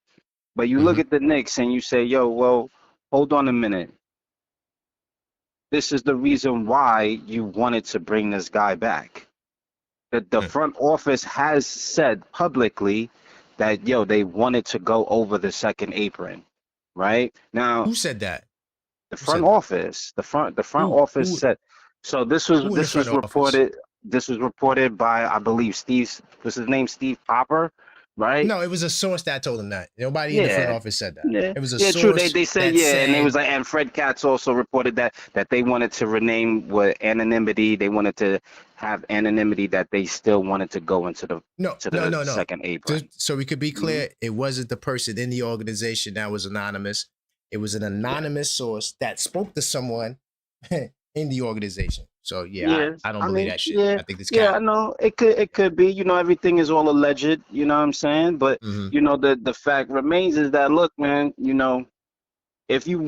[SPEAKER 14] But you look at the Knicks and you say, yo, well, hold on a minute. This is the reason why you wanted to bring this guy back. The front office has said publicly that, yo, they wanted to go over the second apron, right? Now,
[SPEAKER 1] who said that?
[SPEAKER 14] The front office. The front office said. So this was reported. This was reported by, I believe, what's his name, Steve Popper, right?
[SPEAKER 1] No, it was a source that told him that. Nobody in the front office said that.
[SPEAKER 14] Yeah.
[SPEAKER 1] It was a
[SPEAKER 14] source.
[SPEAKER 1] True.
[SPEAKER 14] They said and it was like, and Fred Katz also reported that they wanted to rename with anonymity. They wanted to have anonymity, that they still wanted to go into the second apron.
[SPEAKER 1] So we could be clear, it wasn't the person in the organization that was anonymous. It was an anonymous source that spoke to someone in the organization. So I don't believe that shit.
[SPEAKER 14] Yeah,
[SPEAKER 1] I think this.
[SPEAKER 14] I know it could be. You know, everything is all alleged. You know what I'm saying? But you know, the fact remains is that, look, man. You know, if you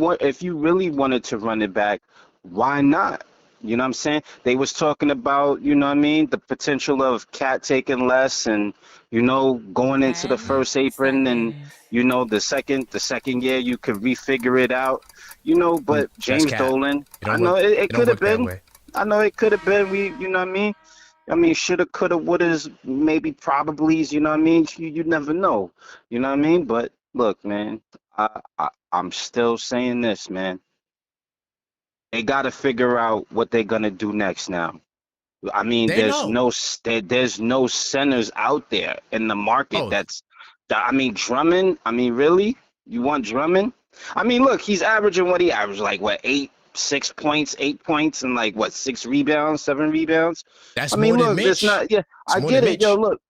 [SPEAKER 14] really wanted to run it back, why not? You know what I'm saying? They was talking about, you know what I mean, the potential of Cat taking less, and you know, going into the first apron, and you know, the second year you could refigure it out. You know, but James Dolan, I know it could have been. I know it could have been. You know what I mean? I mean, shoulda, coulda, wouldas, maybe probablys. You know what I mean? You never know. You know what I mean? But look, man, I'm still saying this, man. They got to figure out what they're gonna do next now. I mean, there's no centers out there in the market. I mean, Drummond. I mean, really? You want Drummond? I mean, look, he's averaging what he averaged, like what, 6 points, 8 points, and like what, 6 rebounds, 7 rebounds.
[SPEAKER 1] That's more than Mitch.
[SPEAKER 14] It's not. Yeah, I get it. Yo, look,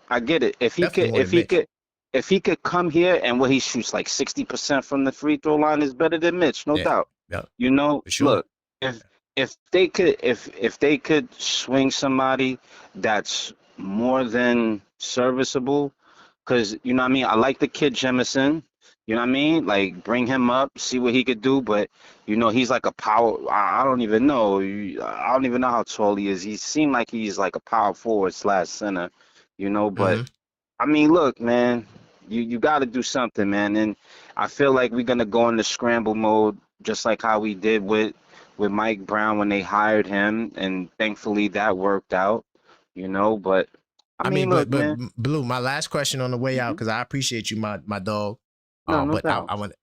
[SPEAKER 14] I get it. If he could come here and he shoots like 60% from the free throw line is better than Mitch, no doubt.
[SPEAKER 1] Yeah.
[SPEAKER 14] You know, look, if they could swing somebody that's more than serviceable, because you know what I mean, I like the kid Jemison. You know what I mean? Like, bring him up, see what he could do. But, you know, he's like a power. I don't even know. I don't even know how tall he is. He seemed like he's like a power forward / center, you know. But, I mean, look, man, you got to do something, man. And I feel like we're going to go into scramble mode, just like how we did with Mike Brown when they hired him. And thankfully that worked out, you know. But, I mean, look,
[SPEAKER 1] but
[SPEAKER 14] man.
[SPEAKER 1] Blue, my last question on the way out, because I appreciate you, my dog. But I want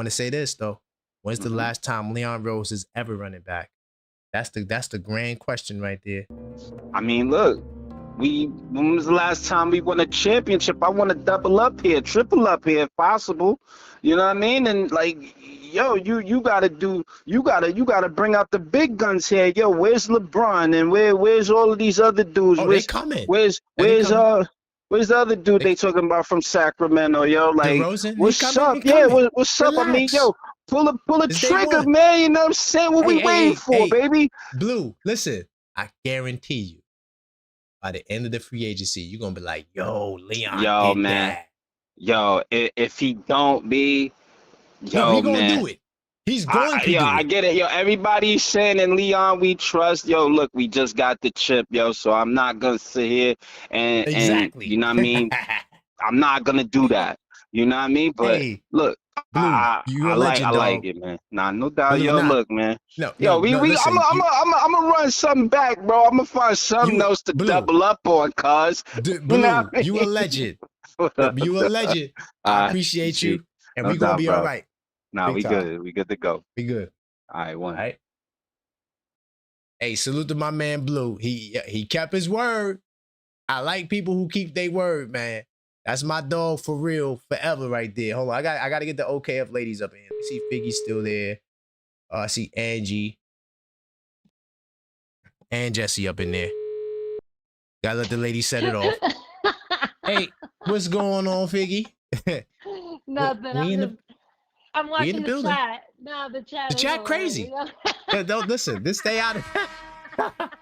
[SPEAKER 1] to say this though. When's the last time Leon Rose is ever running back? That's the grand question right there.
[SPEAKER 14] I mean, look, when was the last time we won a championship? I want to double up here, triple up here if possible. You know what I mean? And like, yo, you gotta bring out the big guns here. Yo, where's LeBron and where's all of these other dudes?
[SPEAKER 1] Oh, they coming.
[SPEAKER 14] Where's the other dude they talking about from Sacramento, yo? Like, what's up? Yeah, what's up? I mean, yo, pull a trigger, man. You know what I'm saying? What we waiting for, baby?
[SPEAKER 1] Blue, listen, I guarantee you, by the end of the free agency, you're gonna be like, yo, Leon,
[SPEAKER 14] yo, man,
[SPEAKER 1] that.
[SPEAKER 14] Yo, if he don't be,
[SPEAKER 1] he gonna do it. He's going to do it.
[SPEAKER 14] I get it. Yo, everybody's saying, and Leon, we trust. Yo, look, we just got the chip, yo, so I'm not going to sit here and you know what I mean? I'm not going to do that. You know what I mean? But look,
[SPEAKER 1] Blue,
[SPEAKER 14] I like it, man. Nah, no doubt. Blue, look, man. I'm gonna run something back, bro. I'm gonna find something else to double up on, cuz.
[SPEAKER 1] Blue, you a legend. You a legend. I appreciate you. And we're going to be all right.
[SPEAKER 14] Nah, we good. We good to go.
[SPEAKER 1] We good.
[SPEAKER 14] All right, one.
[SPEAKER 1] All right. Hey, salute to my man Blue. He kept his word. I like people who keep their word, man. That's my dog for real, forever right there. Hold on, I got to get the OKF ladies up in. Let me see if Figgy's still there. I see Angie and Jesse up in there. Gotta let the lady set it off. Hey, what's going on, Figgy?
[SPEAKER 15] Nothing. I'm watching the
[SPEAKER 1] building.
[SPEAKER 15] chat. No, the chat.
[SPEAKER 1] The chat crazy. Don't listen. This stay out of.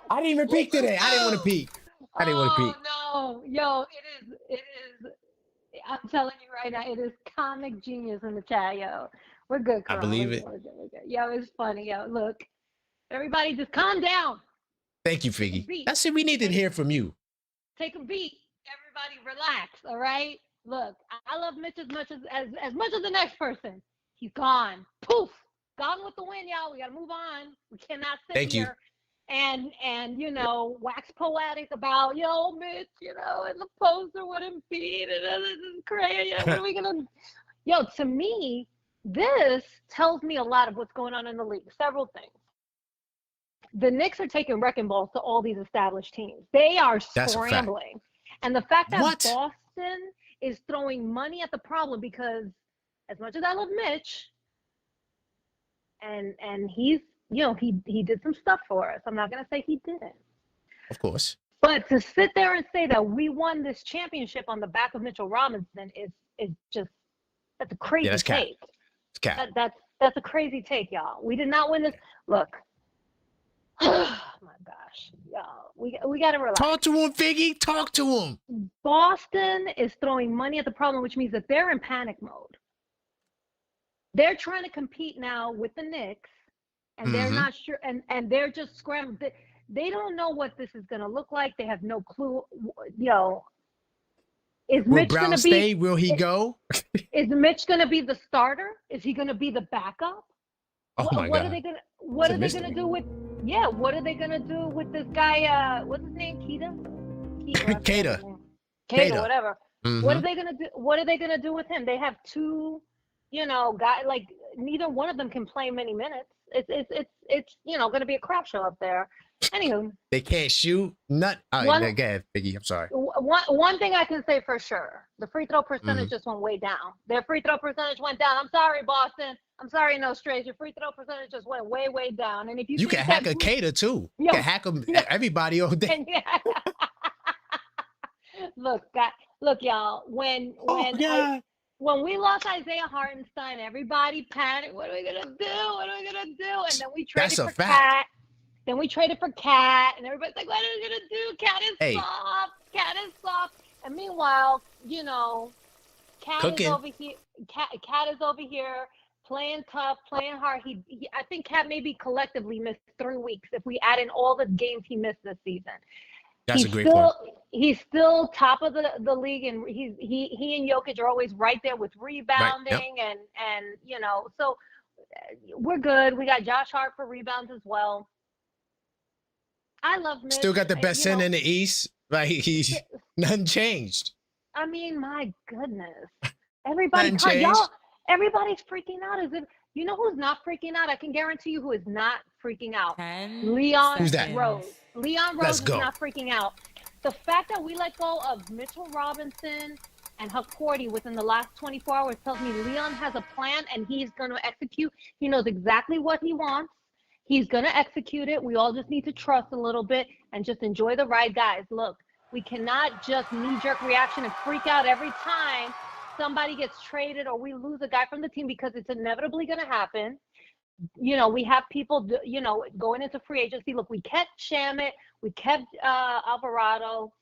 [SPEAKER 1] I didn't even peek today. I didn't want to peek.
[SPEAKER 15] No, yo, it is. I'm telling you right now, it is comic genius in the chat, yo. We're good, Carl.
[SPEAKER 1] I believe it.
[SPEAKER 15] We're good. Yo, it's funny, yo. Look, everybody, just calm down.
[SPEAKER 1] Thank you, Figgy. That's it. We need to hear from you.
[SPEAKER 15] Take a beat. Everybody, relax. All right. Look, I love Mitch as much as the next person. He's gone. Poof. Gone with the wind, y'all. We gotta move on. We cannot sit here and wax poetic about Mitch, and the poster wouldn't beat it. This is crazy. What are we gonna? To me, this tells me a lot of what's going on in the league. Several things. The Knicks are taking wrecking balls to all these established teams. They are scrambling, and the fact that Boston is throwing money at the problem, because as much as I love Mitch, and he's he did some stuff for us. I'm not gonna say he didn't.
[SPEAKER 1] Of course.
[SPEAKER 15] But to sit there and say that we won this championship on the back of Mitchell Robinson is just, that's a crazy take.
[SPEAKER 1] It's cap.
[SPEAKER 15] That's a crazy take, y'all. We did not win this. Look. Oh my gosh, y'all. We gotta relax.
[SPEAKER 1] Talk to him, Figgy. Talk to him.
[SPEAKER 15] Boston is throwing money at the problem, which means that they're in panic mode. They're trying to compete now with the Knicks, and they're not sure, and they're just scrambling. They don't know what this is going to look like. They have no clue. Is Mitch going to be?
[SPEAKER 1] Will he go?
[SPEAKER 15] Is Mitch going to be the starter? Is he going to be the backup?
[SPEAKER 1] Oh my God!
[SPEAKER 15] What are they going to do with? Yeah, what are they going to do with this guy? What's his name?
[SPEAKER 1] Keita,
[SPEAKER 15] whatever. What are they going to do? What are they going to do with him? They have two, guys. Like, neither one of them can play many minutes. It's going to be a crap show up there. Anywho,
[SPEAKER 1] they can't shoot. Go ahead, Figgy. I'm sorry.
[SPEAKER 15] One thing I can say for sure: the free throw percentage just went way down. Their free throw percentage went down. I'm sorry, Boston. I'm sorry, no strays. Your free throw percentage just went way, way down. And if you
[SPEAKER 1] can hack a Cater too. You can hack them. Everybody all day.
[SPEAKER 15] Look, y'all. When we lost Isaiah Hartenstein, everybody panicked. What are we gonna do? And then we traded for Cat. Then we traded for Cat, and everybody's like, "What are we gonna do? Cat is soft. Cat is soft." And meanwhile, Cat is over here. Cat is over here playing tough, playing hard. I think Cat maybe collectively missed 3 weeks if we add in all the games he missed this season.
[SPEAKER 1] That's a great point.
[SPEAKER 15] He's still top of the league, and he and Jokic are always right there with rebounding, and so we're good. We got Josh Hart for rebounds as well. I love Mitch.
[SPEAKER 1] Still got the best center in the East. Like, he's nothing changed.
[SPEAKER 15] I mean, my goodness. Everybody's freaking out. You know who's not freaking out? I can guarantee you who is not freaking out. Leon Rose. Leon Rose is not freaking out. The fact that we let go of Mitchell Robinson and Hakordi within the last 24 hours tells me Leon has a plan and he's going to execute. He knows exactly what he wants. He's going to execute it. We all just need to trust a little bit and just enjoy the ride, guys. Look, we cannot just knee-jerk reaction and freak out every time somebody gets traded or we lose a guy from the team, because it's inevitably going to happen. We have people, going into free agency. Look, we kept Shamit. We kept Alvarado.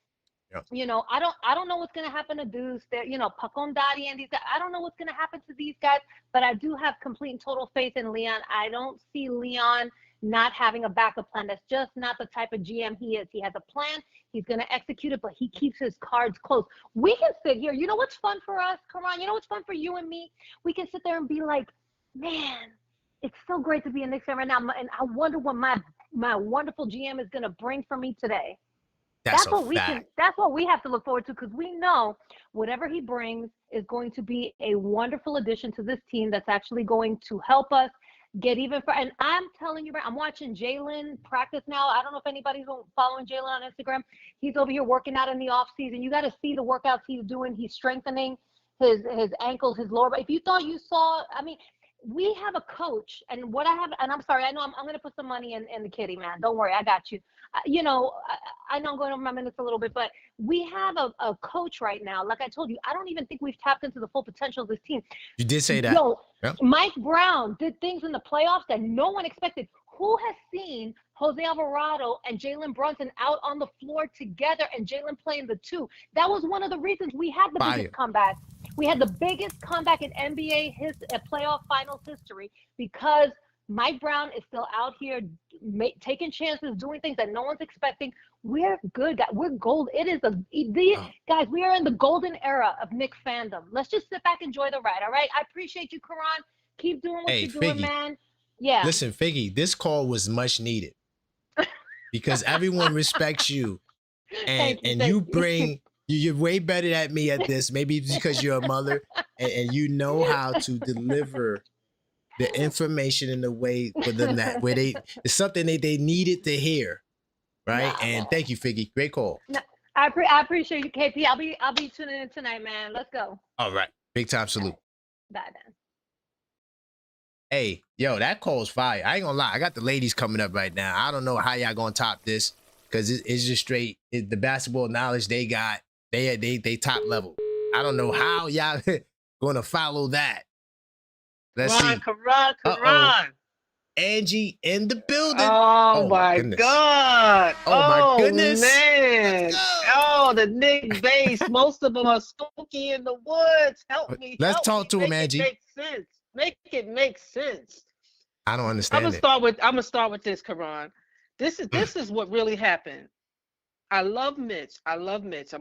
[SPEAKER 15] Yep. I don't know what's going to happen to Deuce. Pacon Dottie and these guys. I don't know what's going to happen to these guys, but I do have complete and total faith in Leon. I don't see Leon not having a backup plan. That's just not the type of GM he is. He has a plan. He's going to execute it, but he keeps his cards close. We can sit here. You know what's fun for us? Come on. You know what's fun for you and me? We can sit there and be like, man, it's so great to be a Knicks fan right now, and I wonder what my wonderful GM is going to bring for me today. That's what we have to look forward to, because we know whatever he brings is going to be a wonderful addition to this team that's actually going to help us get even for. And I'm telling you, I'm watching Jalen practice now. I don't know if anybody's following Jalen on Instagram. He's over here working out in the off season. You got to see the workouts he's doing. He's strengthening his ankles, his lower back. If you thought you saw, I mean, we have a coach, and what I have, and I'm sorry, I know I'm going to put some money in the kitty, man. Don't worry, I got you. You know, I know I'm going over my minutes a little bit, but we have a coach right now. Like I told you, I don't even think we've tapped into the full potential of this team.
[SPEAKER 1] You did say that.
[SPEAKER 15] Yo,
[SPEAKER 1] yep.
[SPEAKER 15] Mike Brown did things in the playoffs that no one expected. Who has seen Jose Alvarado and Jalen Brunson out on the floor together and Jalen playing the two? That was one of the reasons we had the biggest comeback. We had the biggest comeback in NBA playoff finals history because Mike Brown is still out here taking chances, doing things that no one's expecting. We're good, guys. We're gold. It is guys, we are in the golden era of Knicks fandom. Let's just sit back, enjoy the ride, all right? I appreciate you, Karan. Keep doing what you're doing, man. Yeah.
[SPEAKER 1] Listen, Figgy, this call was much needed because everyone respects you, and you bring. You're way better at me at this. Maybe it's because you're a mother and you know how to deliver the information in a way for them that where it's something they needed to hear, right? And thank you, Figgy. Great call.
[SPEAKER 15] No, I appreciate you, KP. I'll be tuning in tonight, man. Let's go.
[SPEAKER 1] All right, big time salute.
[SPEAKER 15] Bye, man.
[SPEAKER 1] Hey, yo, that call's fire. I ain't gonna lie. I got the ladies coming up right now. I don't know how y'all gonna top this because it's just straight. The basketball knowledge they got. They top level. I don't know how y'all gonna follow that. Let's see.
[SPEAKER 16] Karan.
[SPEAKER 1] Angie in the building.
[SPEAKER 16] Oh my God.
[SPEAKER 1] Oh my goodness.
[SPEAKER 16] Man. Oh, the Knicks base. Most of them are spooky in the woods. Help me.
[SPEAKER 1] Let's talk to him, Angie.
[SPEAKER 16] Make sense. Make it make sense.
[SPEAKER 1] I don't understand.
[SPEAKER 16] I'm gonna start with this, Karan. This is what really happened. I love Mitch. I'm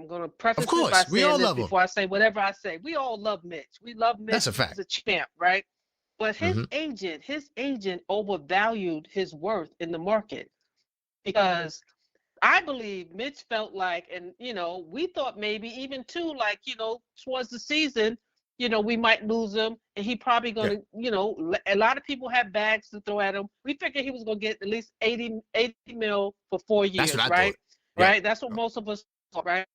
[SPEAKER 16] going to preface this by saying this before I say whatever I say. We all love Mitch. We love Mitch.
[SPEAKER 1] That's a fact.
[SPEAKER 16] He's a champ, right? But his agent overvalued his worth in the market because I believe Mitch felt like, and, you know, we thought maybe even too, like, you know, towards the season, you know, we might lose him and he probably going to, you know, a lot of people have bags to throw at him. We figured he was going to get at least 80 mil for 4 years,
[SPEAKER 1] That's what I
[SPEAKER 16] right?
[SPEAKER 1] thought. Yeah.
[SPEAKER 16] Right, that's what most of us thought, right?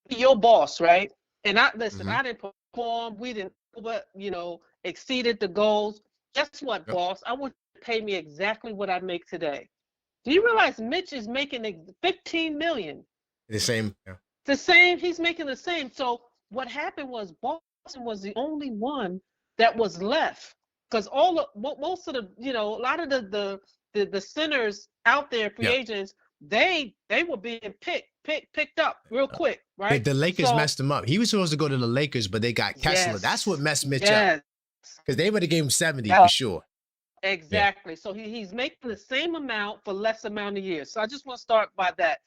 [SPEAKER 16] Your boss, right? And I listen. I didn't perform. We didn't, but you know, exceeded the goals. Guess what, boss? I want you to pay me exactly what I make today. Do you realize Mitch is making 15 million?
[SPEAKER 1] The same. Yeah.
[SPEAKER 16] The same. He's making the same. So what happened was Boston was the only one that was left because most of the, you know, a lot of the centers out there, free agents, they were being picked up real quick, right?
[SPEAKER 1] The Lakers messed him up. He was supposed to go to the Lakers, but they got Kessler. That's what messed Mitch up. Because they would have gave him 70 for sure.
[SPEAKER 16] Exactly. So he's making the same amount for less amount of years. So I just want to start by that.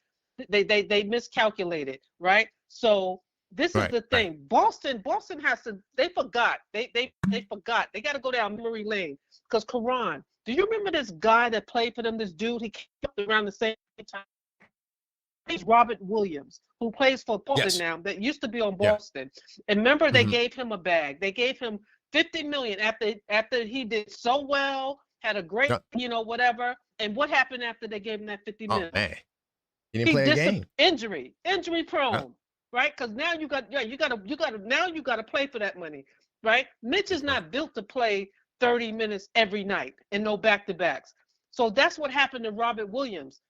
[SPEAKER 16] They miscalculated, right? So this is the thing. Boston has to. They forgot. They forgot. They got to go down memory lane because Karan. Do you remember this guy that played for them? This dude, he came up around the same time. He's Robert Williams, who plays for Portland now, that used to be on Boston. And remember, they gave him a bag. They gave him $50 million after he did so well, had a great, you know, whatever. And what happened after they gave him that $50 million?
[SPEAKER 1] Oh man, he didn't play a game.
[SPEAKER 16] Injury prone, right? Because now you got to play for that money, right? Mitch is not built to play 30 minutes every night and no back-to-backs. So that's what happened to Robert Williams.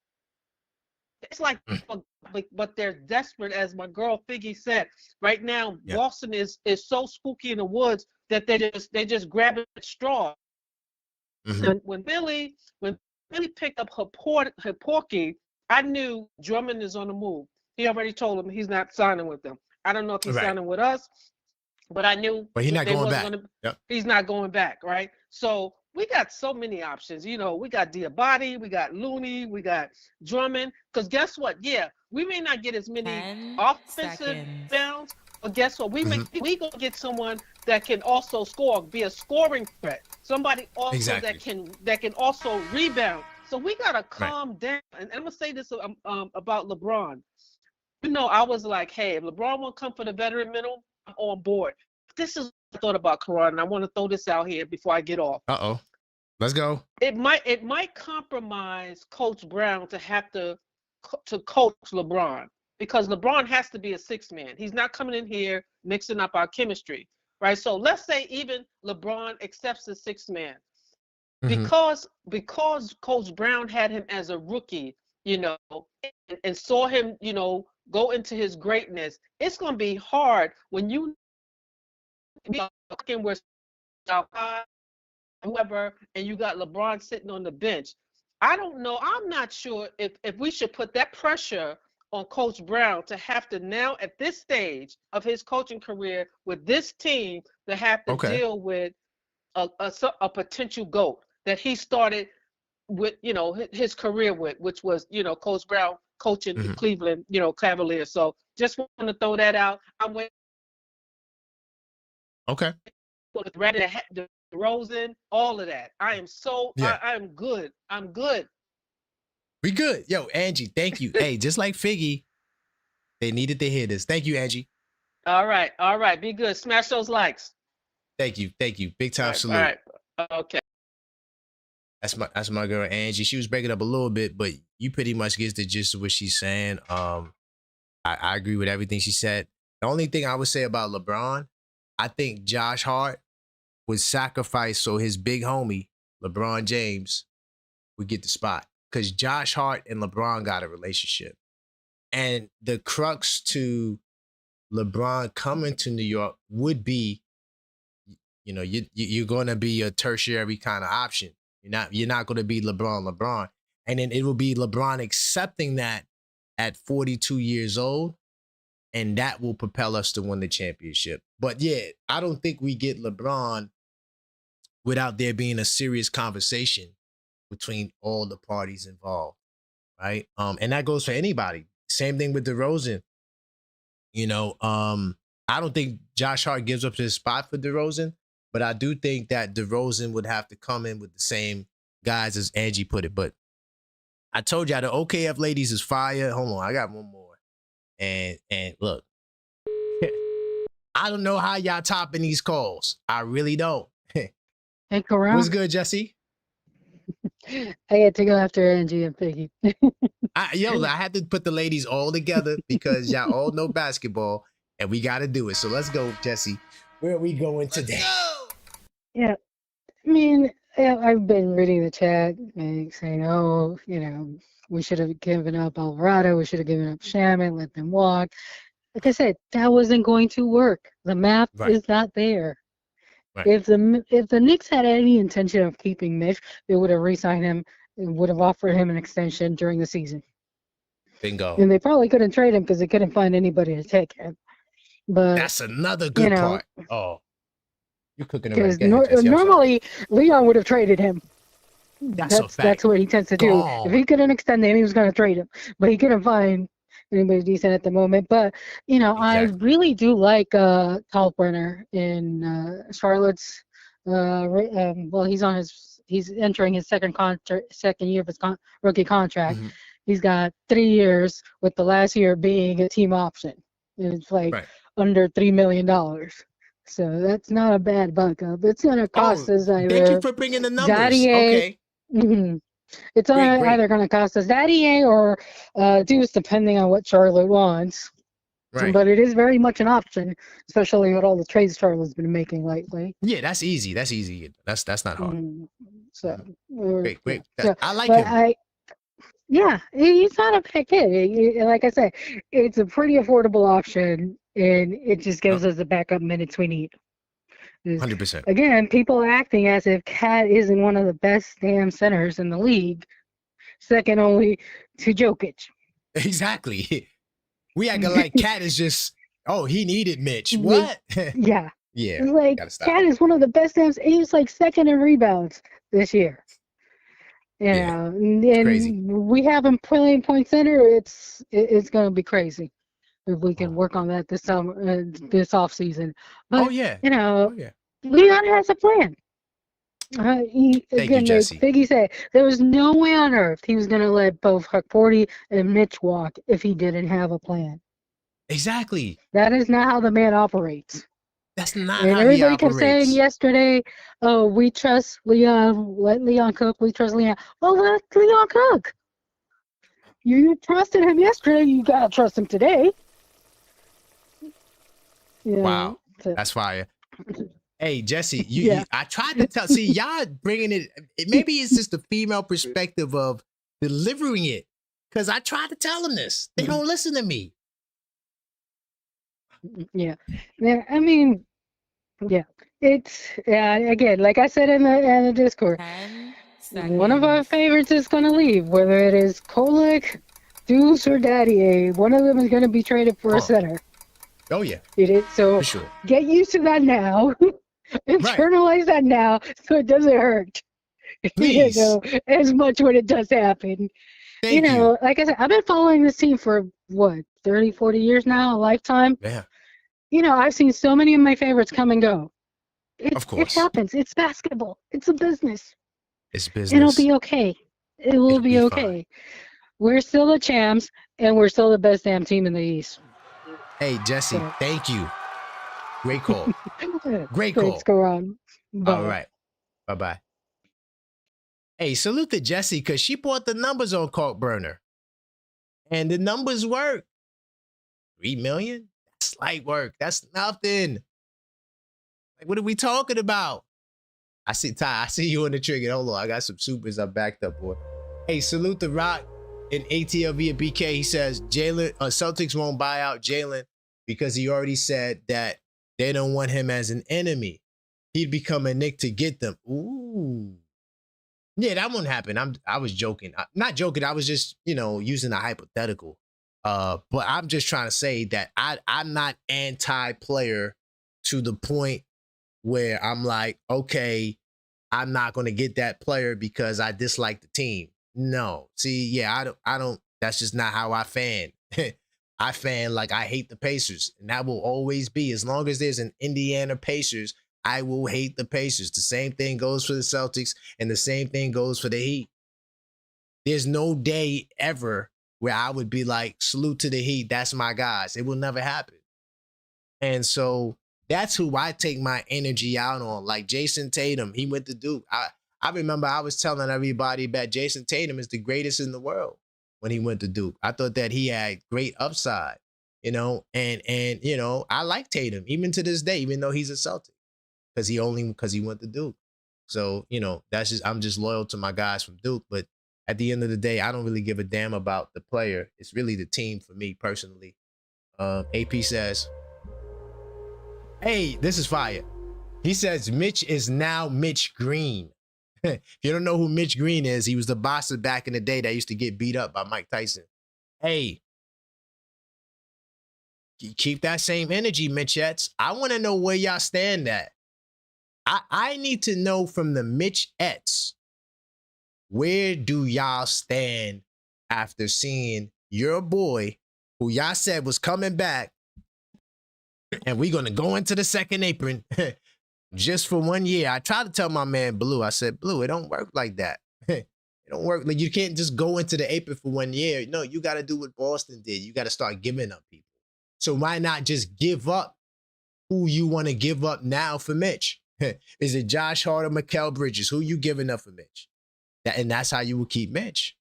[SPEAKER 16] It's like, but they're desperate, as my girl Figgy said. Right now, Boston is so spooky in the woods that they just grab at straw. When Billy picked up her Porky, I knew Drummond is on the move. He already told him he's not signing with them. I don't know if he's signing with us. But I knew
[SPEAKER 1] he's not going back.
[SPEAKER 16] He's not going back, right? So we got so many options. You know, we got Diabate, we got Looney, we got Drummond. Because guess what? Yeah, we may not get as many offensive bounds, but guess what? We gonna get someone that can also score, be a scoring threat. Somebody also that can also rebound. So we gotta calm down. And I'm gonna say this about LeBron. You know, I was like, hey, if LeBron won't come for the veteran minimum, I'm on board. This is thought about Karan, and I want to throw this out here before I get off.
[SPEAKER 1] Let's go.
[SPEAKER 16] It might compromise Coach Brown to have to coach LeBron, because LeBron has to be a sixth man. He's not coming in here mixing up our chemistry, right? So let's say even LeBron accepts the sixth man, because Coach Brown had him as a rookie, and saw him, go into his greatness. It's gonna be hard when you working with whoever, and you got LeBron sitting on the bench. I don't know. I'm not sure if we should put that pressure on Coach Brown to have to now, at this stage of his coaching career with this team, to have to deal with a potential GOAT that he started with, his career with, which was, Coach Brown coaching the Cleveland, Cavaliers. So just want to throw that out. I'm waiting. Ready to DeRozan, all of that. I am I am good. I'm good.
[SPEAKER 1] We good. Yo, Angie, thank you. Hey, just like Figgy, they needed to hear this. Thank you, Angie.
[SPEAKER 16] All right. Be good. Smash those likes.
[SPEAKER 1] Thank you. Big time salute.
[SPEAKER 16] All right. Okay.
[SPEAKER 1] That's my girl Angie. She was breaking up a little bit, but you pretty much get the gist of what she's saying. I agree with everything she said. The only thing I would say about LeBron, I think Josh Hart would sacrifice so his big homie, LeBron James, would get the spot. Because Josh Hart and LeBron got a relationship. And the crux to LeBron coming to New York would be, you're going to be a tertiary kind of option. You're not going to be LeBron. And then it will be LeBron accepting that at 42 years old. And that will propel us to win the championship. But yeah, I don't think we get LeBron without there being a serious conversation between all the parties involved, right? And that goes for anybody. Same thing with DeRozan. I don't think Josh Hart gives up his spot for DeRozan, but I do think that DeRozan would have to come in with the same guys as Angie put it. But I told y'all the OKF ladies is fire. Hold on, I got one more. And look, I don't know how y'all topping these calls. I really don't.
[SPEAKER 17] Hey, Karan.
[SPEAKER 1] What's good, Jesse?
[SPEAKER 17] I had to go after Angie and Piggy.
[SPEAKER 1] I had to put the ladies all together because y'all all know basketball, and we got to do it. So let's go, Jesse. Where are we going today?
[SPEAKER 17] Yeah, I mean, I've been reading the chat and saying, oh, we should have given up Alvarado. We should have given up Shaman, let them walk. Like I said, that wasn't going to work. The math is not there. Right. If the Knicks had any intention of keeping Mitch, they would have re-signed him and would have offered him an extension during the season.
[SPEAKER 1] Bingo.
[SPEAKER 17] And they probably couldn't trade him because they couldn't find anybody to take him. But
[SPEAKER 1] that's another good part. Oh, you're cooking it right.
[SPEAKER 17] Normally, Leon would have traded him. That's what he tends to do. If he couldn't extend him, he was going to trade him. But he couldn't find anybody decent at the moment. But exactly. I really do like Kalkbrenner in Charlotte's. Well, he's entering his second year of his rookie contract. Mm-hmm. He's got 3 years, with the last year being a team option. And it's like under $3 million. So that's not a bad buck up. It's going to cost us either.
[SPEAKER 1] Thank you for bringing the numbers.
[SPEAKER 17] Okay. Mm-hmm. It's either going to cost us Daddy or Deuce, depending on what Charlotte wants. Right. But it is very much an option, especially with all the trades Charlotte's been making lately.
[SPEAKER 1] Yeah, that's easy. That's not hard.
[SPEAKER 17] Mm-hmm. So
[SPEAKER 1] great. So, I like him.
[SPEAKER 17] He's not a bad kid. Like I said, it's a pretty affordable option, and it just gives us the backup minutes we need.
[SPEAKER 1] 100%.
[SPEAKER 17] Again, people are acting as if Cat isn't one of the best damn centers in the league, second only to Jokic.
[SPEAKER 1] Exactly. We acting like Cat is just, he needed Mitch. What?
[SPEAKER 17] Yeah.
[SPEAKER 1] Yeah.
[SPEAKER 17] It's like Cat is one of the best damn. He's like second in rebounds this year. And
[SPEAKER 1] crazy.
[SPEAKER 17] We have him playing point center. It's going to be crazy if we can work on that this summer, this off season. But Leon has a plan.
[SPEAKER 1] Thank you, Jesse.
[SPEAKER 17] Figgy said there was no way on earth he was going to let both Huckporty and Mitch walk if he didn't have a plan.
[SPEAKER 1] Exactly.
[SPEAKER 17] That is not how the man operates.
[SPEAKER 1] That's not
[SPEAKER 17] And
[SPEAKER 1] how he
[SPEAKER 17] everybody kept saying
[SPEAKER 1] operates.
[SPEAKER 17] yesterday, "Oh, we trust Leon. Let Leon cook. We trust Leon." Well, let Leon cook. You trusted him yesterday. You gotta trust him today. Yeah.
[SPEAKER 1] Wow, that's fire. Hey, Jesse, you I tried to tell. See, y'all bringing it. Maybe it's just the female perspective of delivering it. Because I tried to tell them this. They don't listen to me.
[SPEAKER 17] Yeah. I mean, yeah. It's again, like I said in the Discord, one of our favorites is gonna leave, whether it is Kolek, Deuce, or Daddy A. One of them is gonna be traded for a center.
[SPEAKER 1] Oh yeah.
[SPEAKER 17] So
[SPEAKER 1] for sure.
[SPEAKER 17] Get used to that now. Internalize that now, so it doesn't hurt.
[SPEAKER 1] Please.
[SPEAKER 17] As much when it does happen.
[SPEAKER 1] Thank you.
[SPEAKER 17] Like I said, I've been following this team for what, 30, 40 years now, a lifetime.
[SPEAKER 1] Yeah.
[SPEAKER 17] I've seen so many of my favorites come and go.
[SPEAKER 1] Of course.
[SPEAKER 17] It happens. It's basketball. It's a business.
[SPEAKER 1] It's business.
[SPEAKER 17] It'll be okay. It will be okay. We're still the champs, and we're still the best damn team in the East.
[SPEAKER 1] Hey, Jesse, thank you. Great call. Great call.
[SPEAKER 17] Thanks, Goran. Bye.
[SPEAKER 1] All right. Bye-bye. Hey, salute to Jessie because she bought the numbers on Cork Burner. And the numbers work. 3 million? That's light work. That's nothing. Like, what are we talking about? I see Ty. I see you on the trigger. Hold on. I got some supers I backed up, boy. Hey, salute to Rock in ATL via BK. He says Celtics won't buy out Jalen because he already said that they don't want him as an enemy. He'd become a Knick to get them. Ooh. Yeah, that won't happen. I was joking. Not joking. I was just, using a hypothetical. But I'm just trying to say that I'm not anti-player to the point where I'm like, okay, I'm not going to get that player because I dislike the team. No. See, yeah, I don't, that's just not how I fan. I fan like I hate the Pacers. And that will always be. As long as there's an Indiana Pacers, I will hate the Pacers. The same thing goes for the Celtics, and the same thing goes for the Heat. There's no day ever where I would be like, salute to the Heat, that's my guys. It will never happen. And so that's who I take my energy out on. Like Jason Tatum, he went to Duke. I remember I was telling everybody that Jason Tatum is the greatest in the world when he went to Duke. I thought that he had great upside, and I like Tatum even to this day, even though he's a Celtic. Because he went to Duke. So, I'm just loyal to my guys from Duke. But at the end of the day, I don't really give a damn about the player. It's really the team for me personally. AP says, hey, this is fire. He says Mitch is now Mitch Green. If you don't know who Mitch Green is, he was the boxer back in the day that used to get beat up by Mike Tyson. Hey, keep that same energy, Mitchettes. I want to know where y'all stand at. I need to know from the Mitchettes, where do y'all stand after seeing your boy, who y'all said was coming back, and we're going to go into the second apron just for 1 year. I tried to tell my man Blue, I said, Blue, it don't work like that. It don't work. Like, you can't just go into the apron for 1 year. No, you got to do what Boston did. You got to start giving up people. So why not just give up who you want to give up now for Mitch? Is it Josh Hart or Mikal Bridges? Who you giving up for Mitch? And that's how you will keep Mitch.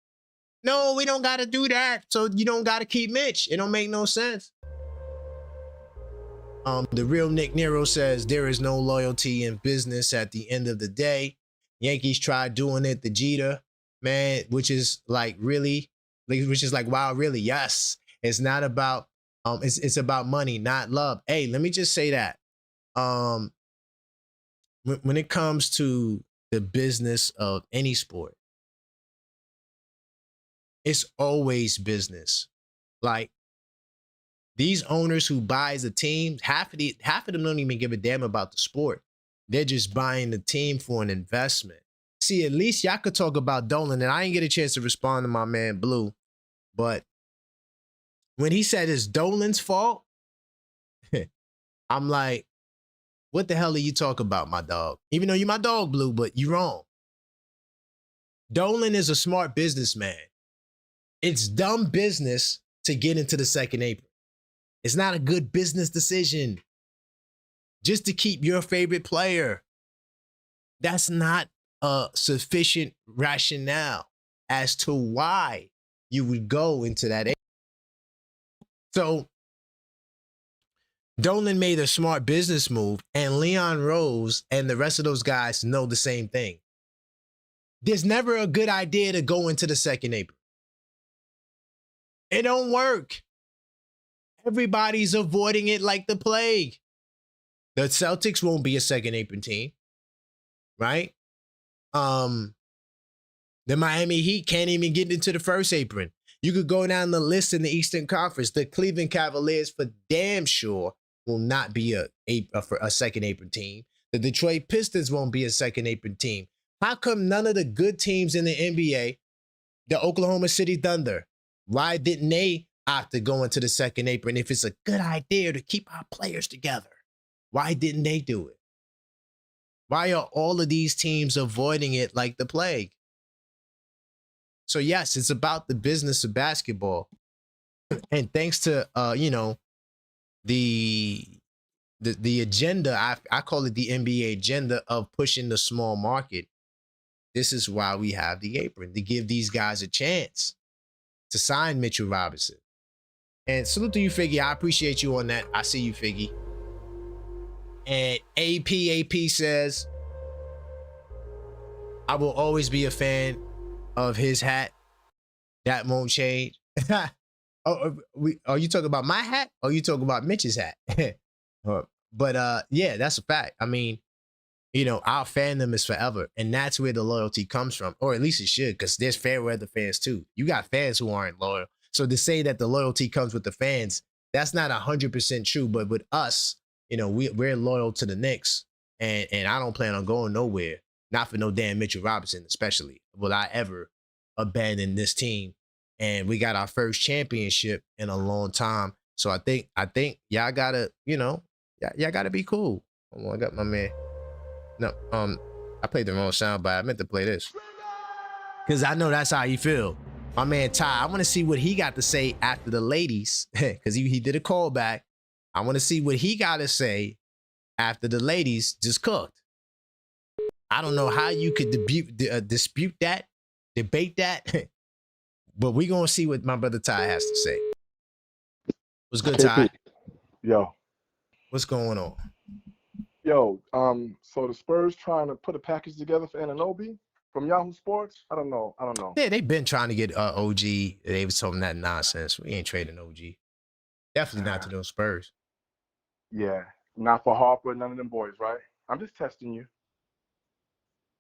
[SPEAKER 1] No, we don't got to do that. So you don't got to keep Mitch. It don't make no sense. The real Nick Nero says there is no loyalty in business at the end of the day. Yankees tried doing it, the Jeter, man, which is like, wow, really? Yes. It's not about, it's about money, not love. Hey, let me just say that. When it comes to the business of any sport, it's always business. Like, these owners who buys a team, half of them don't even give a damn about the sport. They're just buying the team for an investment. See, at least y'all could talk about Dolan, and I didn't get a chance to respond to my man Blue, but when he said it's Dolan's fault, I'm like, what the hell are you talking about, my dog? Even though you're my dog, Blue, but you're wrong. Dolan is a smart businessman. It's dumb business to get into the second apron. It's not a good business decision. just to keep your favorite player. That's not a sufficient rationale as to why you would go into that. So Dolan made a smart business move, and Leon Rose and the rest of those guys know the same thing. There's never a good idea to go into the second apron. It don't work. Everybody's avoiding it like the plague. The Celtics won't be a second apron team, right? The Miami Heat can't even get into the first apron. You could go down the list in the Eastern Conference. The Cleveland Cavaliers, for damn sure, will not be a second apron team. The Detroit Pistons won't be a second apron team. How come none of the good teams in the NBA, the Oklahoma City Thunder, why didn't they opt to go into the second apron if it's a good idea to keep our players together? Why didn't they do it? Why are all of these teams avoiding it like the plague? So yes, it's about the business of basketball. And thanks to the agenda, I call it the NBA agenda of pushing the small market. This is why we have the apron, to give these guys a chance to sign Mitchell Robinson. And salute to you, Figgy. I appreciate you on that. I see you, Figgy. And AP says, I will always be a fan of his hat. That won't change. Are you talking about my hat or are you talking about Mitch's hat? But yeah, that's a fact. I mean, our fandom is forever, and that's where the loyalty comes from, or at least it should, because there's fair weather fans too. You got fans who aren't loyal. So to say that the loyalty comes with the fans, that's not 100% true. But with us, we're loyal to the Knicks, and I don't plan on going nowhere. Not for no damn Mitchell Robinson, especially. Will I ever abandon this team? And we got our first championship in a long time. So I think y'all gotta, y'all gotta be cool. Oh, I got my man. No, I played the wrong sound, but I meant to play this. Because I know that's how you feel. My man Ty, I want to see what he got to say after the ladies, because he did a callback. I want to see what he got to say after the ladies just cooked. I don't know how you could dispute that, debate that, but we're going to see what my brother Ty has to say. What's good, Ty?
[SPEAKER 7] Yo.
[SPEAKER 1] What's going on?
[SPEAKER 7] Yo, so the Spurs trying to put a package together for Anunoby from Yahoo Sports? I don't know.
[SPEAKER 1] Yeah, they've been trying to get OG. They was told that nonsense. We ain't trading OG. Definitely not to those Spurs.
[SPEAKER 7] Yeah, not for Harper, none of them boys, right? I'm just testing you.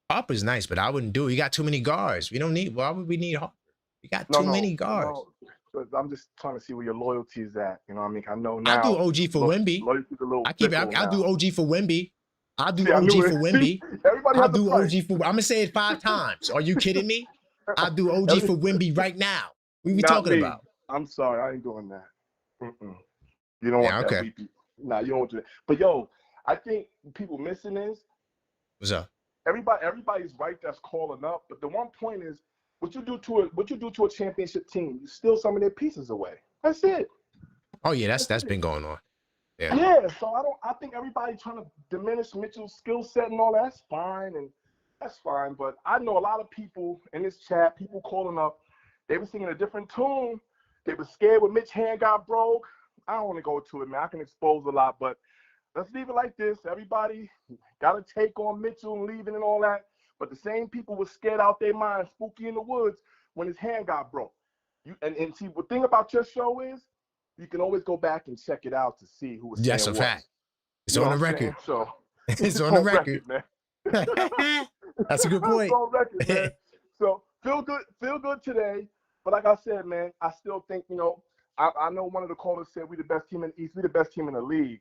[SPEAKER 1] Harper's nice, but I wouldn't do it. You got too many guards. Why would we need Harper? You got too many guards.
[SPEAKER 7] No, I'm just trying to see where your loyalty is at. You know what I mean? I know now.
[SPEAKER 1] I do OG for Wemby. I'll do OG for Wemby. I'll do OG for Wemby. I'll do OG for. I'm gonna say it 5 times. Are you kidding me? I'll do OG for Wemby right now. What are we talking about?
[SPEAKER 7] I'm sorry, I ain't doing that. You don't want that. Nah, you don't want that. But yo, I think people missing is.
[SPEAKER 1] What's up?
[SPEAKER 7] Everybody's right that's calling up, but the one point is what you do to a championship team, you steal some of their pieces away. That's it.
[SPEAKER 1] Oh yeah, that's been going on.
[SPEAKER 7] Yeah. So I think everybody trying to diminish Mitchell's skill set and all that's fine, but I know a lot of people in this chat, people calling up, they were singing a different tune. They were scared when Mitch's hand got broke. I don't want to go to it, man. I can expose a lot, but let's leave it like this. Everybody got to take on Mitchell and leaving and all that. But the same people were scared out their minds, spooky in the woods, when his hand got broke. And see, the thing about your show is you can always go back and check it out to see who was saying
[SPEAKER 1] That's a fact. It's on the record.
[SPEAKER 7] So
[SPEAKER 1] it's on the record,
[SPEAKER 7] man.
[SPEAKER 1] That's a good point.
[SPEAKER 7] It's on record, man. So feel good today. But like I said, man, I still think, I know one of the callers said we the best team in the East, we the best team in the league.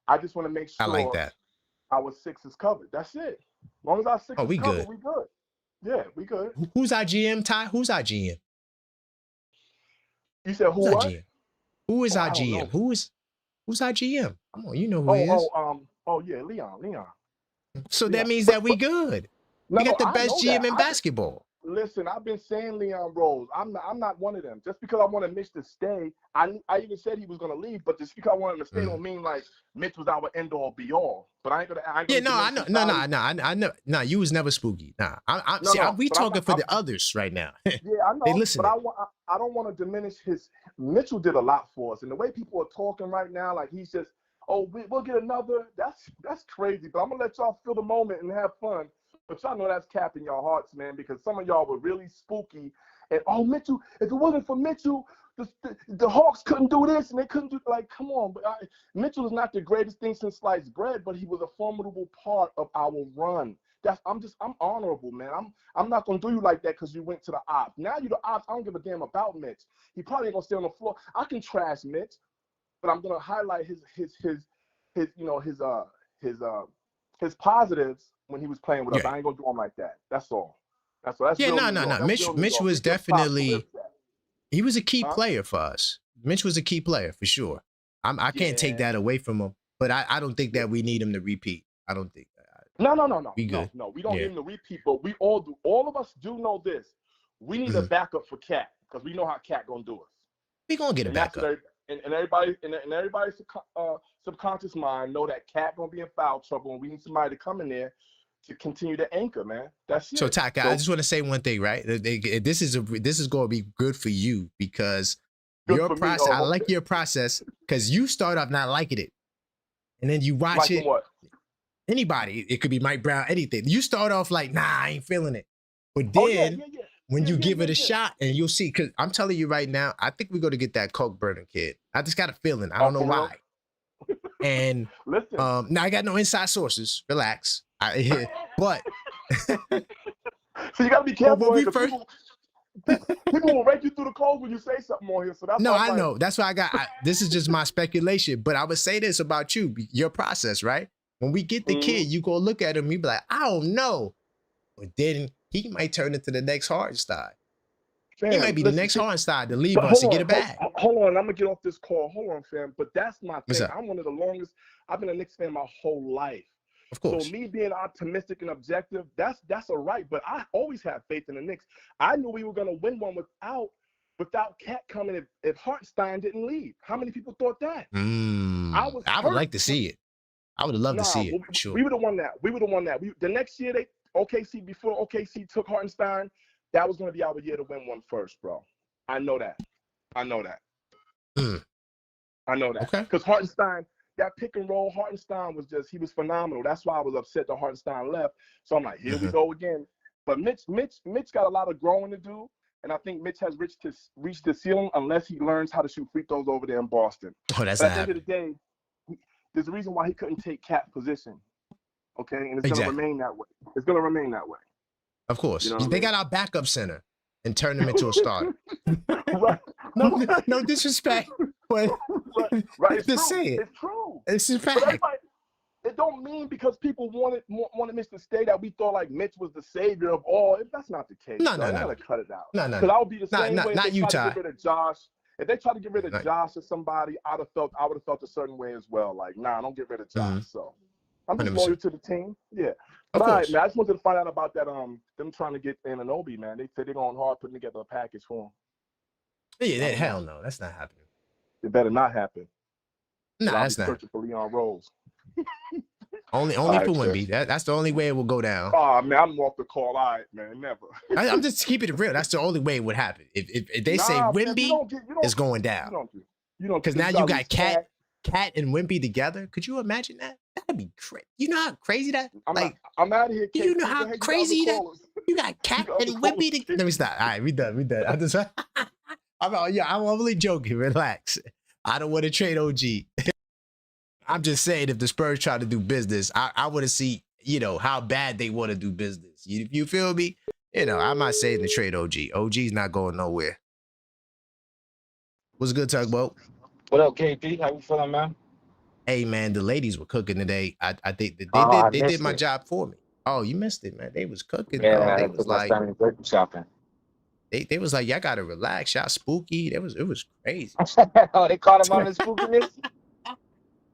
[SPEAKER 7] I just want to make sure
[SPEAKER 1] I like that.
[SPEAKER 7] Our 6 is covered. That's it. As long as our 6 is covered, we good. Yeah, we good.
[SPEAKER 1] Who's our GM, Ty? Who's our GM?
[SPEAKER 7] You said who's
[SPEAKER 1] our GM? Who is our GM? Who's our GM? Come on, you know who he is.
[SPEAKER 7] Yeah, Leon.
[SPEAKER 1] So that means that we good. We got the best GM in basketball.
[SPEAKER 7] Listen, I've been saying Leon Rose. I'm not one of them. Just because I wanted Mitch to stay, I even said he was gonna leave. But just because I wanted him to stay don't mean like Mitch was our end all be all. But I ain't gonna.
[SPEAKER 1] Yeah, no, I know. I know. No, you was never spooky. Nah, we talking for the others right now.
[SPEAKER 7] Yeah, I know.
[SPEAKER 1] They listen.
[SPEAKER 7] But I don't want to diminish his. Mitchell did a lot for us, and the way people are talking right now, like he's just, oh, we'll get another. That's crazy. But I'm gonna let y'all feel the moment and have fun. But y'all know that's capping your hearts, man, because some of y'all were really spooky. And, oh, Mitchell, if it wasn't for Mitchell, the Hawks couldn't do this, and they couldn't do, like, come on. But Mitchell is not the greatest thing since sliced bread, but he was a formidable part of our run. I'm honorable, man. I'm not going to do you like that because you went to the ops. Now you're the ops. I don't give a damn about Mitch. He probably ain't going to stay on the floor. I can trash Mitch, but I'm going to highlight his positives when he was playing with us. I ain't gonna do him like that. That's all. That's
[SPEAKER 1] yeah, no. Mitch was definitely he was a key player for us. Mitch was a key player for sure. I can't take that away from him, but I don't think that we need him to repeat. I don't think that.
[SPEAKER 7] No.
[SPEAKER 1] We good.
[SPEAKER 7] No, we don't need him to repeat, but we all do. All of us do know this. We need a backup for Cat because we know how Cat gonna do us.
[SPEAKER 1] We gonna get a backup.
[SPEAKER 7] And everybody's subconscious mind know that Cat gonna be in foul trouble, and we need somebody to come in there to continue to anchor, man. That's it.
[SPEAKER 1] So, Taka, I just want to say one thing, right? This is going to be good for you because your process. I like your process because you start off not liking it, and then you watch it.
[SPEAKER 7] What?
[SPEAKER 1] Anybody, it could be Mike Brown, anything. You start off like, nah, I ain't feeling it, but then when you give it a shot, and you'll see. Because I'm telling you right now, I think we're going to get that coke burning kid. I just got a feeling. I don't know why. And
[SPEAKER 7] listen,
[SPEAKER 1] now I got no inside sources. Relax. But
[SPEAKER 7] so you gotta be careful. People will rake you through the coals when you say something on here. So that's
[SPEAKER 1] I know. That's why I got. This is just my speculation. But I would say this about you, your process, right? When we get the kid, you go look at him, you be like, I don't know, but then he might turn into the next Hartenstein. He might be the next Hartenstein to leave us and get it back.
[SPEAKER 7] Hold on, I'm gonna get off this call. Hold on, fam. But that's my thing. I'm one of the longest. I've been a Knicks fan my whole life.
[SPEAKER 1] Of course.
[SPEAKER 7] So me being optimistic and objective, that's all right. But I always have faith in the Knicks. I knew we were gonna win one without Cat coming if Hartenstein didn't leave. How many people thought that?
[SPEAKER 1] I would like to see it. I would have loved to see it. Sure.
[SPEAKER 7] We would have won that. The next year before OKC took Hartenstein, that was going to be our year to win one first, bro. I know that.
[SPEAKER 1] Okay.
[SPEAKER 7] Because Hartenstein, that pick and roll, Hartenstein he was phenomenal. That's why I was upset that Hartenstein left. So I'm like, here we go again. But Mitch got a lot of growing to do, and I think Mitch has reached the ceiling unless he learns how to shoot free throws over there in Boston.
[SPEAKER 1] Oh, that's
[SPEAKER 7] but at the end of the day, there's a reason why he couldn't take Cat's position. Okay, and it's going to remain that way. It's going to remain that way.
[SPEAKER 1] Of course. They got our backup center and turned him into a starter.
[SPEAKER 7] Right.
[SPEAKER 1] No disrespect, but
[SPEAKER 7] right.
[SPEAKER 1] Just say it.
[SPEAKER 7] It's true.
[SPEAKER 1] It's a fact.
[SPEAKER 7] It don't mean because people wanted Mitch to stay that we thought like Mitch was the savior of all. That's not the case.
[SPEAKER 1] No.
[SPEAKER 7] Gotta cut it out.
[SPEAKER 1] No.
[SPEAKER 7] Because I would be the same way.
[SPEAKER 1] Not you, Ty.
[SPEAKER 7] If they try to get rid of Josh or somebody, I would have felt a certain way as well. Like, nah, don't get rid of Josh. So I'm just 100%. Loyal to the team. Yeah. But all right, man. I just wanted to find out about that. Them trying to get Anunoby, man. They said they're going hard putting together a package for him.
[SPEAKER 1] Yeah, hell no, that's not happening.
[SPEAKER 7] It better not happen.
[SPEAKER 1] No, that's not.
[SPEAKER 7] Searching for Leon Rose.
[SPEAKER 1] Only for Wemby. That's the only way it will go down.
[SPEAKER 7] Oh man, I'm off the call. All right, man, never.
[SPEAKER 1] I'm just keeping it real. That's the only way it would happen. If they say Wemby is going down,
[SPEAKER 7] you don't
[SPEAKER 1] because now you got Cat and Wemby together. Could you imagine that? That'd be crazy. You know how crazy that?
[SPEAKER 7] I'm out of here.
[SPEAKER 1] Do you know how crazy that? You got Cat and Wemby together. Let me stop. All right, we done. I just. I'm only joking. Relax. I don't want to trade OG. I'm just saying, if the Spurs try to do business, I want to see, how bad they want to do business. You feel me? I'm not saying to trade OG. OG's not going nowhere. What's good, Tugboat?
[SPEAKER 18] What up, KP? How you feeling, man?
[SPEAKER 1] Hey, man, the ladies were cooking today. I think they did my job for me. Oh, you missed it, man. They was cooking.
[SPEAKER 18] Yeah,
[SPEAKER 1] they was like
[SPEAKER 18] shopping.
[SPEAKER 1] They was like, y'all gotta relax, y'all spooky. It was crazy.
[SPEAKER 18] Oh, they caught him on the spookiness.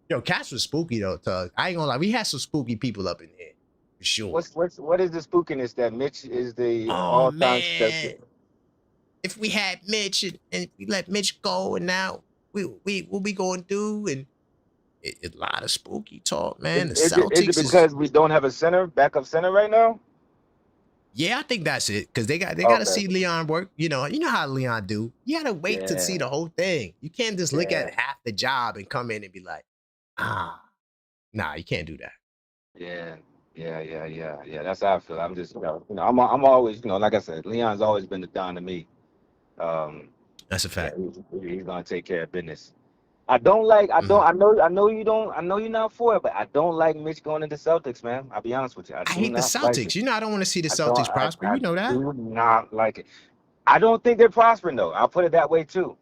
[SPEAKER 1] Yo, Cass was spooky though, Tug. I ain't gonna lie, we had some spooky people up in here. For sure.
[SPEAKER 18] What is the spookiness that Mitch is the
[SPEAKER 1] all-time special? If we had Mitch and we let Mitch go, and now what we going to do? And a lot of spooky talk, man. The Celtics
[SPEAKER 18] is it because we don't have a backup center right now?
[SPEAKER 1] Yeah, I think that's it. Because they got to see Leon work. You know how Leon do. You got to wait to see the whole thing. You can't just look at half the job and come in and be like, nah, you can't do that.
[SPEAKER 18] Yeah. That's how I feel. I'm just, I'm always, like I said, Leon's always been the Don to me.
[SPEAKER 1] That's a fact.
[SPEAKER 18] He's gonna take care of business. I know you don't. I know you're not for it, but I don't like Mitch going into Celtics, man. I'll be honest with you.
[SPEAKER 1] I hate the Celtics. I don't want to see the Celtics prosper. You know that.
[SPEAKER 18] I do not like it. I don't think they're prospering though. I'll put it that way too.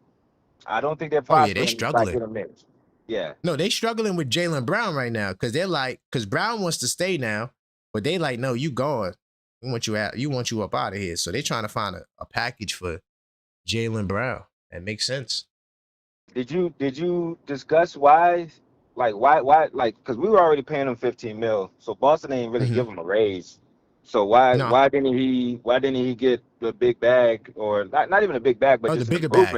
[SPEAKER 18] I don't think they're prospering.
[SPEAKER 1] Oh yeah, they struggling.
[SPEAKER 18] Yeah.
[SPEAKER 1] No, they struggling with Jaylen Brown right now because Brown wants to stay now, but they like, no, you gone. We want you out. You want you up out of here. So they're trying to find a package for Jaylen Brown. That makes sense.
[SPEAKER 18] Did you discuss why, because we were already paying him $15 million, so Boston ain't really give him a raise. So why didn't he get the big bag, or not even a big bag, but just
[SPEAKER 1] the bigger bag?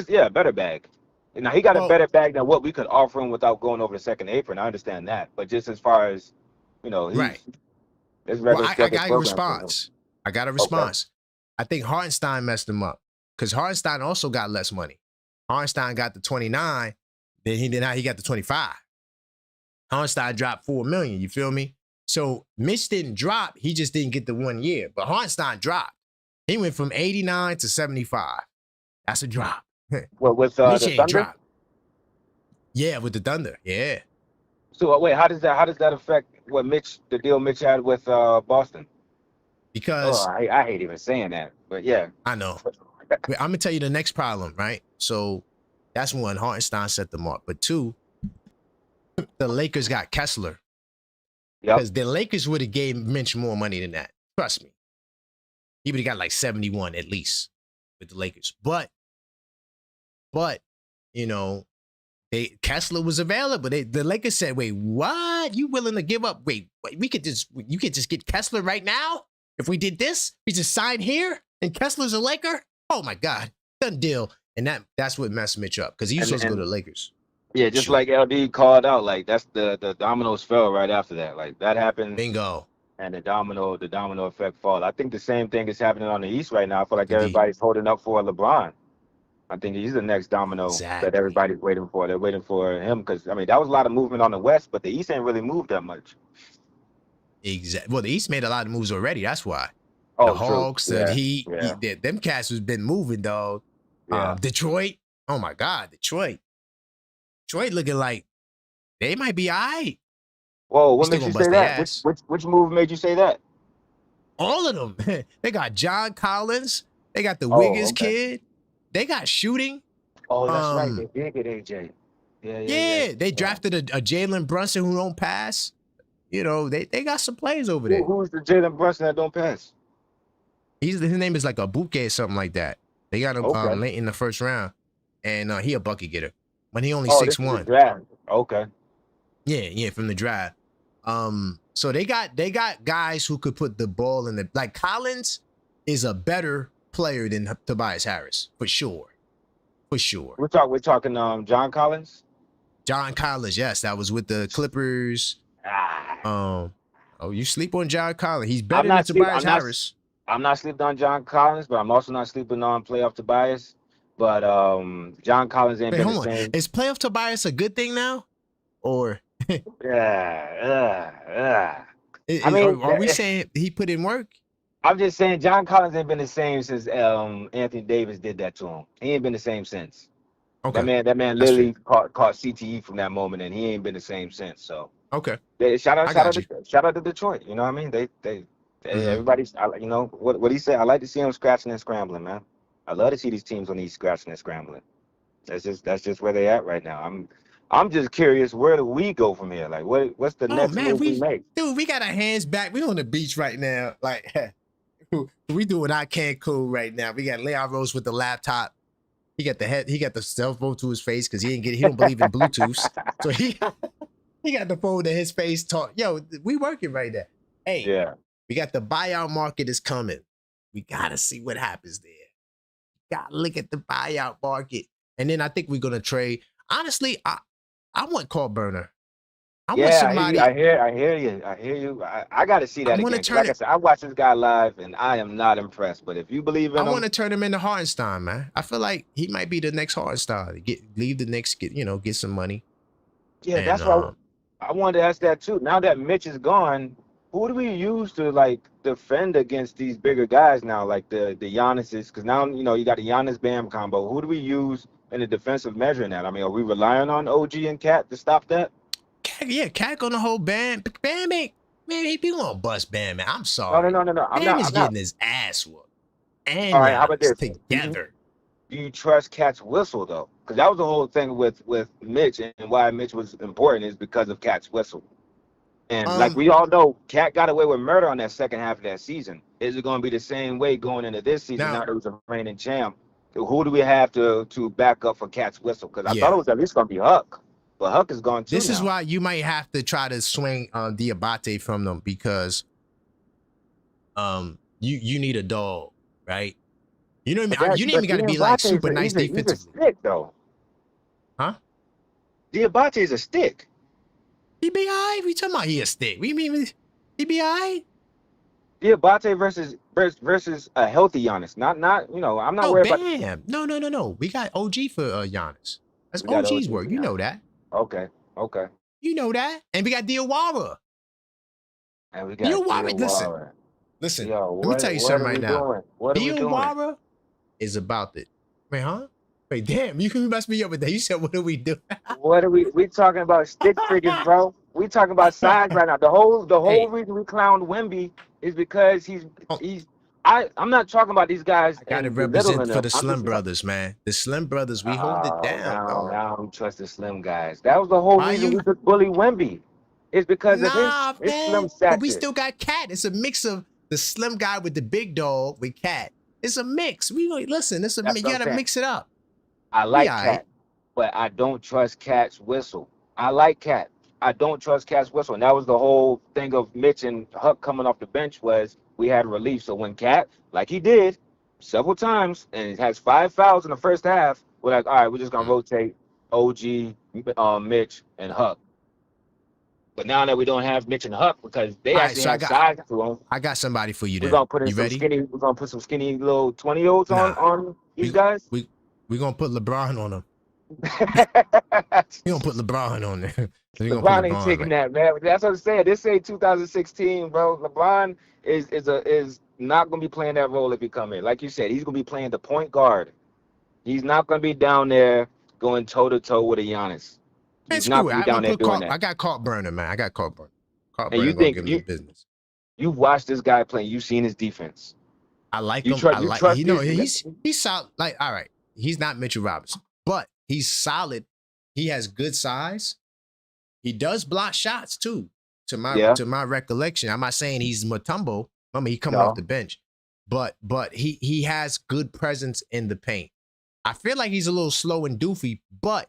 [SPEAKER 18] A better bag. Now he got a better bag than what we could offer him without going over the second apron. I understand that, but just as far as
[SPEAKER 1] right. I got a response. Okay. I think Hartenstein messed him up because Hartenstein also got less money. Hartenstein got the 29, then he got the 25. Hartenstein dropped $4 million. You feel me? So Mitch didn't drop. He just didn't get the 1 year. But Hartenstein dropped. He went from 89 to 75. That's a drop.
[SPEAKER 18] Well, with
[SPEAKER 1] Mitch
[SPEAKER 18] the
[SPEAKER 1] ain't
[SPEAKER 18] Thunder?
[SPEAKER 1] dropped. Yeah, with the Thunder. Yeah.
[SPEAKER 18] So wait, how does that affect the deal Mitch had with Boston?
[SPEAKER 1] Because
[SPEAKER 18] I hate even saying that, but yeah.
[SPEAKER 1] I know. I'm gonna tell you the next problem, right? So that's one, Hartenstein set them up. But two, the Lakers got Kessler. Because the Lakers would have gave Mitch more money than that. Trust me. He would have got like 71 at least with the Lakers. But Kessler was available. The Lakers said, wait, what? You willing to give up? Wait, you could just get Kessler right now? If we did this, we just signed here and Kessler's a Laker? Oh my God. Done deal. And that's what messed Mitch up because he was supposed to go to the Lakers.
[SPEAKER 18] Yeah, just like LD called out, like that's the dominoes fell right after that. Like that happened.
[SPEAKER 1] Bingo.
[SPEAKER 18] And the domino effect fall. I think the same thing is happening on the East right now. I feel like everybody's holding up for LeBron. I think he's the next domino that everybody's waiting for. They're waiting for him because that was a lot of movement on the West, but the East ain't really moved that much.
[SPEAKER 1] Exactly. Well, the East made a lot of moves already. That's why.
[SPEAKER 18] Oh,
[SPEAKER 1] the Hawks, the Heat, them cats has been moving, dog.
[SPEAKER 18] Yeah.
[SPEAKER 1] Detroit. Oh my God, Detroit looking like they might be all right.
[SPEAKER 18] Whoa, what made you say that? Which move made you say that?
[SPEAKER 1] All of them. They got John Collins. They got the Wiggins kid. They got shooting.
[SPEAKER 18] Oh, that's right. They did get AJ.
[SPEAKER 1] Yeah. They drafted a Jalen Brunson who don't pass. They got some players over there.
[SPEAKER 18] Who's the Jalen Brunson that don't pass?
[SPEAKER 1] His name is like a Bouquet or something like that. They got him late in the first round. And he a bucket getter. But he only 6'1".
[SPEAKER 18] Okay.
[SPEAKER 1] Yeah, from the draft. So they got guys who could put the ball in like Collins is a better player than Tobias Harris, for sure. For sure.
[SPEAKER 18] We're talking John Collins?
[SPEAKER 1] John Collins, yes. That was with the Clippers. You sleep on John Collins. He's better than Tobias Harris.
[SPEAKER 18] I'm not sleeping on John Collins, but I'm also not sleeping on playoff Tobias. But John Collins ain't been the same.
[SPEAKER 1] Is playoff Tobias a good thing now? Or are we saying he put in work?
[SPEAKER 18] I'm just saying John Collins ain't been the same since Anthony Davis did that to him. He ain't been the same since. Okay. That man literally caught CTE from that moment, and he ain't been the same since. So
[SPEAKER 1] okay.
[SPEAKER 18] Shout out to Detroit. You know what I mean? They everybody's what he said. I like to see him scratching and scrambling, man. I love to see these teams on these scratching and scrambling. That's just where they at right now. I'm just curious, where do we go from here? Like, what's the next move we make?
[SPEAKER 1] Dude, we got our hands back. We on the beach right now. Like, we doing our Cancun right now. We got Leon Rose with the laptop. He got the cell phone to his face because he don't believe in Bluetooth. So he got the phone to his face. Talk, yo, we working right now. Hey, we got the buyout market is coming. We gotta see what happens there. Gotta look at the buyout market, and then I think we're gonna trade. Honestly, I want Carl Burner. I want somebody.
[SPEAKER 18] I hear you. I got to see that again. Like I said, I watched this guy live, and I am not impressed. But if you believe in him,
[SPEAKER 1] I want to turn him into Hartenstein, man. I feel like he might be the next Hartenstein. Leave the Knicks, get some money.
[SPEAKER 18] Yeah, and, that's why I wanted to ask that too. Now that Mitch is gone, who do we use to like defend against these bigger guys now, like the Giannis's? Because now you got the Giannis Bam combo. Who do we use in the defensive measure in that? I mean, are we relying on OG and Cat to stop that?
[SPEAKER 1] Cat gonna hold Bam. Bam ain't, man, he gonna bust Bam, man. I'm sorry.
[SPEAKER 18] No.
[SPEAKER 1] Bam is getting his ass whooped. And
[SPEAKER 18] all right, how about this?
[SPEAKER 1] Together.
[SPEAKER 18] Do you trust Cat's whistle though? Because that was the whole thing with Mitch, and why Mitch was important is because of Cat's whistle. And like we all know, Cat got away with murder on that second half of that season. Is it going to be the same way going into this season? Now it was a reigning champ. Who do we have to back up for Cat's whistle? Because I thought it was at least going to be Huck. But Huck is gone too.
[SPEAKER 1] This is why you might have to try to swing Diabate from them, because you need a dog, right? You know what I mean? You need got to be like super nice defensively.
[SPEAKER 18] He's a stick though.
[SPEAKER 1] Huh?
[SPEAKER 18] Diabate is a stick.
[SPEAKER 1] He be all right. We talking about he a stick. We mean he be all right.
[SPEAKER 18] Diabate versus a healthy Giannis. Not I'm not worried
[SPEAKER 1] about. No. We got OG for Giannis. That's OG's work. You know that.
[SPEAKER 18] Okay.
[SPEAKER 1] You know that. And we got Diawara.
[SPEAKER 18] And we got Diawara.
[SPEAKER 1] Listen. Let me tell you something right now. Diawara is about it. Wait, huh? Wait, damn, you messed me up with that. You said, what do we do?
[SPEAKER 18] What are we talking about stick figures, bro? We talking about size right now. The whole reason we clowned Wemby is because I'm not talking about these guys.
[SPEAKER 1] I gotta represent for the Slim Brothers, man. The Slim Brothers, we hold it down.
[SPEAKER 18] Now I don't trust the Slim guys. That was the whole reason we could bully Wemby. It's because of his slim stature.
[SPEAKER 1] But we still got Cat. It's a mix of the slim guy with the big dog with Cat. It's a mix. Listen. You gotta mix it up.
[SPEAKER 18] I like Cat, but I don't trust Cat's whistle. I like Cat. I don't trust Cat's whistle. And that was the whole thing of Mitch and Huck coming off the bench was we had relief. So when Cat, like he did several times, and it has 5 fouls in the first half, we're like, all right, we're just going to rotate OG, Mitch, and Huck. But now that we don't have Mitch and Huck because they actually have size to them.
[SPEAKER 1] I got somebody for you there.
[SPEAKER 18] We're gonna put some skinny little 20-year-olds on these guys.
[SPEAKER 1] We're going to put LeBron on them. We're going to put LeBron on there.
[SPEAKER 18] LeBron ain't taking that, man. That's what I'm saying. This ain't 2016, bro. LeBron is not going to be playing that role if he come in. Like you said, he's going to be playing the point guard. He's not going to be down there going toe-to-toe with a Giannis. He's not going to be down there doing that.
[SPEAKER 1] I got caught burning, man. Carl Burner going to give him the business.
[SPEAKER 18] You've watched this guy play. You've seen his defense.
[SPEAKER 1] I like him. He's solid. Like, all right. He's not Mitchell Robinson, but he's solid. He has good size. He does block shots too, to my recollection. I'm not saying he's Mutombo. I mean, he coming off the bench, but he has good presence in the paint. I feel like he's a little slow and doofy, but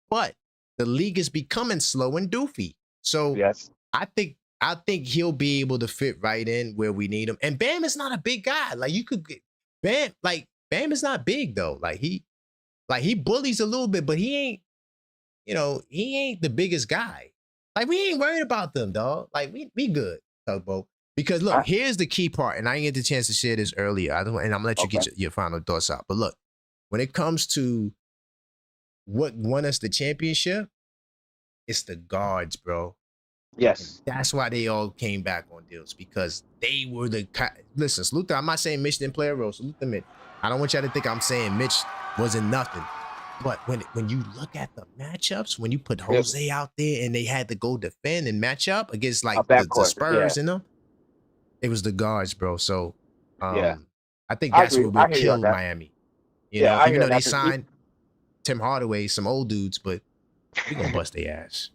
[SPEAKER 1] the league is becoming slow and doofy. So I think he'll be able to fit right in where we need him. And Bam is not a big guy. Like you could get Bam is not big though. Like he bullies a little bit, but he ain't, he ain't the biggest guy. Like we ain't worried about them, dog. Like we good, Tugboat. Because look, here's the key part, and I didn't get the chance to share this earlier. And I'm gonna let you get your final thoughts out. But look, when it comes to what won us the championship, it's the guards, bro.
[SPEAKER 18] Yes.
[SPEAKER 1] That's why they all came back on deals, because they were listen, salute them. I'm not saying Mitch didn't play a role. Salute them, Mitch. I don't want y'all to think I'm saying Mitch wasn't nothing. But when you look at the matchups, when you put Jose out there and they had to go defend and match up against like the Spurs and them, it was the guards, bro. So I think that's what will kill Miami. Even though they signed Tim Hardaway, some old dudes, but we're gonna bust their ass.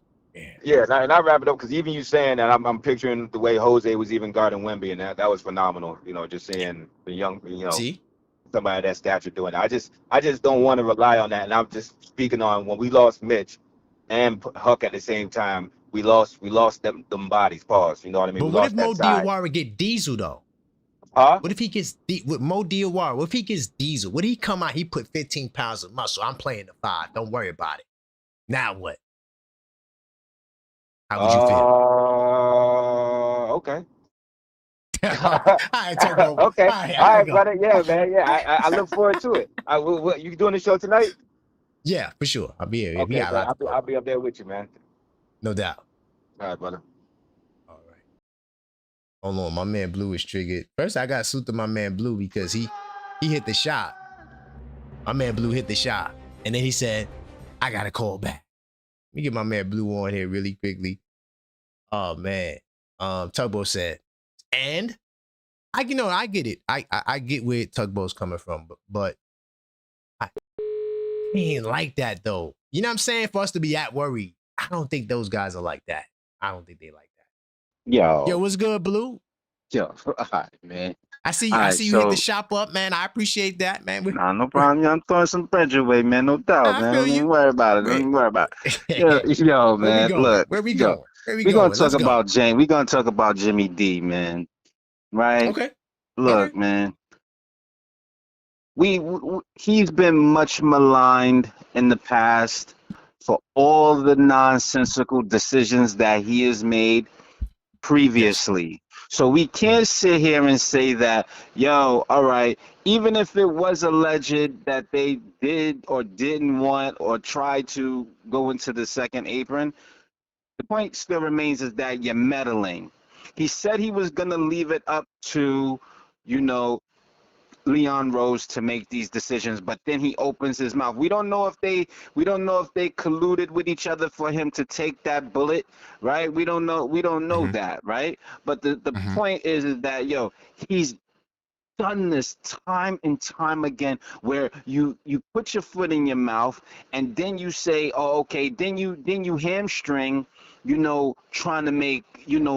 [SPEAKER 18] Yeah, and I wrap it up because even you saying that, I'm picturing the way Jose was even guarding Wemby, and that was phenomenal. Just seeing the young, somebody of that stature doing it. I just don't want to rely on that. And I'm just speaking on when we lost Mitch and Huck at the same time. we lost them bodies. Pause. You know what I mean?
[SPEAKER 1] But
[SPEAKER 18] We
[SPEAKER 1] what if
[SPEAKER 18] lost
[SPEAKER 1] Mo
[SPEAKER 18] that side.
[SPEAKER 1] Diawara get Diesel though?
[SPEAKER 18] Huh?
[SPEAKER 1] What if he gets with Mo Diawara? What if he gets Diesel? What if he come out? He put 15 pounds of muscle. I'm playing the 5. Don't worry about it. Now what? How would you feel?
[SPEAKER 18] Okay.
[SPEAKER 1] All right, Turbo.
[SPEAKER 18] Okay.
[SPEAKER 1] All right, go.
[SPEAKER 18] brother. Yeah, man. Yeah, I look forward to it. What you doing the show tonight?
[SPEAKER 1] Yeah, for sure. I'll be here. We
[SPEAKER 18] Okay,
[SPEAKER 1] got a lot to
[SPEAKER 18] I'll be up there with you, man.
[SPEAKER 1] No doubt.
[SPEAKER 18] All right, brother.
[SPEAKER 1] All right. Hold on, my man Blue is triggered. First, I got sued to my man Blue because he hit the shot. My man Blue hit the shot, and then he said, "I gotta call back." Let me get my man Blue on here really quickly. Oh man, Tugboat said, and I get it. I get where Tugboat's coming from, but I ain't like that though. You know what I'm saying? For us to be at worried, I don't think those guys are like that. I don't think they like that. Yo, what's good, Blue?
[SPEAKER 14] Yo, all right, man.
[SPEAKER 1] I see you hit the shop up, man. I appreciate that, man.
[SPEAKER 14] Nah, no problem. Yeah, I'm throwing some bread your way, man. No doubt, man. Don't even worry about it. Don't even worry about it. Yo, man. Look,
[SPEAKER 1] where we going?
[SPEAKER 14] We're gonna talk about James. We're gonna talk about Jimmy D, man. Right?
[SPEAKER 1] Okay.
[SPEAKER 14] Look, man. He's been much maligned in the past for all the nonsensical decisions that he has made previously. Yes. So we can't sit here and say that, yo, all right, even if it was alleged that they did or didn't want or try to go into the second apron, the point still remains is that you're meddling. He said he was going to leave it up to, Leon Rose to make these decisions, but then he opens his mouth. We don't know if they colluded with each other for him to take that bullet, right? We don't know that, right? But the point is that he's done this time and time again where you put your foot in your mouth and then you say, oh, okay, then you hamstring, trying to make,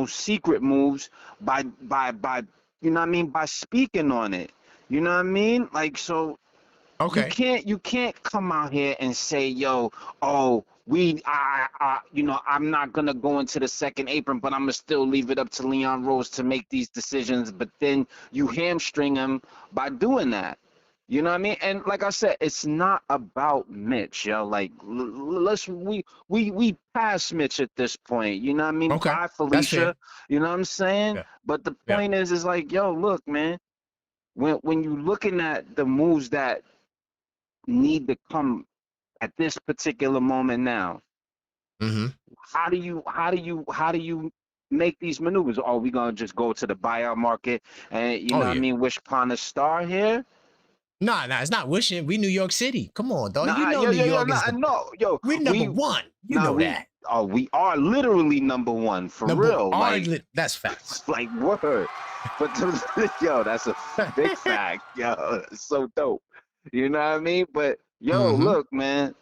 [SPEAKER 14] secret moves by by speaking on it. You know what I mean? Like, so
[SPEAKER 1] okay.
[SPEAKER 14] You can't come out here and say, yo, oh, I'm not gonna go into the second apron, but I'm gonna still leave it up to Leon Rose to make these decisions. But then you hamstring him by doing that. You know what I mean? And like I said, it's not about Mitch, yo. Like, we pass Mitch at this point. You know what I mean?
[SPEAKER 1] Okay.
[SPEAKER 14] Bye, Felicia. You know what I'm saying?
[SPEAKER 1] Yeah.
[SPEAKER 14] But the point is like, yo, look, man. When you're looking at the moves that need to come at this particular moment now, how do you make these maneuvers? Are we gonna just go to the buyout market and what I mean, wish upon a star here?
[SPEAKER 1] Nah, it's not wishing. We New York City. Come on, dog.
[SPEAKER 14] Nah,
[SPEAKER 1] New York is we're number one. You know that.
[SPEAKER 14] Oh, we are literally number one for real.
[SPEAKER 1] That's facts.
[SPEAKER 14] Like word. But that's a big fact. Yo, it's so dope. You know what I mean? But look, man.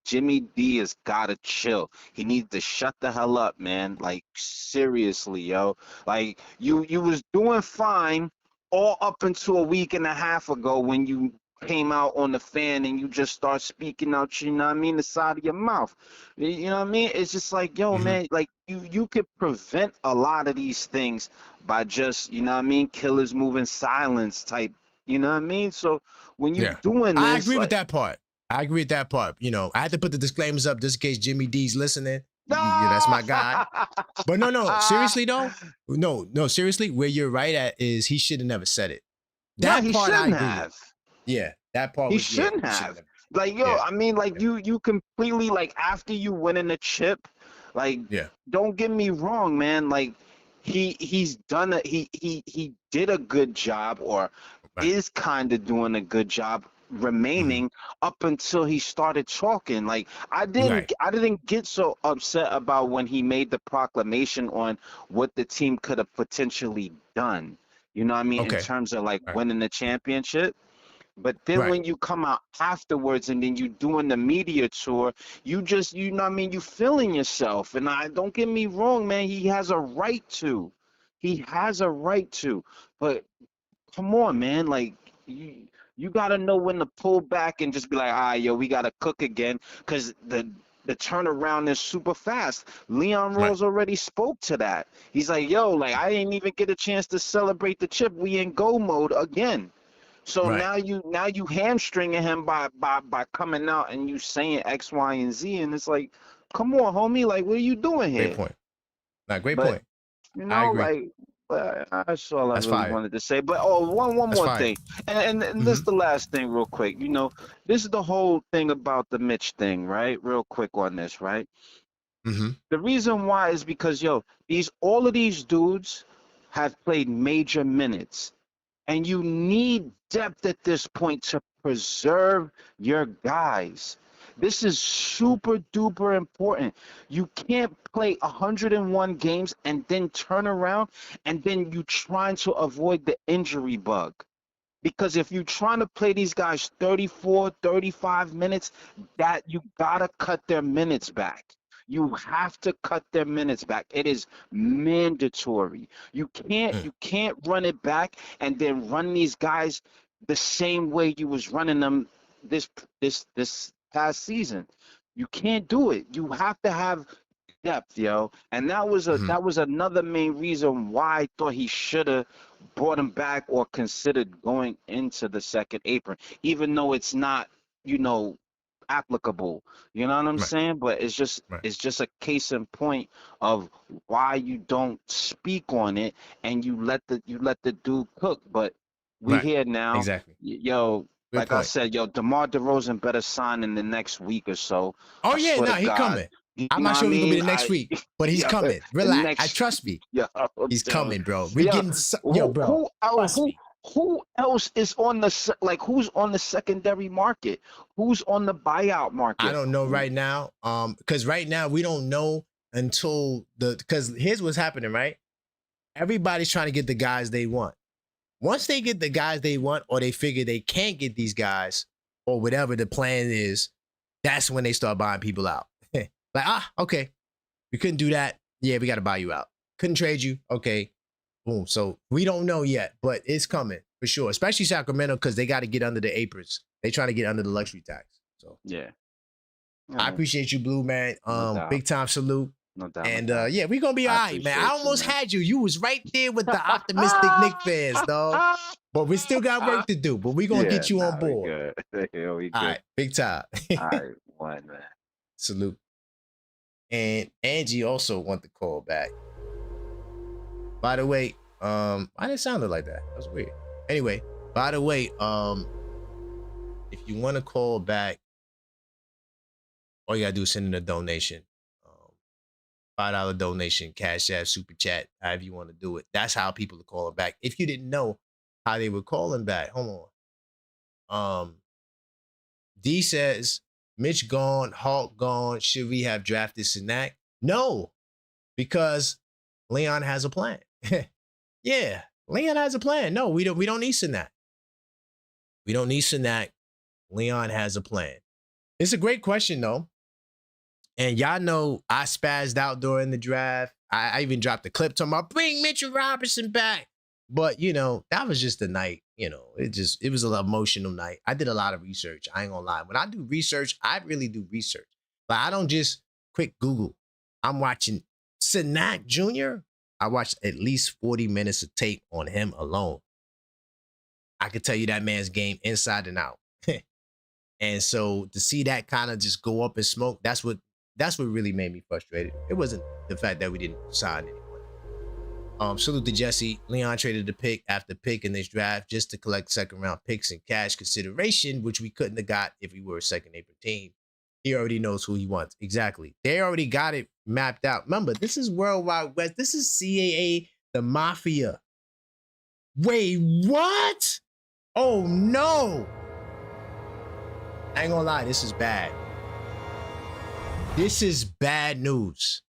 [SPEAKER 14] Jimmy D has gotta chill. He needs to shut the hell up, man. Like seriously, yo. Like you was doing fine all up until a week and a half ago when you came out on the fan and you just start speaking out, the side of your mouth. You know what I mean? It's just like, yo, man, like you could prevent a lot of these things by just, killers move in silence type, you know what I mean? So when you're doing this,
[SPEAKER 1] I agree with that part. I had to put the disclaimers up just in case Jimmy D's listening. Yeah, that's my guy. But no, seriously though, no, seriously, where you're right at is he should have never said it.
[SPEAKER 14] That part I agree with.
[SPEAKER 1] Yeah, that part
[SPEAKER 14] he shouldn't have. Like, yo, I mean, like you completely, like, after you winning the chip, like, don't get me wrong, man. Like, he did a good job, or is kind of doing a good job remaining up until he started talking. Like, I didn't get so upset about when he made the proclamation on what the team could have potentially done. You know what I mean? In terms of like winning the championship. But then when you come out afterwards and then you doing the media tour, you just, you know what I mean, you feeling yourself. And don't get me wrong, man, he has a right to. He has a right to. But come on, man, like you got to know when to pull back and just be like, yo, we got to cook again. Because the turnaround is super fast. Leon Rose already spoke to that. He's like, yo, like I didn't even get a chance to celebrate the chip. We in go mode again. So now you hamstringing him by coming out and you saying X, Y, and Z, and it's like, come on, homie, like what are you doing here?
[SPEAKER 1] Great point. Great point.
[SPEAKER 14] You know, like that's all I really wanted to say. But one more thing, and this is the last thing, real quick. You know, this is the whole thing about the Mitch thing, right? Real quick on this, right? The reason why is because all of these dudes have played major minutes. And you need depth at this point to preserve your guys. This is super duper important. You can't play 101 games and then turn around and then you trying to avoid the injury bug. Because if you're trying to play these guys 34, 35 minutes, that you gotta cut their minutes back. You have to cut their minutes back. It is mandatory. You can't run it back and then run these guys the same way you was running them this past season. You can't do it. You have to have depth, yo. And that was another main reason why I thought he should have brought him back or considered going into the second apron, even though it's not, applicable. You know what I'm saying? But it's just a case in point of why you don't speak on it and you let the dude cook. But we here now.
[SPEAKER 1] Exactly.
[SPEAKER 14] Yo, like I said, DeMar DeRozan better sign in the next week or so.
[SPEAKER 1] Oh yeah, no, he coming. I'm not sure he's gonna be the next week, but he's coming. Relax. Trust me. He's coming, bro. We getting bro.
[SPEAKER 14] Who else is on the who's on the secondary market? Who's on the buyout market?
[SPEAKER 1] I don't know right now. Because right now we don't know until because here's what's happening, right? Everybody's trying to get the guys they want. Once they get the guys they want, or they figure they can't get these guys, or whatever the plan is, that's when they start buying people out. Okay, we couldn't do that. Yeah, we got to buy you out. Couldn't trade you. Okay, boom. So we don't know yet, but it's coming for sure. Especially Sacramento, because they got to get under the aprons. They trying to get under the luxury tax. So
[SPEAKER 14] yeah,
[SPEAKER 1] I appreciate you, Blue man. Big time salute.
[SPEAKER 14] No doubt.
[SPEAKER 1] And yeah, we gonna be all right, man. I almost had you. You was right there with the optimistic Knicks fans, dog. But we still got work to do. But we gonna get you on board.
[SPEAKER 14] We good.
[SPEAKER 1] All right, big time.
[SPEAKER 14] All right, one man.
[SPEAKER 1] Salute. And Angie also want the call back. By the way, I didn't sound like that. That was weird. Anyway, by the way, if you want to call back, all you gotta do is send in a donation. $5 donation, Cash App, Super Chat, however you want to do it. That's how people are calling back. If you didn't know how they were calling back, hold on. D says, Mitch gone, Hawk gone. Should we have drafted Sinak? No, because Leon has a plan. Yeah, Leon has a plan. No, we don't need Sinak. We don't need Sinak. Leon has a plan. It's a great question, though. And y'all know I spazzed out during the draft. I even dropped a clip talking about bring Mitchell Robinson back. But, that was just the night. It was an emotional night. I did a lot of research. I ain't gonna lie. When I do research, I really do research. But I don't just quick Google. I'm watching Sinak Jr. I watched at least 40 minutes of tape on him alone. I could tell you that man's game inside and out. And so to see that kind of just go up in smoke, that's what really made me frustrated. It wasn't the fact that we didn't sign anyone. Salute to Jesse. Leon traded the pick after pick in this draft just to collect second round picks and cash consideration, which we couldn't have got if we were a second apron team. He already knows who he wants. Exactly. They already got it mapped out. Remember, this is Worldwide West. This is CAA, the Mafia. Wait, what? Oh, no. I ain't gonna lie, this is bad. This is bad news.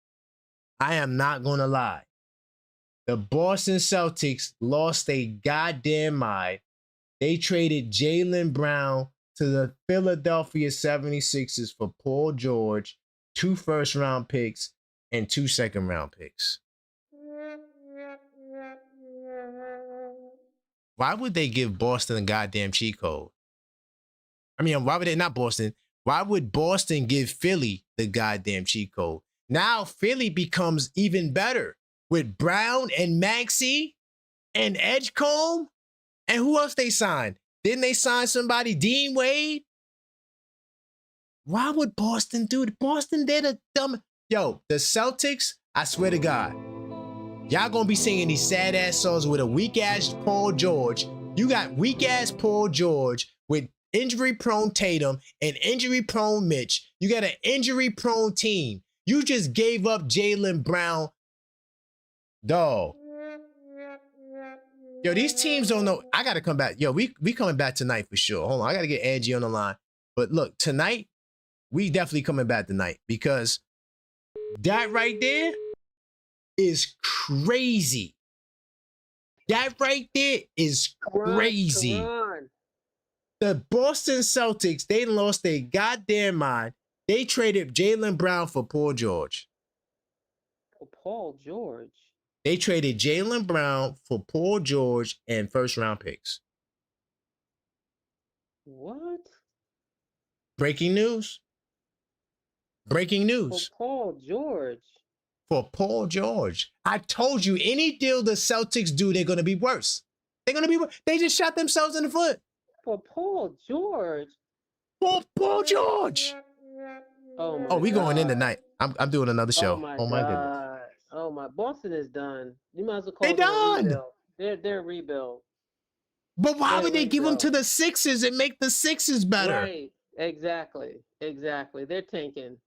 [SPEAKER 1] I am not gonna lie. The Boston Celtics lost their goddamn mind. They traded Jaylen Brown to the Philadelphia 76ers for Paul George, 2 first-round picks, and 2 second-round picks. Why would they give Boston a goddamn cheat code? I mean, why would they not Boston? Why would Boston give Philly the goddamn cheat code? Now Philly becomes even better with Brown and Maxey and Edgecombe. And who else they signed? Didn't they sign somebody? Dean Wade? Why would Boston do it? Boston did a dumb. Yo, the Celtics, I swear to God, y'all gonna be singing these sad ass songs with a weak ass Paul George. You got weak ass Paul George with injury prone Tatum and injury prone Mitch. You got an injury prone team. You just gave up Jaylen Brown. Dog. Yo, these teams don't know. I gotta come back. Yo, we coming back tonight for sure. Hold on, I gotta get Angie on the line. But look, tonight, we definitely coming back tonight because that right there is crazy. That right there is crazy. The Boston Celtics, they lost their goddamn mind. They traded Jaylen Brown for Paul George.
[SPEAKER 16] For Paul George?
[SPEAKER 1] They traded Jaylen Brown for Paul George and first-round picks.
[SPEAKER 16] What?
[SPEAKER 1] Breaking news. Breaking news.
[SPEAKER 16] For Paul George.
[SPEAKER 1] For Paul George. I told you, any deal the Celtics do, they're going to be worse. They're going to be worse. They just shot themselves in the foot.
[SPEAKER 16] For Paul George.
[SPEAKER 1] For Paul George.
[SPEAKER 16] Oh,
[SPEAKER 1] we going in tonight. I'm doing another show. Oh my goodness.
[SPEAKER 16] Oh my, Boston is done. You might as well call
[SPEAKER 1] they done.
[SPEAKER 16] A rebuild. They're a rebuild.
[SPEAKER 1] But why would they give them to the Sixers and make the Sixers better?
[SPEAKER 16] Right. Exactly. They're tanking.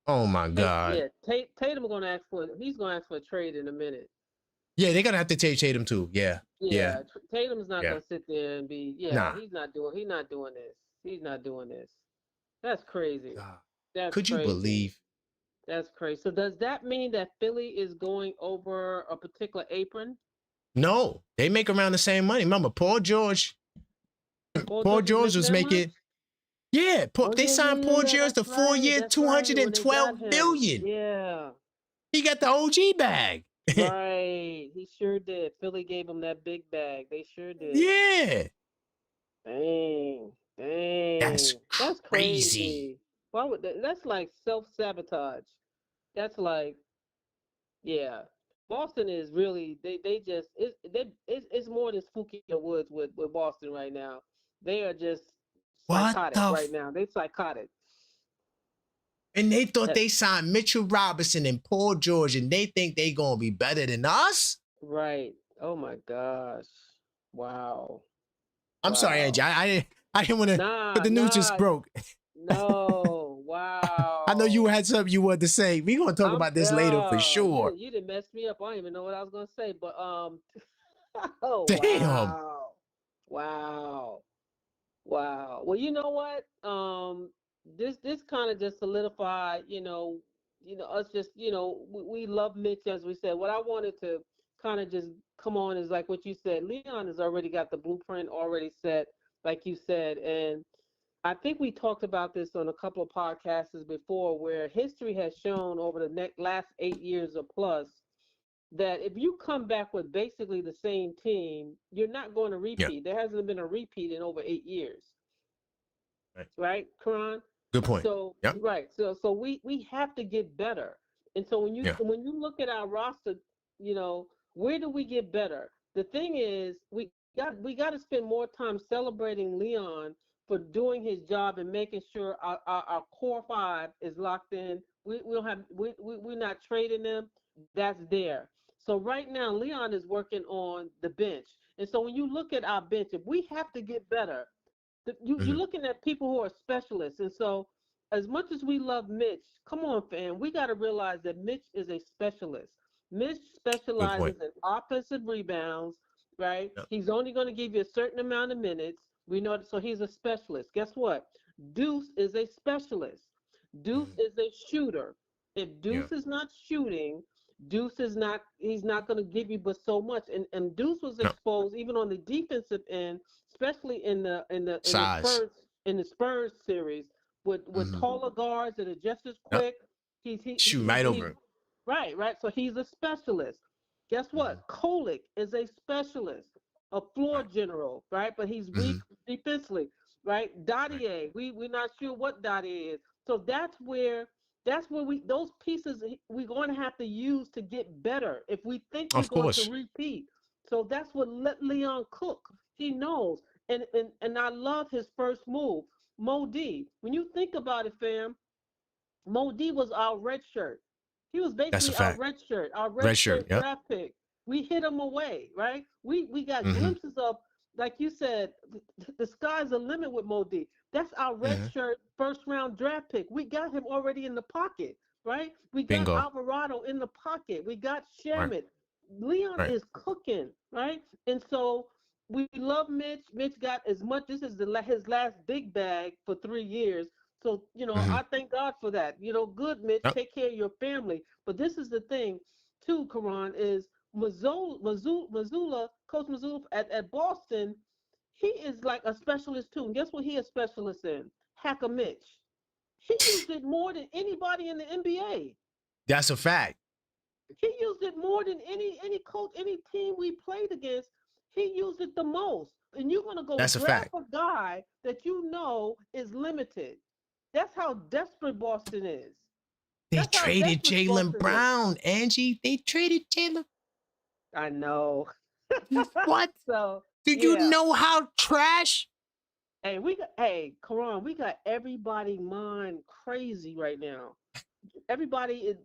[SPEAKER 1] Oh my God.
[SPEAKER 16] Yeah. Tatum gonna ask for. He's gonna ask for a trade in a minute.
[SPEAKER 1] Yeah, they're gonna have to take Tatum too. Yeah.
[SPEAKER 16] Tatum's not gonna sit there and be. Yeah. Nah. He's not doing this. That's crazy.
[SPEAKER 1] Could you believe?
[SPEAKER 16] That's crazy. So does that mean that Philly is going over a particular apron?
[SPEAKER 1] No, they make around the same money. Remember, Paul George was making. Yeah, they signed Paul George the 4 year, $212 million.
[SPEAKER 16] Yeah.
[SPEAKER 1] He got the OG bag.
[SPEAKER 16] Right. He sure did. Philly gave him that big bag. They sure did.
[SPEAKER 1] Yeah.
[SPEAKER 16] Dang.
[SPEAKER 1] That's
[SPEAKER 16] crazy. Why would that's like self-sabotage. That's like, yeah. Boston is really it's more than Spooky in the Woods with Boston right now. They are just psychotic right now. They psychotic.
[SPEAKER 1] And they thought they signed Mitchell Robinson and Paul George, and they think they gonna be better than us.
[SPEAKER 16] Right. Oh my gosh. Wow.
[SPEAKER 1] I'm sorry, Angie. I didn't want to, but the news just broke.
[SPEAKER 16] No. Wow.
[SPEAKER 1] I know you had something you wanted to say. We're gonna talk about this later for sure.
[SPEAKER 16] You didn't mess me up. I don't even know what I was gonna say, but oh,
[SPEAKER 1] damn.
[SPEAKER 16] Wow. Well, you know what? This kind of just solidified, us just, we love Mitch, as we said. What I wanted to kind of just come on is like what you said. Leon has already got the blueprint already set, like you said, and I think we talked about this on a couple of podcasts before, where history has shown over the last 8 years or plus that if you come back with basically the same team, you're not going to repeat. Yeah. There hasn't been a repeat in over 8 years. Right, Karan?
[SPEAKER 1] Good point.
[SPEAKER 16] So right, so we have to get better. And so when you look at our roster, where do we get better? The thing is, we got to spend more time celebrating Leon for doing his job and making sure our core five is locked in. We're not trading them. That's there. So right now, Leon is working on the bench. And so when you look at our bench, if we have to get better, you're looking at people who are specialists. And so as much as we love Mitch, come on, fam, we got to realize that Mitch is a specialist. Mitch specializes in offensive rebounds, right? Yep. He's only going to give you a certain amount of minutes. We know that, so he's a specialist. Guess what? Deuce is a specialist. Deuce is a shooter. If Deuce is not shooting, Deuce is not. He's not going to give you but so much. And Deuce was exposed even on the defensive end, especially in the Spurs series with taller guards that are just as quick. He's
[SPEAKER 1] shoot right over him.
[SPEAKER 16] Right. So he's a specialist. Guess what? Kolick is a specialist, a floor general, right? But he's weak defensively. right? Dottier, we're not sure what Dottier is. So that's where those pieces we're going to have to use to get better if we think we're going to repeat. So that's what let Leon cook. He knows. And I love his first move. Mo D. When you think about it, fam, Mo D was our red shirt. He was basically our red shirt draft pick. We hit him away, right? We got glimpses of, like you said, the sky's the limit with Mo D. That's our red shirt first round draft pick. We got him already in the pocket, right? We got Alvarado in the pocket. We got Shamit. Right. Leon is cooking, right? And so we love Mitch. Mitch got as much. This is his last big bag for 3 years. So, I thank God for that. Good, Mitch, take care of your family. But this is the thing, too, Karan, is Mazzulla, Coach Mazzulla at Boston, he is like a specialist, too. And guess what he is specialist in? Hacker Mitch. He used it more than anybody in the NBA.
[SPEAKER 1] That's a fact.
[SPEAKER 16] He used it more than any coach, any team we played against. He used it the most. And you're going to go draft a guy that you know is limited. That's how desperate Boston is.
[SPEAKER 1] They traded Jaylen Brown, Angie. They traded Jaylen.
[SPEAKER 16] I know.
[SPEAKER 1] What?
[SPEAKER 16] So
[SPEAKER 1] do you know how trash?
[SPEAKER 16] Hey, Karan, we got everybody mind crazy right now. The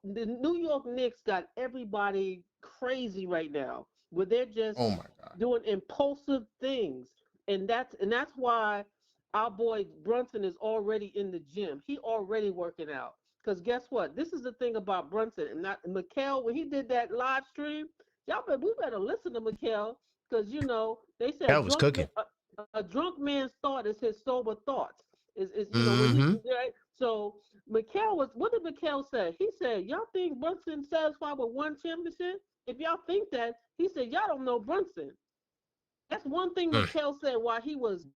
[SPEAKER 16] New York Knicks got everybody crazy right now, where they're just doing impulsive things, and that's why our boy Brunson is already in the gym. He already working out. Because guess what? This is the thing about Brunson and not Mikal. When he did that live stream, we better listen to Mikal, because they said
[SPEAKER 1] that was cooking.
[SPEAKER 16] A drunk man's thought is his sober thoughts. When he, right? So Mikal what did Mikal say? He said, y'all think Brunson satisfied with one championship? If y'all think that, he said, y'all don't know Brunson. That's one thing Mikal said while he was.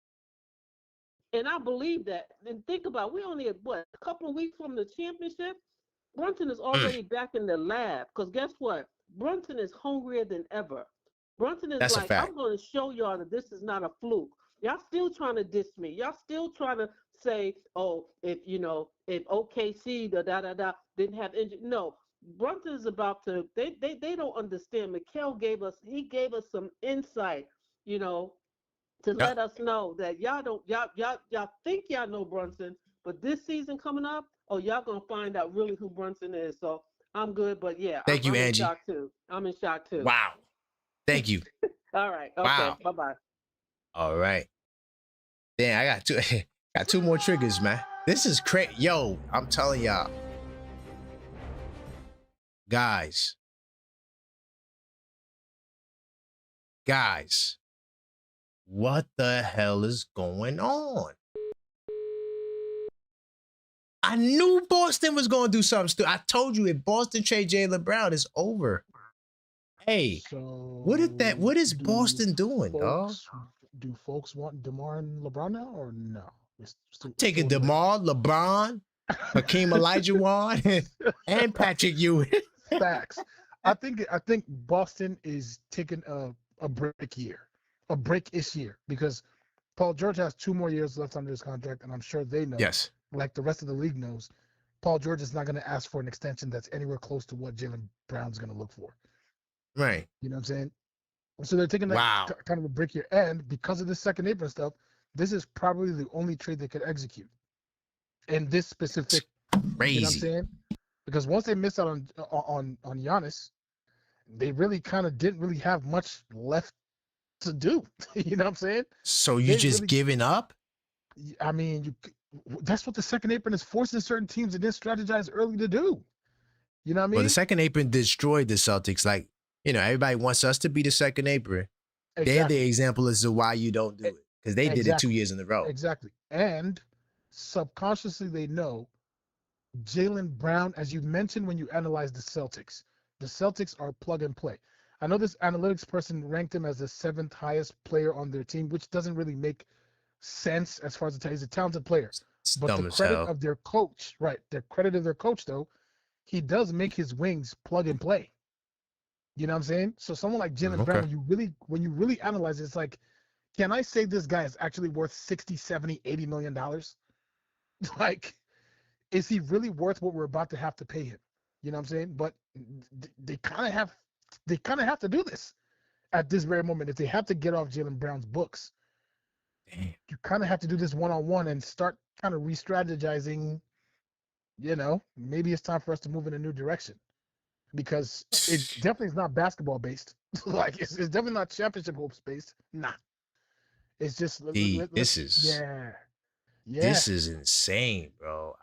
[SPEAKER 16] And I believe that. And think about it, we only a couple of weeks from the championship. Brunson is already back in the lab. Because guess what? Brunson is hungrier than ever. Brunson is I'm going to show y'all that this is not a fluke. Y'all still trying to diss me. Y'all still trying to say, oh, if OKC didn't have injury. No, Brunson is about to. They don't understand. Mikal gave us some insight. To let us know that y'all think y'all know Brunson, but this season coming up, y'all gonna find out really who Brunson is. So I'm good, but I'm
[SPEAKER 1] Angie.
[SPEAKER 16] in shock too. I'm in shock too.
[SPEAKER 1] Wow. Thank you.
[SPEAKER 16] All right. Okay.
[SPEAKER 1] Wow.
[SPEAKER 16] Bye-bye.
[SPEAKER 1] All right. Damn, I got two more triggers, man. This is crazy. Yo, I'm telling y'all. Guys. What the hell is going on? I knew Boston was going to do something stupid. I told you, if Boston trade Jaylen Brown, it's over. Hey, what is Boston doing, dog?
[SPEAKER 2] Do folks want DeMar and LeBron now, or no?
[SPEAKER 1] Taking DeMar, LeBron, Hakeem Olajuwon, and Patrick Ewing.
[SPEAKER 2] Facts. I think Boston is taking a break this year, because Paul George has 2 more years left under his contract, and I'm sure they know.
[SPEAKER 1] Yes.
[SPEAKER 2] Like the rest of the league knows, Paul George is not going to ask for an extension that's anywhere close to what Jaylen Brown's going to look for.
[SPEAKER 1] Right.
[SPEAKER 2] You know what I'm saying? So they're taking that kind of a break here, and because of this second apron stuff, this is probably the only trade they could execute in this specific.
[SPEAKER 1] Crazy.
[SPEAKER 2] You know what I'm saying? Because once they missed out on Giannis, they really kind of didn't really have much left to do. You know what I'm saying?
[SPEAKER 1] So you just giving up?
[SPEAKER 2] I mean, that's what the second apron is forcing certain teams that didn't strategize early to do. You know what I mean?
[SPEAKER 1] Well, the second apron destroyed the Celtics. Like, everybody wants us to be the second apron.
[SPEAKER 2] Exactly.
[SPEAKER 1] They're the example as to why you don't do it, because they did it 2 years in a row.
[SPEAKER 2] Exactly. And subconsciously they know Jaylen Brown, as you mentioned when you analyze the Celtics are plug and play. I know this analytics person ranked him as the 7th highest player on their team, which doesn't really make sense as far as he's a talented player. But the credit of their coach, though, he does make his wings plug and play. You know what I'm saying? So someone like Jaylen Brown, when you really analyze it, it's like can I say this guy is actually worth 60, 70, 80 million dollars? Like, is he really worth what we're about to have to pay him? You know what I'm saying? But they kind of have to do this at this very moment. If they have to get off Jaylen Brown's books, you kind of have to do this one-on-one and start kind of re-strategizing. You know, maybe it's time for us to move in a new direction, because it definitely is not basketball based. Like, it's definitely not championship hopes based. Nah, it's just
[SPEAKER 1] this is insane, bro.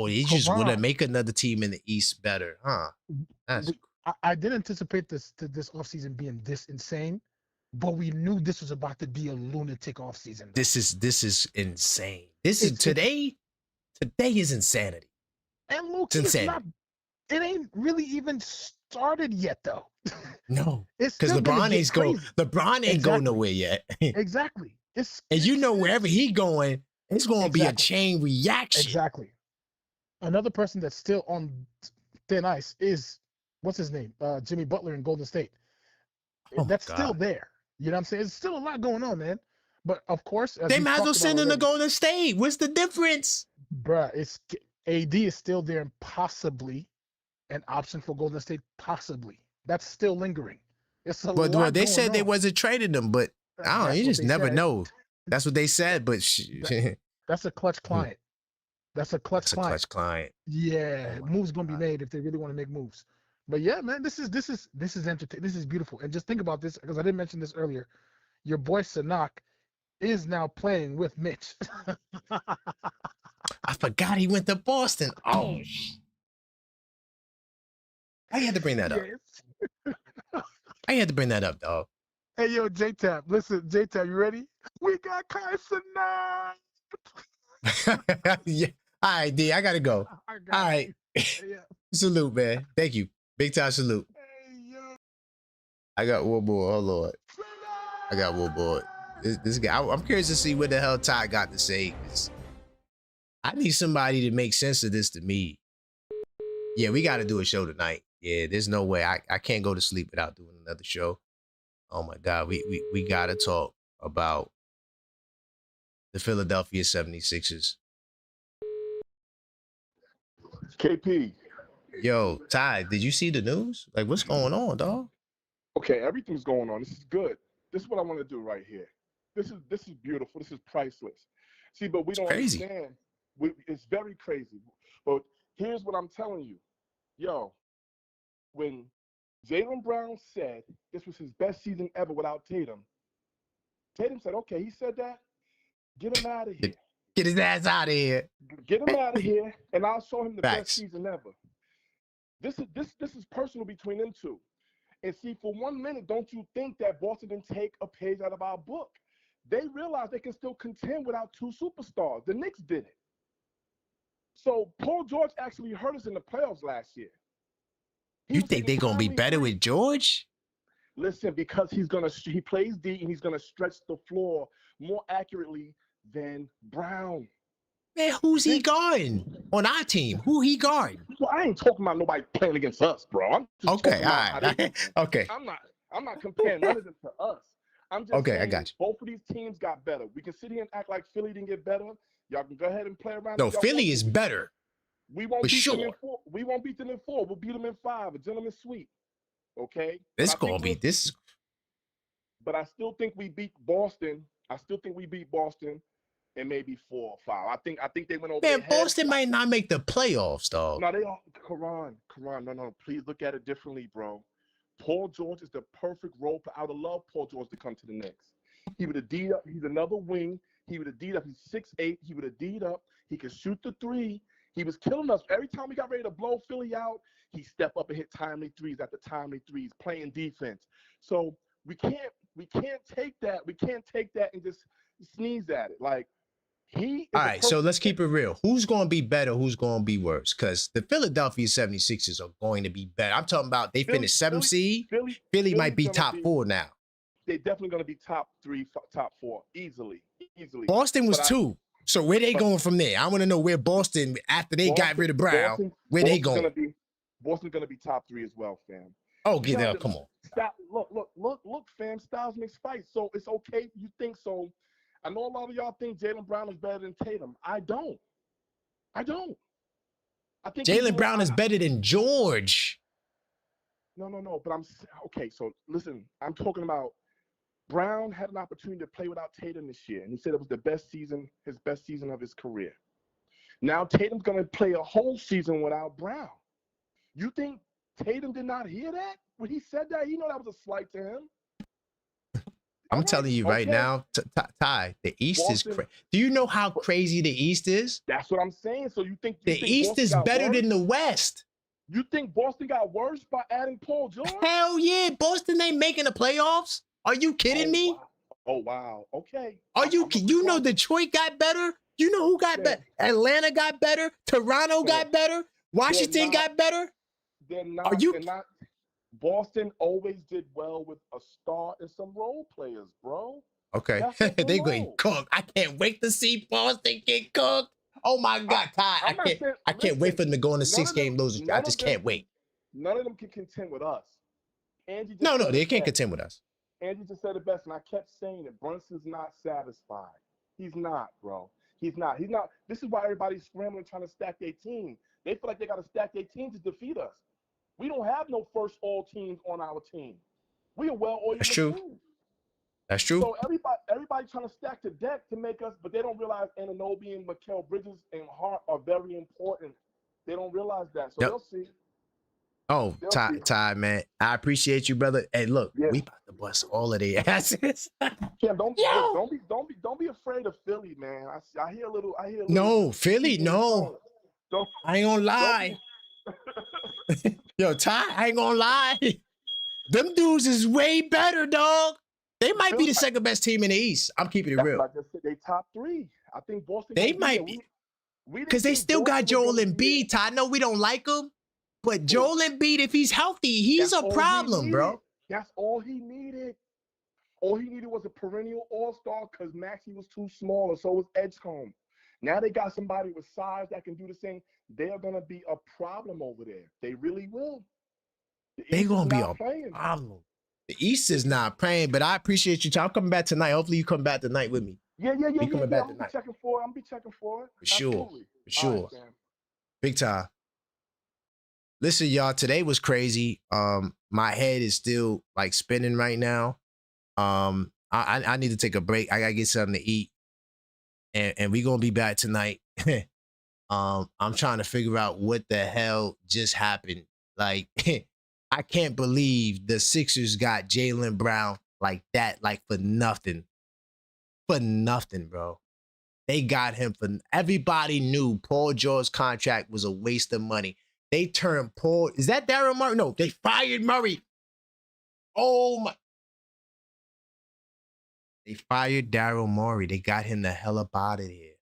[SPEAKER 1] You just want to make another team in the East better, huh?
[SPEAKER 2] I didn't anticipate this offseason being this insane, but we knew this was about to be a lunatic offseason.
[SPEAKER 1] This is insane. Today is insanity.
[SPEAKER 2] And Loki, it ain't really even started yet, though.
[SPEAKER 1] No, because LeBron ain't going nowhere yet.
[SPEAKER 2] Exactly.
[SPEAKER 1] And you know, wherever he going, it's going to be a chain reaction.
[SPEAKER 2] Exactly. Another person that's still on thin ice is, what's his name? Jimmy Butler in Golden State. That's still there. You know what I'm saying? There's still a lot going on, man. But of course,
[SPEAKER 1] they might as well send him to Golden State. What's the difference?
[SPEAKER 2] Bruh, it's AD is still there and possibly an option for Golden State, possibly. That's still lingering. It's a lot
[SPEAKER 1] But they said
[SPEAKER 2] going
[SPEAKER 1] they
[SPEAKER 2] on.
[SPEAKER 1] wasn't trading them, but I don't know. You just never know. That's what they said, but
[SPEAKER 2] that's a clutch client. That's a clutch
[SPEAKER 1] client.
[SPEAKER 2] Yeah, moves gonna be made if they really want to make moves. But yeah, man, this is entertaining. This is beautiful. And just think about this, because I didn't mention this earlier. Your boy Sanak is now playing with Mitch.
[SPEAKER 1] I forgot he went to Boston. Oh, I had to bring that up. I had to bring that up, dog.
[SPEAKER 2] Hey, yo, J-Tab. Listen, J-Tab, you ready? We got Kai Sanak.
[SPEAKER 1] Yeah. All right, D, I got to go. All right. Salute, man. Thank you. Big time salute.
[SPEAKER 2] Hey, yo.
[SPEAKER 1] I got one more. Oh, Lord. I got one more. This guy, I'm curious to see what the hell Ty got to say. I need somebody to make sense of this to me. Yeah, we got to do a show tonight. Yeah, there's no way. I can't go to sleep without doing another show. Oh, my God. We got to talk about the Philadelphia 76ers.
[SPEAKER 7] KP.
[SPEAKER 1] Yo, Ty, did you see the news? Like, what's going on, dog?
[SPEAKER 7] Okay, everything's going on. This is good. This is what I want to do right here. This is beautiful. This is priceless. See, but we don't understand. It's very crazy. But here's what I'm telling you. Yo, when Jaylen Brown said this was his best season ever without Tatum, Tatum said, okay, he said that. Get him out of here.
[SPEAKER 1] Get his ass out of here.
[SPEAKER 7] Get him out of here, and I'll show him the best season ever. This is personal between them two. And see, for 1 minute, don't you think that Boston didn't take a page out of our book? They realized they can still contend without two superstars. The Knicks did it. So Paul George actually hurt us in the playoffs last year.
[SPEAKER 1] You think they're gonna be better with George?
[SPEAKER 7] Listen, because he plays D and he's gonna stretch the floor more accurately than Brown.
[SPEAKER 1] Man, who's he guarding on our team? Who he guarding?
[SPEAKER 7] Well, I ain't talking about nobody playing against us, bro. I'm just
[SPEAKER 1] okay, all right. Okay.
[SPEAKER 7] I'm not comparing none of this to us. I'm just saying
[SPEAKER 1] I got you.
[SPEAKER 7] Both of these teams got better. We can sit here and act like Philly didn't get better. Y'all can go ahead and play around.
[SPEAKER 1] No, Philly is better.
[SPEAKER 7] We won't beat them in 4. We won't beat them in 4. We'll beat them in 5. A gentleman's sweep. Okay?
[SPEAKER 1] This gonna be this.
[SPEAKER 7] But I still think we beat Boston. And maybe 4 or 5. I think they went over.
[SPEAKER 1] Man, Boston might not make the playoffs, dog.
[SPEAKER 7] No, they all. Karan, no. Please look at it differently, bro. Paul George is the perfect role player. I would love Paul George to come to the Knicks. He would have D'd up. He's another wing. He would have D'd up. He's 6'8". He would have D'd up. He could shoot the 3. He was killing us. Every time we got ready to blow Philly out, he stepped up and hit timely threes after timely threes, playing defense. So we can't take that. We can't take that and just sneeze at it. Like,
[SPEAKER 1] all right, so let's keep it real. Who's going to be better? Who's going to be worse? Because the Philadelphia 76ers are going to be better. I'm talking about they finished 7th seed. Philly might be top 4 now.
[SPEAKER 7] They're definitely going to be top 3, top 4, easily.
[SPEAKER 1] Boston was 2. So where they going from there? I want to know where Boston, after they got rid of Brown, where they going?
[SPEAKER 7] Boston's going to be top 3 as well, fam.
[SPEAKER 1] Oh, get out. Come on.
[SPEAKER 7] Look, fam. Styles makes fights, so it's okay. You think so? I know a lot of y'all think Jaylen Brown is better than Tatum. I don't. I think
[SPEAKER 1] Jaylen Brown is better than George.
[SPEAKER 7] No. But okay. So listen, I'm talking about Brown had an opportunity to play without Tatum this year, and he said it was his best season of his career. Now Tatum's going to play a whole season without Brown. You think Tatum did not hear that when he said that? He know that was a slight to him.
[SPEAKER 1] I'm telling you right now, Ty, the East is crazy. Do you know how crazy the East is?
[SPEAKER 7] That's what I'm saying. So you think
[SPEAKER 1] the East is better than the West?
[SPEAKER 7] You think Boston got worse by adding Paul George?
[SPEAKER 1] Hell yeah, Boston ain't making the playoffs. Are you kidding me?
[SPEAKER 7] Wow. Oh wow. Okay.
[SPEAKER 1] Are you? You know Detroit got better. You know who got better? Atlanta got better. Toronto got better. Washington got better.
[SPEAKER 7] They're not.
[SPEAKER 1] Are you?
[SPEAKER 7] They're not. Boston always did well with a star and some role players, bro.
[SPEAKER 1] Okay. They're going cook. I can't wait to see Boston get cooked. Oh my God, Ty. I can't wait for them to go on a 6-game losing streak. I just can't wait.
[SPEAKER 7] None of them can contend with us.
[SPEAKER 1] No, they can't contend with us.
[SPEAKER 7] Andy just said it best, and I kept saying it. Brunson's not satisfied. He's not, bro. He's not. This is why everybody's scrambling trying to stack their team. They feel like they got to stack their team to defeat us. We don't have no first all teams on our team. We are well-oiled.
[SPEAKER 1] That's true. That's true.
[SPEAKER 7] So everybody trying to stack the deck to make us, but they don't realize Anunoby and Mikal Bridges and Hart are very important. They don't realize that. So they'll see.
[SPEAKER 1] Oh, Ty, man, I appreciate you, brother. Hey, look, we about to bust all of their asses.
[SPEAKER 7] Yeah, don't be afraid of Philly, man. I hear a little.
[SPEAKER 1] No, Philly, no. I ain't gonna lie. Yo, Ty, I ain't gonna lie. Them dudes is way better, dog. They might be the second best team in the East. I'm keeping it real.
[SPEAKER 7] I just said they top 3. I think Boston.
[SPEAKER 1] They might be. Because they still got Joel Embiid. Ty, I know we don't like him, but Joel Embiid, if he's healthy, he's a problem, bro.
[SPEAKER 7] That's all he needed. All he needed was a perennial all-star because Maxey was too small, and so was Edgecombe. Now they got somebody with size that can do the same. They are going to be a problem over there. They really will.
[SPEAKER 1] They're going to be a problem. The East is not playing, but I appreciate you. I'm coming back tonight. Hopefully you come back tonight with me.
[SPEAKER 7] Yeah.
[SPEAKER 1] Back
[SPEAKER 7] I'm
[SPEAKER 1] tonight.
[SPEAKER 7] be checking for it.
[SPEAKER 1] For sure. For sure.
[SPEAKER 7] Right,
[SPEAKER 1] big time. Listen, y'all, today was crazy. My head is still like spinning right now. I need to take a break. I gotta get something to eat. And we're gonna be back tonight. I'm trying to figure out what the hell just happened. Like, I can't believe the Sixers got Jaylen Brown like that, like for nothing. For nothing, bro. They got him for everybody knew Paul George's contract was a waste of money. They turned Paul. Is that Daryl Murray? No, they fired Murray. Oh my. They fired Daryl Morey. They got him the hell up out of here.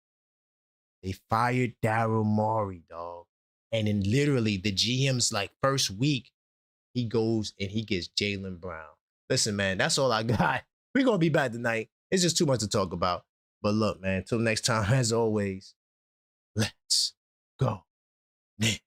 [SPEAKER 1] They fired Daryl Morey, dog. And then literally the GM's like first week, he goes and he gets Jaylen Brown. Listen, man, that's all I got. We're going to be back tonight. It's just too much to talk about. But look, man, until next time, as always, let's go Knicks.